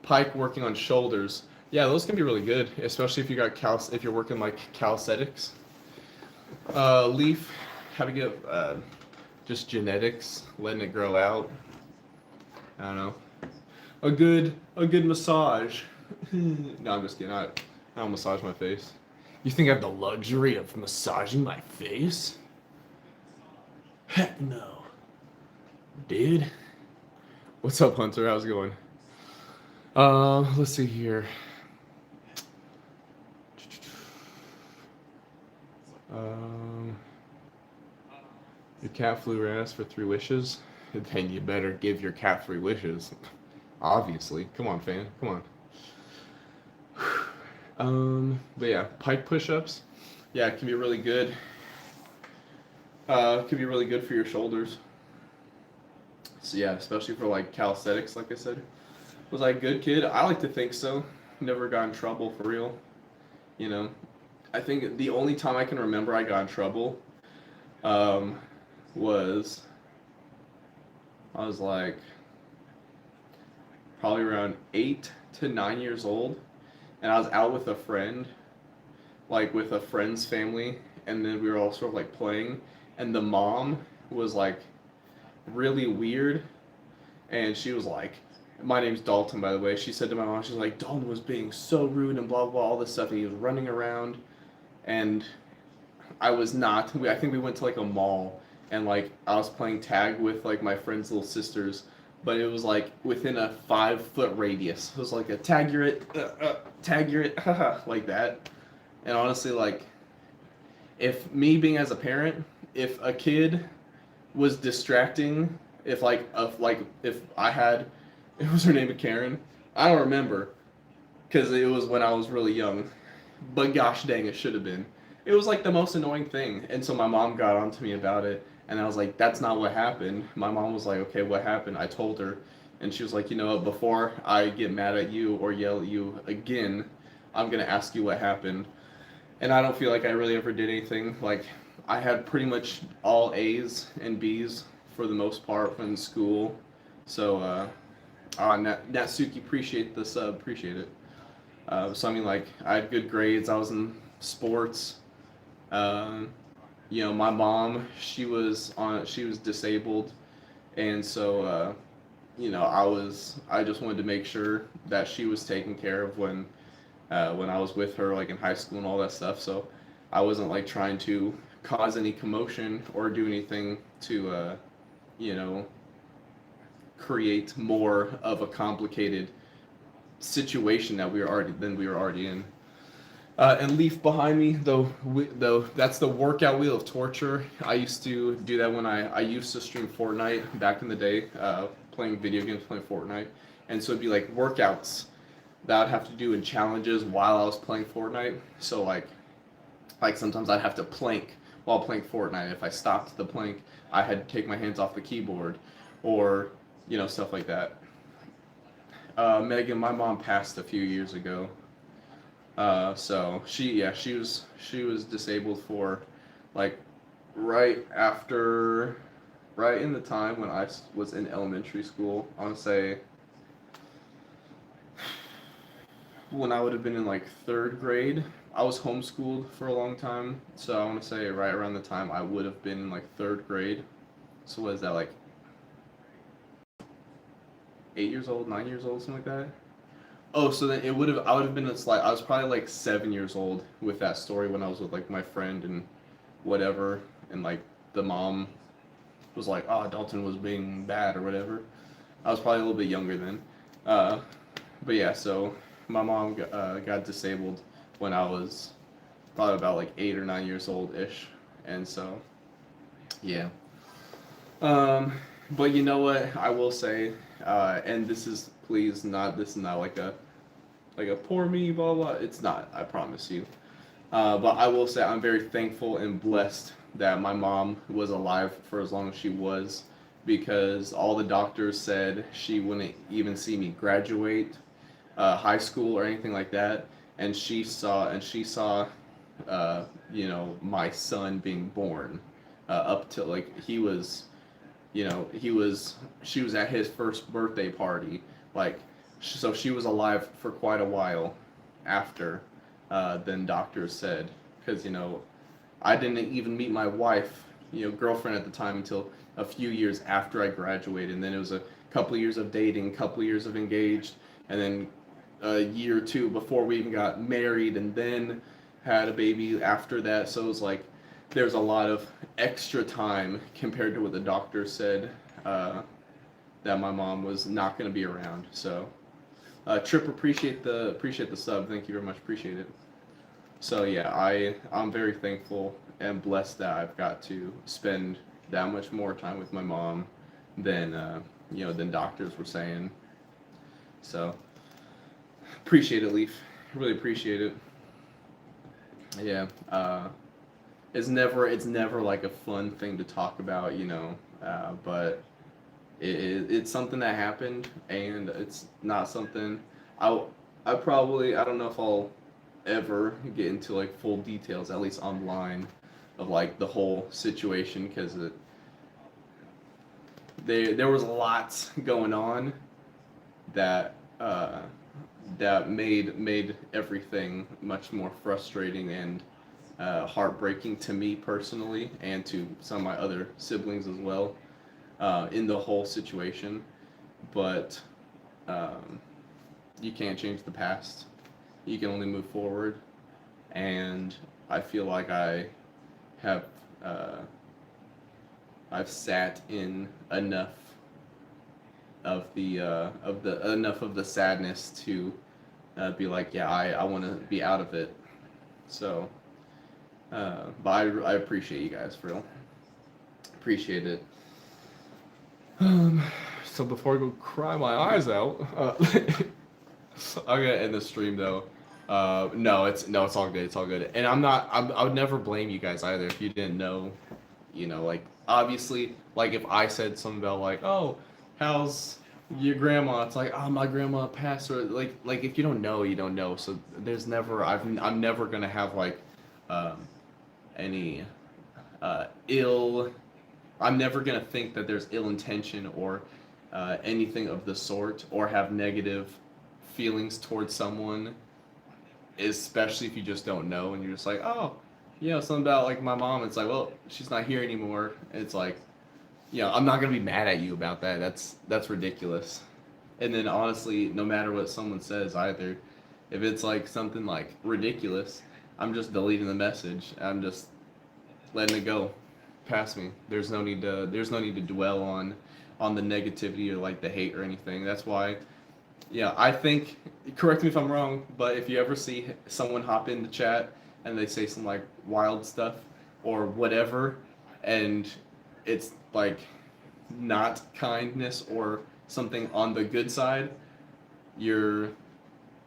pike working on shoulders. Yeah, those can be really good, especially if you got if you're working like calisthenics. Leaf, how to get just genetics, letting it grow out. I don't know. A good massage. No, I'm just kidding. I don't massage my face. You think I have the luxury of massaging my face? Heck no. Dude. What's up, Hunter? How's it going? Let's see here. Your cat flew and asked for 3 wishes. Then you better give your cat 3 wishes. Obviously. Come on, fan. Come on. But yeah, pike push-ups. Yeah, it can be really good. It can be really good for your shoulders. So yeah, especially for like calisthenics, like I said. Was I a good kid? I like to think so. Never got in trouble for real. You know, I think the only time I can remember I got in trouble was I was like probably around 8 to 9 years old, and I was out with a friend, like with a friend's family, and then we were all sort of like playing, and the mom was like really weird, and she was like, my name's Dalton, by the way. She said to my mom, she's like, Dalton was being so rude and blah, blah, all this stuff, and he was running around, and I was not. I think we went to like a mall, and like I was playing tag with like my friend's little sisters, but it was like within a 5-foot radius. It was like a tag you're it, haha, like that. And honestly, like, if me being as a parent, if a kid was distracting, if I had, it was her name Karen, I don't remember, because it was when I was really young, but gosh dang, it should have been. It was like the most annoying thing, and so my mom got on to me about it, and I was like, that's not what happened. My mom was like, okay, what happened? I told her, and she was like, you know, before I get mad at you or yell at you again, I'm gonna ask you what happened. And I don't feel like I really ever did anything. Like, I had pretty much all A's and B's for the most part in school. So, Natsuki, appreciate the sub, appreciate it. So I mean, like, I had good grades. I was in sports. You know, my mom, she was disabled, and so you know, I just wanted to make sure that she was taken care of when I was with her, like in high school and all that stuff. So I wasn't like trying to cause any commotion or do anything to you know, create more of a complicated situation that we were already in. And Leaf behind me, though, that's the workout wheel of torture. I used to do that when I used to stream Fortnite back in the day, playing video games, playing Fortnite, and so it'd be like workouts that I'd have to do in challenges while I was playing Fortnite. So like sometimes I'd have to plank while playing Fortnite. If I stopped the plank, I had to take my hands off the keyboard, or you know, stuff like that. Megan, my mom passed a few years ago. So she was disabled for like right in the time when I was in elementary school. I want to say when I would have been in like 3rd grade. I was homeschooled for a long time, so I want to say right around the time I would have been in like 3rd grade. So what is that, like 8 years old, 9 years old, something like that? Oh, so then I would have been, it's like, I was probably like 7 years old with that story when I was with like my friend and whatever, and like the mom was like, oh, Dalton was being bad or whatever. I was probably a little bit younger then. But yeah, so my mom got disabled when I was probably about like 8 or 9 years old ish, and so yeah. But you know what? I will say, and this is please not. This is not like a poor me, blah blah. It's not. I promise you. But I will say I'm very thankful and blessed that my mom was alive for as long as she was, because all the doctors said she wouldn't even see me graduate high school or anything like that, and she saw my son being born up to like he was she was at his first birthday party, like, so she was alive for quite a while after than doctors said, because I didn't even meet my wife, girlfriend at the time, until a few years after I graduated, and then it was a couple of years of dating, a couple of years of engaged, and then a year or two before we even got married, and then had a baby after that. So it was like there's a lot of extra time compared to what the doctor said, that my mom was not going to be around. So Trip, appreciate the sub. Thank you very much. Appreciate it. So yeah, I'm very thankful and blessed that I've got to spend that much more time with my mom than than doctors were saying. So appreciate it, Leaf. Really appreciate it. Yeah. It's never like a fun thing to talk about, but it's something that happened, and it's not something I I don't know if I'll ever get into like full details, at least online, of like the whole situation, because there was lots going on that that made everything much more frustrating and heartbreaking to me personally, and to some of my other siblings as well, in the whole situation. But you can't change the past. You can only move forward, and I feel like have uh, I've sat in enough of the sadness to be like, yeah, I want to be out of it. So, but I appreciate you guys, for real. Appreciate it. So before I go cry my eyes out, I'm gonna end the stream though. No, it's all good. It's all good. And I would never blame you guys either if you didn't know. Like, obviously, like if I said something about like, oh, how's your grandma? It's like, oh, my grandma passed, or like if you don't know, you don't know. So there's never I'm never gonna have like um, any ill. I'm never gonna think that there's ill intention or anything of the sort, or have negative feelings towards someone, especially if you just don't know and you're just like, oh, something about like my mom. It's like, well, she's not here anymore. And it's like, I'm not gonna be mad at you about that. That's ridiculous. And then honestly, no matter what someone says either, if it's like something like ridiculous, I'm just deleting the message. I'm just letting it go past me. There's no need to dwell on the negativity or like the hate or anything. That's why, I think, correct me if I'm wrong, but if you ever see someone hop in the chat and they say some like wild stuff or whatever, and it's like not kindness or something on the good side, you're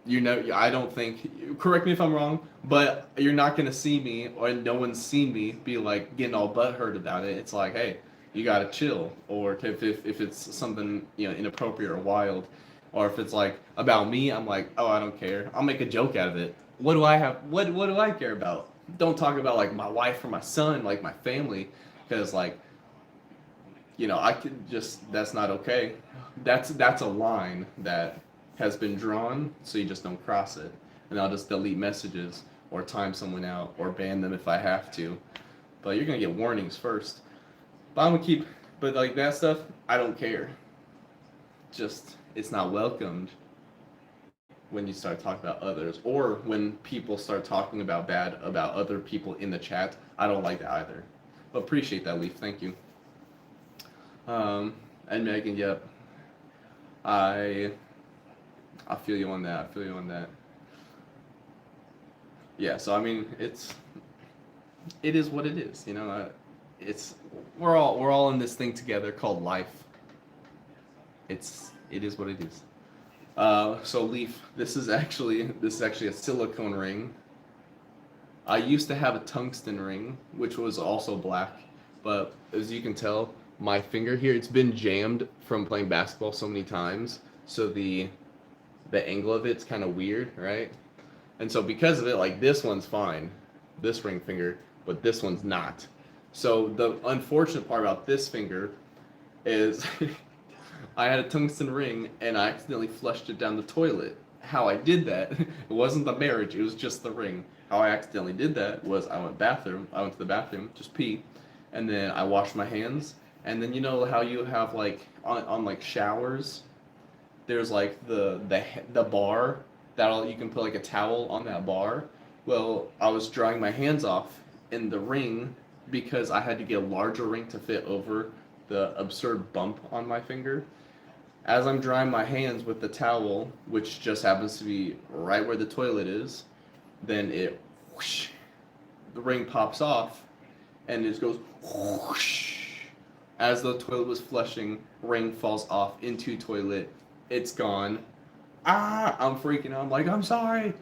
I don't think, correct me if I'm wrong, but you're not gonna see me, or no one's seen me be like getting all butthurt about it. It's like, hey, you gotta chill. Or if it's something inappropriate or wild, or if it's like about me, I'm like, oh, I don't care. I'll make a joke out of it. What do I have? What do I care about? Don't talk about like my wife or my son, like my family, because like, I could just, that's not okay. That's a line that has been drawn, so you just don't cross it. And I'll just delete messages or time someone out or ban them if I have to. But you're gonna get warnings first. But I'm gonna keep, but like that stuff, I don't care. Just, it's not welcomed when you start talking about others, or when people start talking about bad about other people in the chat. I don't like that either. But appreciate that, Leaf. Thank you. And Megan, yep. I feel you on that. I feel you on that. Yeah, so I mean, it is what it is. it's we're all in this thing together called life. It is what it is. So Leaf, this is actually a silicone ring. I used to have a tungsten ring, which was also black, but as you can tell, my finger here, it's been jammed from playing basketball so many times, so the angle of it's kind of weird, right? And so because of it, like this one's fine, this ring finger, but this one's not. So the unfortunate part about this finger is I had a tungsten ring and I accidentally flushed it down the toilet. How I did that, it wasn't the marriage, it was just the ring. How I accidentally did that was I went to the bathroom, just pee, and then I washed my hands, and then you know how you have like on like showers, there's like the bar that you can put like a towel on that bar. Well, I was drying my hands off in the ring because I had to get a larger ring to fit over the absurd bump on my finger. As I'm drying my hands with the towel, which just happens to be right where the toilet is, then it whoosh, the ring pops off and it just goes whoosh. As the toilet was flushing, ring falls off into toilet. It's gone. Ah, I'm freaking out. I'm like, I'm sorry,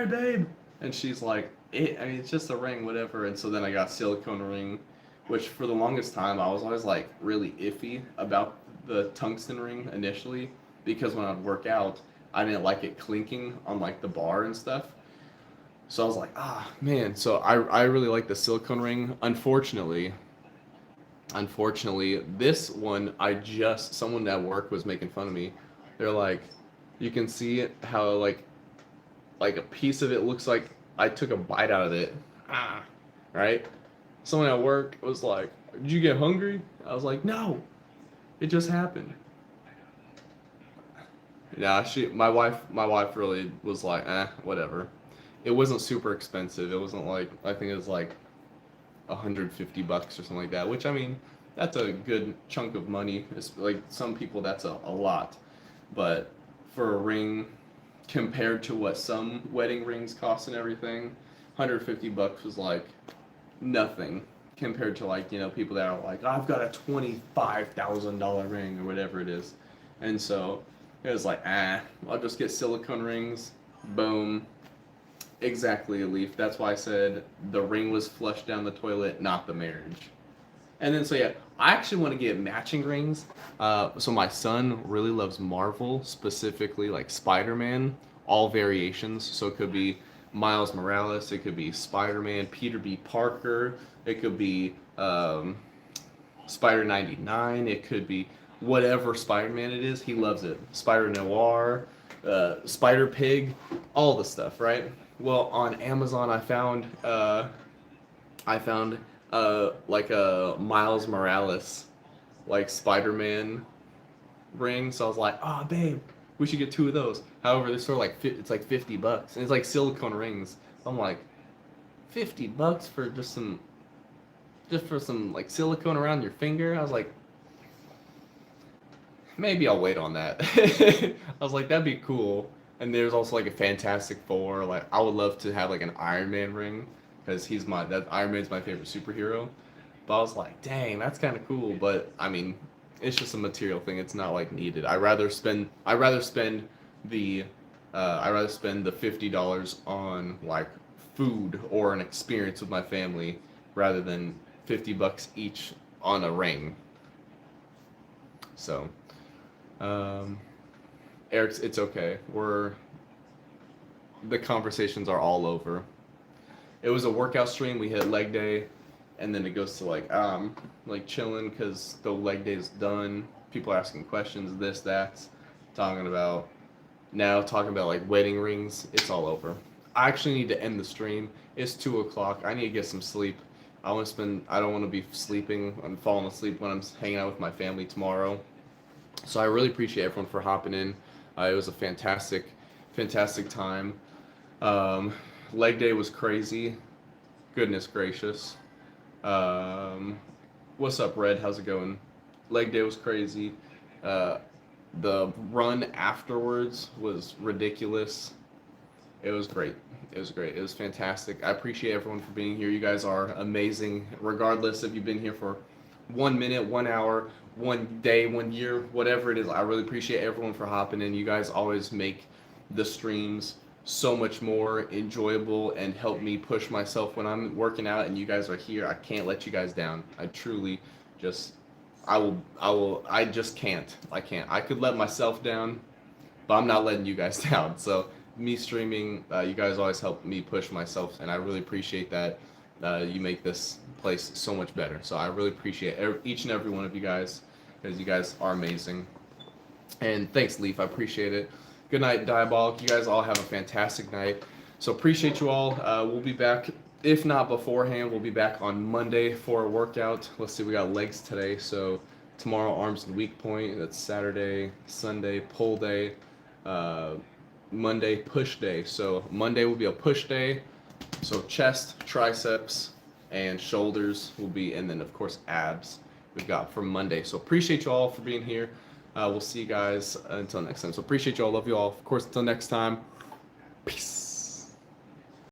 babe. And she's like, I mean, it's just a ring, whatever. And so then I got silicone ring, which for the longest time I was always like really iffy about the tungsten ring initially because when I'd work out, I didn't like it clinking on like the bar and stuff. So I was like, ah, man. So I really like the silicone ring. Unfortunately, this one someone at work was making fun of me. They're like, you can see it how like a piece of it looks like I took a bite out of it. Ah, right? Someone at work was like, "Did you get hungry?" I was like, "No, it just happened." Yeah, my wife really was like, whatever. It wasn't super expensive. It wasn't like I think it was like $150 or something like that. Which I mean, that's a good chunk of money. It's like some people that's a lot, but for a ring compared to what some wedding rings cost and everything, $150 was like nothing compared to like people that are like I've got a $25,000 ring or whatever it is, and so it was like I'll just get silicone rings, boom, exactly a Leaf. That's why I said the ring was flushed down the toilet, not the marriage. And then so yeah, I actually want to get matching rings. So my son really loves Marvel, specifically like Spider-Man, all variations. So it could be Miles Morales, it could be Spider-Man, Peter B. Parker, it could be Spider 99, it could be whatever Spider-Man it is. He loves it. Spider Noir, Spider Pig, all the stuff, right? Well, on Amazon, I found like a Miles Morales, like Spider-Man ring. So I was like, oh, babe, we should get two of those. However, they store like it's like $50, and it's like silicone rings. So I'm like, $50 for just for some like silicone around your finger. I was like, maybe I'll wait on that. I was like, that'd be cool. And there's also like a Fantastic Four. Like I would love to have like an Iron Man ring because Iron Man's my favorite superhero. But I was like, dang, that's kind of cool. But I mean, it's just a material thing. It's not like needed. I rather spend the $50 on like food or an experience with my family rather than $50 each on a ring. So, Eric's, it's okay. The conversations are all over. It was a workout stream. We hit leg day, and then it goes to like chilling because the leg day is done. People are asking questions, this, that, talking about like wedding rings. It's all over. I actually need to end the stream. It's 2 o'clock. I need to get some sleep. I don't want to be sleeping and falling asleep when I'm hanging out with my family tomorrow. So I really appreciate everyone for hopping in. It was a fantastic time. Leg day was crazy. Goodness gracious. What's up, Red? How's it going? Leg day was crazy. The run afterwards was ridiculous. It was great. It was great. It was fantastic. I appreciate everyone for being here. You guys are amazing, regardless if you've been here for 1 minute, 1 hour, 1 day, 1 year, whatever it is. I really appreciate everyone for hopping in. You guys always make the streams so much more enjoyable and help me push myself when I'm working out and you guys are here. I can't let you guys down. I truly just, I just can't. I can't. I could let myself down, but I'm not letting you guys down. So me streaming, you guys always help me push myself, and I really appreciate that. You make this place so much better. So I really appreciate each and every one of you guys, because you guys are amazing. And thanks, Leaf. I appreciate it. Good night, Diabolic. You guys all have a fantastic night. So appreciate you all. We'll be back. If not beforehand, we'll be back on Monday for a workout. Let's see, we got legs today. So tomorrow, arms and weak point. That's Saturday, Sunday, pull day. Monday, push day. So Monday will be a push day. So chest, triceps, and shoulders will be, and then of course abs we've got for Monday. So appreciate you all for being here. We'll see you guys until next time. So appreciate you all. Love you all. Of course, until next time. Peace.